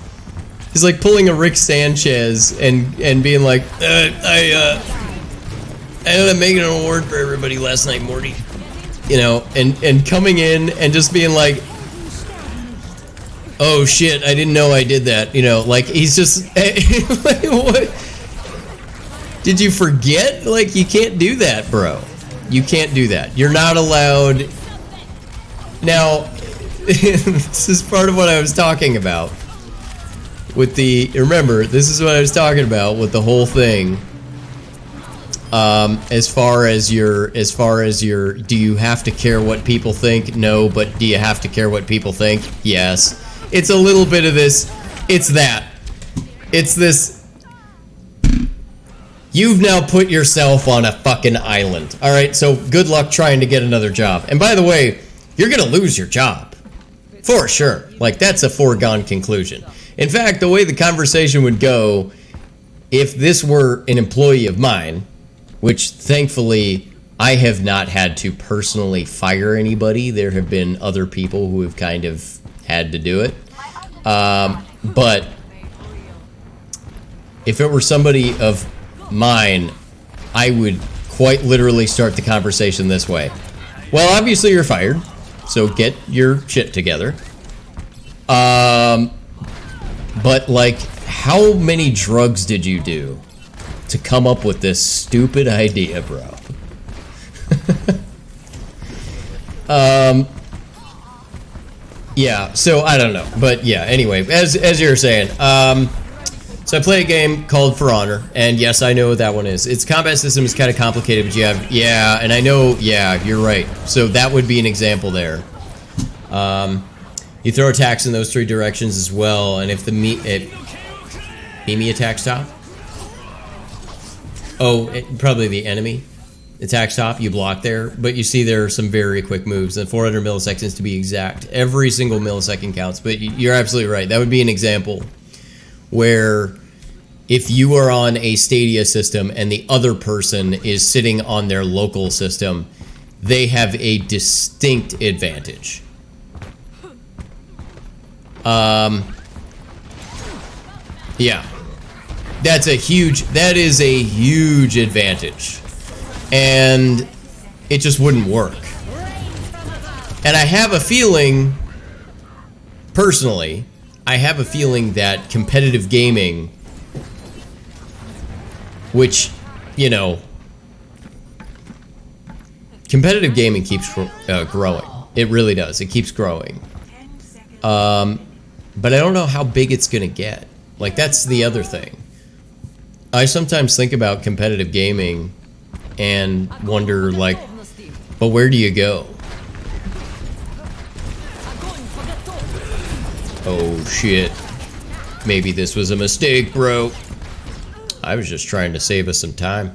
He's like pulling a Rick Sanchez and being like, I ended up making an award for everybody last night, Morty. You know, and coming in and just being like, oh shit, I didn't know I did that. You know, like he's just like, what? Did you forget? Like, you can't do that, bro. You can't do that. You're not allowed. Now, this is part of what I was talking about with the. Remember, this is what I was talking about with the whole thing. As far as your, do you have to care what people think? No, but do you have to care what people think? Yes. It's a little bit of this. It's that. It's this. You've now put yourself on a fucking island. All right, so good luck trying to get another job. And by the way, you're gonna lose your job. For sure. Like, that's a foregone conclusion. In fact, the way the conversation would go, if this were an employee of mine, which thankfully I have not had to personally fire anybody. There have been other people who have kind of had to do it. But if it were somebody of mine, I would quite literally start the conversation this way. Well, obviously you're fired, so get your shit together. But like, how many drugs did you do to come up with this stupid idea, bro? Yeah, so I don't know, but yeah, anyway, as you were saying, so I play a game called For Honor, and yes, I know what that one is. Its combat system is kind of complicated, but you have, yeah, and I know, yeah, you're right. So that would be an example there. You throw attacks in those three directions as well, and if the Mimi attacks top. Oh, probably the enemy attacks top, you block there, but you see there are some very quick moves, and 400 milliseconds to be exact. Every single millisecond counts, but you're absolutely right. That would be an example where if you are on a Stadia system and the other person is sitting on their local system, they have a distinct advantage. Yeah. That is a huge advantage. And it just wouldn't work. And I have a feeling, personally, that competitive gaming, which, you know, competitive gaming keeps growing. It really does. It keeps growing. But I don't know how big it's going to get. Like, that's the other thing. I sometimes think about competitive gaming and wonder, like, but where do you go? Oh, shit. Maybe this was a mistake, bro. I was just trying to save us some time.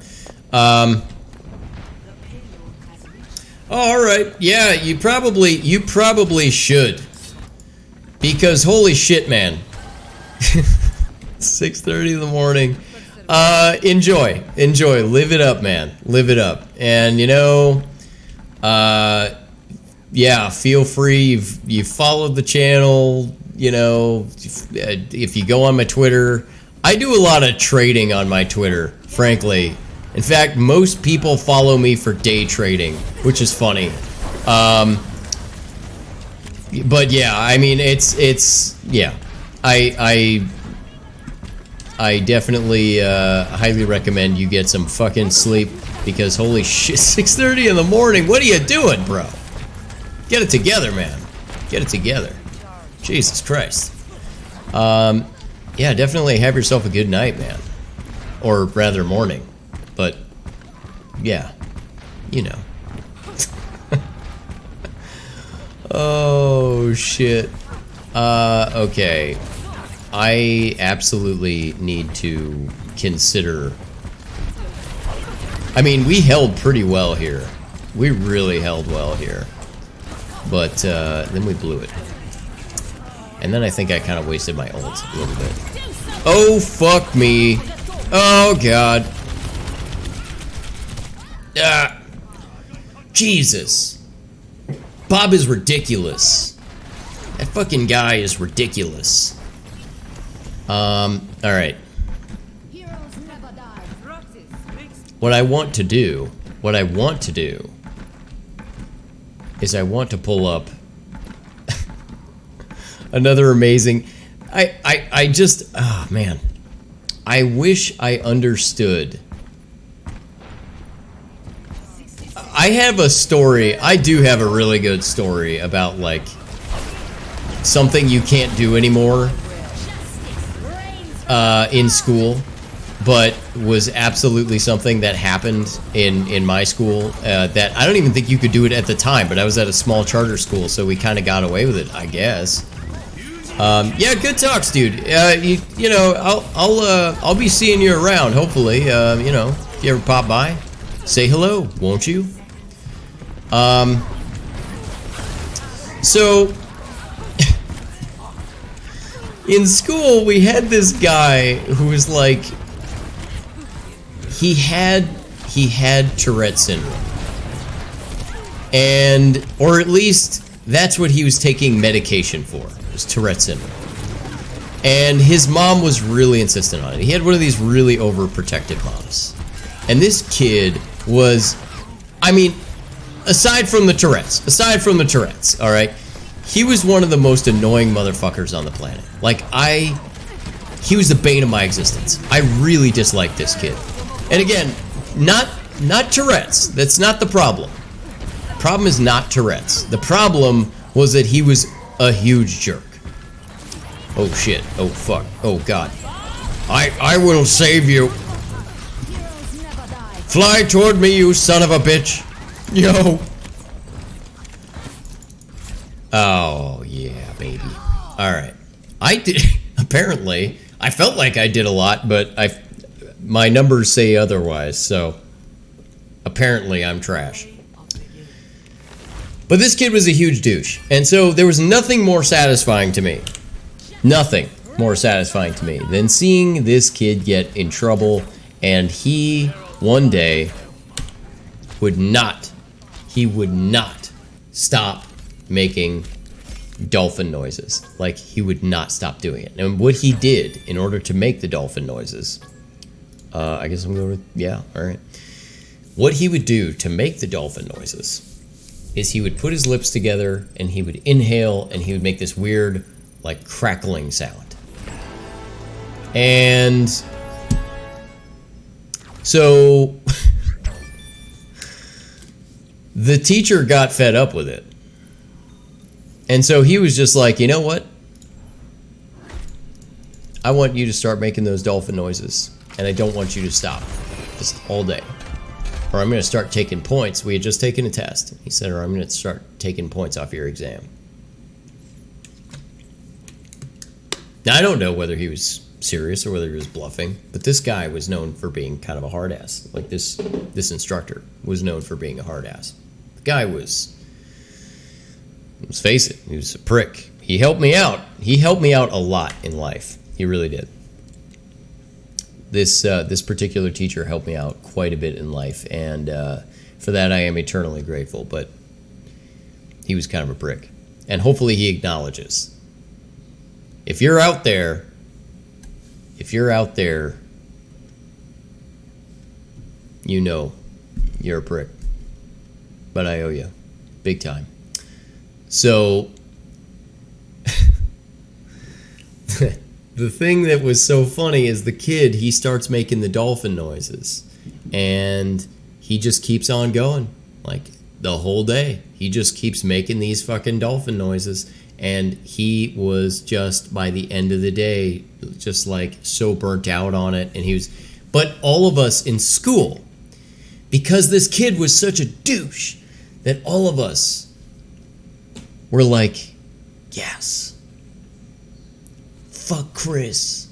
Alright, yeah, you probably should. Because holy shit, man. 6:30 in the morning. Enjoy, live it up, man, live it up. And yeah, feel free. You followed the channel. If you go on my Twitter, I do a lot of trading on my Twitter, frankly. In fact, most people follow me for day trading, which is funny. But yeah, I mean, yeah. I definitely highly recommend you get some fucking sleep, because holy shit, 6:30 in the morning. What are you doing, bro? Get it together, man. Get it together. Jesus Christ. Yeah, definitely have yourself a good night, man. Or rather, morning. But yeah, Oh shit. Okay. I absolutely need to consider. I mean, we held pretty well here. We really held well here. But then we blew it. And then I think I kind of wasted my ult a little bit. Oh, fuck me. Oh, God. Ah. Jesus. Bob is ridiculous. That fucking guy is ridiculous. Alright. What I want to do is I want to pull up another amazing. I just, oh man, I wish I understood. I have a story. I do have a really good story about like something you can't do anymore in school, but was absolutely something that happened in my school that I don't even think you could do it at the time, but I was at a small charter school, so we kind of got away with it, I guess. Yeah, good talks, dude. You know, I'll be seeing you around, hopefully. You know, if you ever pop by, say hello, won't you? So in school, we had this guy who was like, he had Tourette syndrome, and or at least that's what he was taking medication for, was Tourette syndrome. And his mom was really insistent on it. He had one of these really overprotective moms, and this kid was, I mean, aside from the Tourette's, all right, he was one of the most annoying motherfuckers on the planet. Like, he was the bane of my existence. I really disliked this kid. And again, not Tourette's. That's not the problem. The problem is not Tourette's. The problem was that he was a huge jerk. Oh shit. Oh fuck. Oh god. I will save you. Fly toward me, you son of a bitch. Yo. Oh yeah, baby. Alright. I did apparently I felt like I did a lot, but my numbers say otherwise, so apparently I'm trash. But this kid was a huge douche, and so there was nothing more satisfying to me. Nothing more satisfying to me than seeing this kid get in trouble, and he one day would not stop making dolphin noises. Like, he would not stop doing it. And what he did in order to make the dolphin noises, I guess I'm going with, yeah, alright. What he would do to make the dolphin noises is he would put his lips together and he would inhale and he would make this weird, like, crackling sound. And so the teacher got fed up with it. And so he was just like, you know what? I want you to start making those dolphin noises, and I don't want you to stop, just all day. Or I'm going to start taking points. We had just taken a test. He said, or I'm going to start taking points off your exam. Now, I don't know whether he was serious or whether he was bluffing, but this guy was known for being kind of a hard ass. Like, this instructor was known for being a hard ass. The guy was, let's face it, he was a prick. He helped me out. He helped me out a lot in life. He really did. this particular teacher helped me out quite a bit in life, and for that I am eternally grateful. But he was kind of a prick, and hopefully he acknowledges. If you're out there, you know you're a prick. But I owe you, big time. So the thing that was so funny is the kid, he starts making the dolphin noises, and he just keeps on going, like the whole day. He just keeps making these fucking dolphin noises, and he was just, by the end of the day, just like so burnt out on it. And but all of us in school, because this kid was such a douche, that all of us were like, yes, fuck Chris,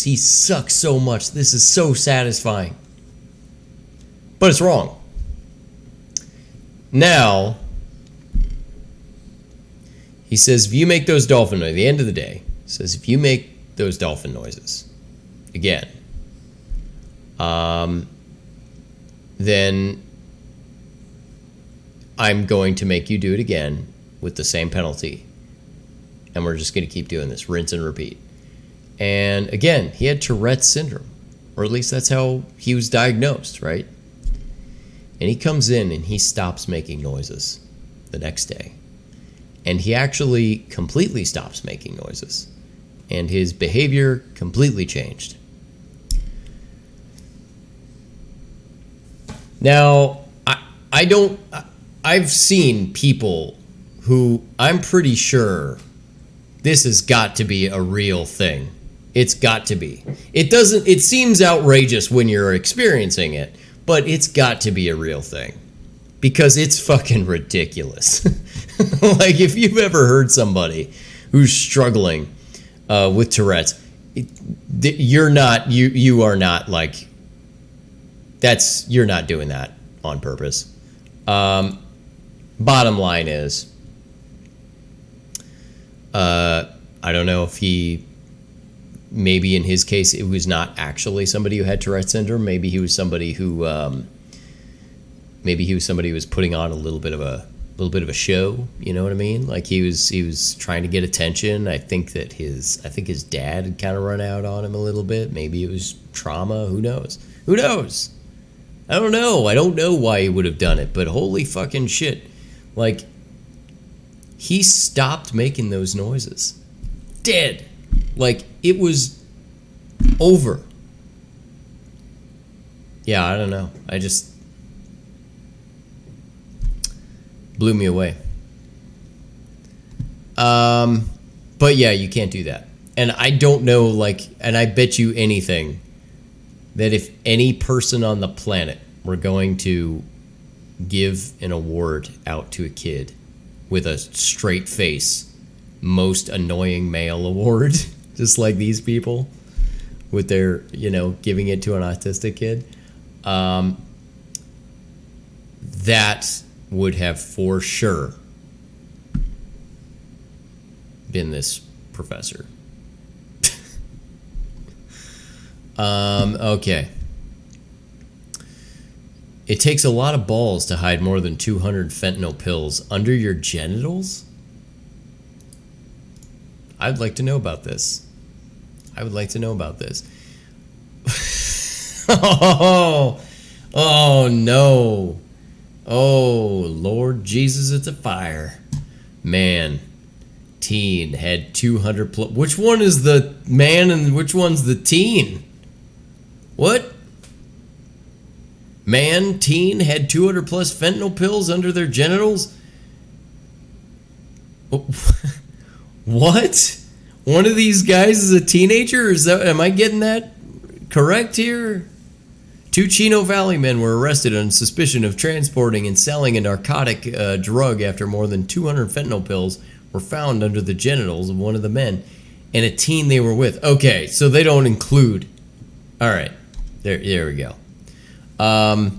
he sucks so much, this is so satisfying. But it's wrong. Now, he says, if you make those dolphin noises, at the end of the day, he says, if you make those dolphin noises again, then I'm going to make you do it again with the same penalty. And we're just going to keep doing this, rinse and repeat. And again, he had Tourette's syndrome, or at least that's how he was diagnosed, right? And he comes in and he stops making noises the next day. And he actually completely stops making noises. And his behavior completely changed. Now, I've seen people who I'm pretty sure this has got to be a real thing. It's got to be. It seems outrageous when you're experiencing it, but it's got to be a real thing. Because it's fucking ridiculous. Like, if you've ever heard somebody who's struggling with Tourette's, you're not doing that on purpose. Bottom line is, I don't know if maybe in his case it was not actually somebody who had Tourette's syndrome. Maybe he was somebody who was putting on a little bit of a show. You know what I mean? Like he was trying to get attention. I think his dad had kind of run out on him a little bit. Maybe it was trauma. Who knows? I don't know. I don't know why he would have done it, but holy fucking shit. Like, he stopped making those noises. Dead. Like, it was over. Yeah, I don't know. I just blew me away. But yeah, you can't do that. And I don't know, and I bet you anything that if any person on the planet were going to give an award out to a kid with a straight face, most annoying male award, just like these people with their, giving it to an autistic kid, that would have for sure been this professor. Okay. It takes a lot of balls to hide more than 200 fentanyl pills under your genitals? I'd like to know about this. Oh no. Oh, Lord Jesus, it's a fire. Man. Teen had 200 plus. Which one is the man and which one's the teen? What? Man, teen had 200 plus fentanyl pills under their genitals? What? One of these guys is a teenager? Am I getting that correct here? 2 Chino Valley men were arrested on suspicion of transporting and selling a narcotic drug after more than 200 fentanyl pills were found under the genitals of one of the men and a teen they were with. Okay, so they don't include. All right, there we go. The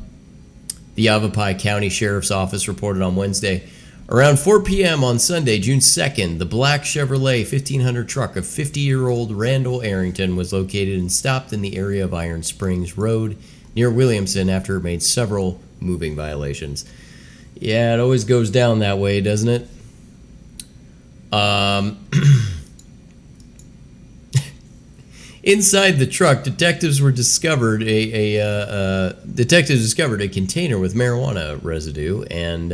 Yavapai County Sheriff's Office reported on Wednesday Around 4 p.m. on Sunday, June 2nd, the black Chevrolet 1500 truck of 50-year-old Randall Arrington was located and stopped in the area of Iron Springs Road near Williamson after it made several moving violations. Yeah, it always goes down that way, doesn't it? Inside the truck, detectives discovered a container with marijuana residue and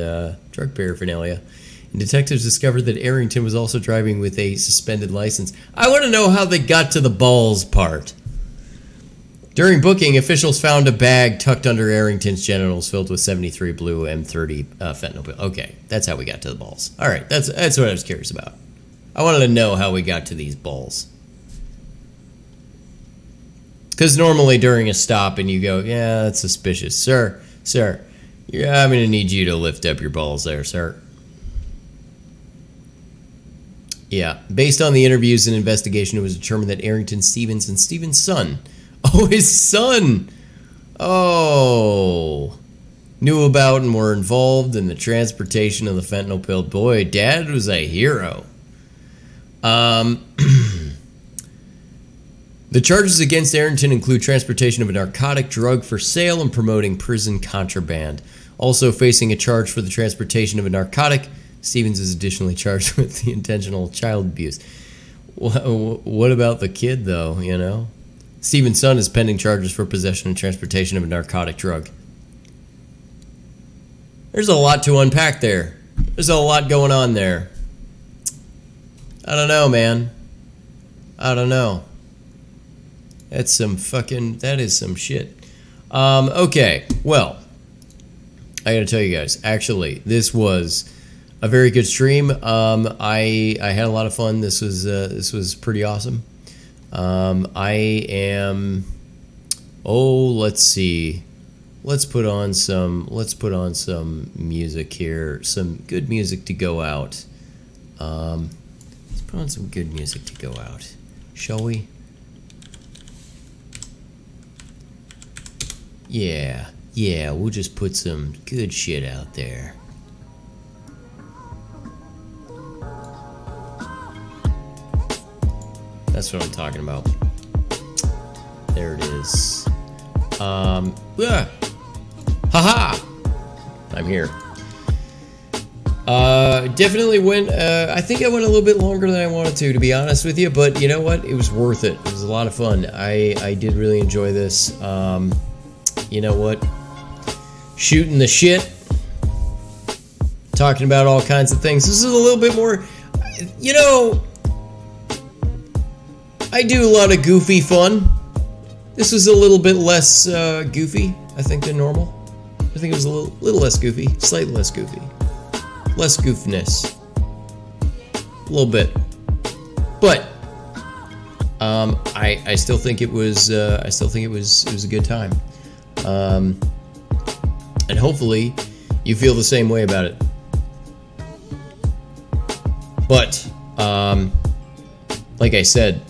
drug paraphernalia. And detectives discovered that Arrington was also driving with a suspended license. I want to know how they got to the balls part. During booking, officials found a bag tucked under Arrington's genitals filled with 73 blue M30 fentanyl pill. Okay, that's how we got to the balls. All right, that's what I was curious about. I wanted to know how we got to these balls. Because normally during a stop and you go, yeah, that's suspicious. Sir, yeah, I'm going to need you to lift up your balls there, sir. Yeah, based on the interviews and investigation, it was determined that Arrington Stevens and Stevens' son, his son, knew about and were involved in the transportation of the fentanyl pill. Boy, Dad was a hero. The charges against Arrington include transportation of a narcotic drug for sale and promoting prison contraband. Also facing a charge for the transportation of a narcotic, Stevens is additionally charged with the intentional child abuse. What about the kid, though, you know? Stevens' son is pending charges for possession and transportation of a narcotic drug. There's a lot to unpack there. There's a lot going on there. I don't know, man. I don't know. That is some shit. Okay, well, I gotta tell you guys, actually, this was a very good stream. I had a lot of fun. This was pretty awesome. Let's see. Let's put on some music here. Some good music to go out. Let's put on some good music to go out. Shall we? Yeah, we'll just put some good shit out there. That's what I'm talking about. There it is. Haha! I'm here. Definitely went, I think I went a little bit longer than I wanted to be honest with you, but you know what? It was worth it. It was a lot of fun. I did really enjoy this. You know what? Shooting the shit. Talking about all kinds of things. This is a little bit more, you know, I do a lot of goofy fun. This was a little bit less goofy, I think, than normal. I think it was a little less goofy, slightly less goofy. Less goofiness. A little bit. But I still think it was a good time. And hopefully you feel the same way about it. But like I said,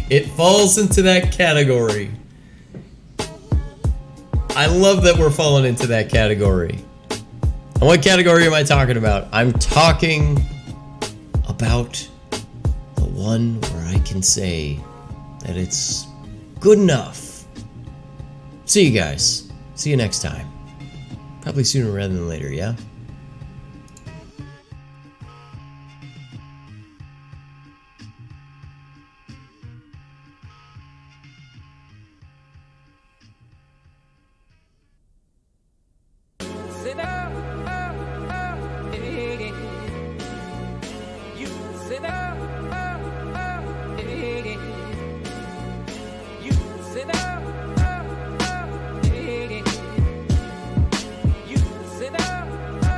it falls into that category. I love that we're falling into that category. And what category am I talking about? I'm talking about the one where I can say that it's good enough. See you guys. See you next time. Probably sooner rather than later, yeah? You sit up.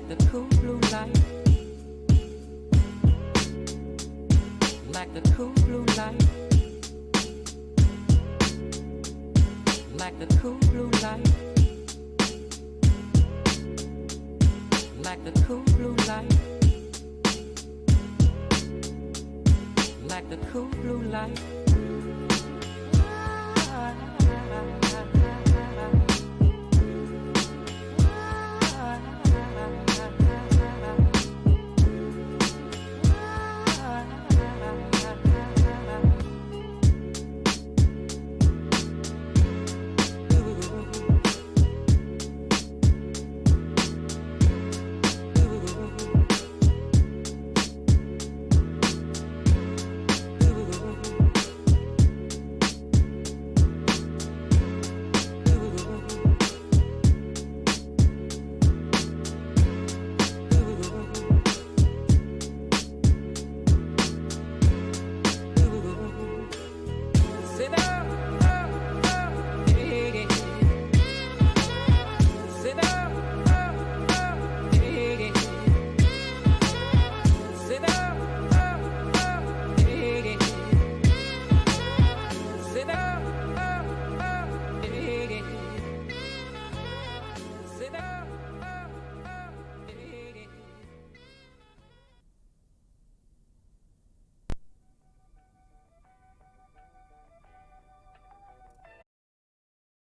like the cool blue light, like the cool blue light, like the cool blue light, like the cool blue light, like the cool blue light.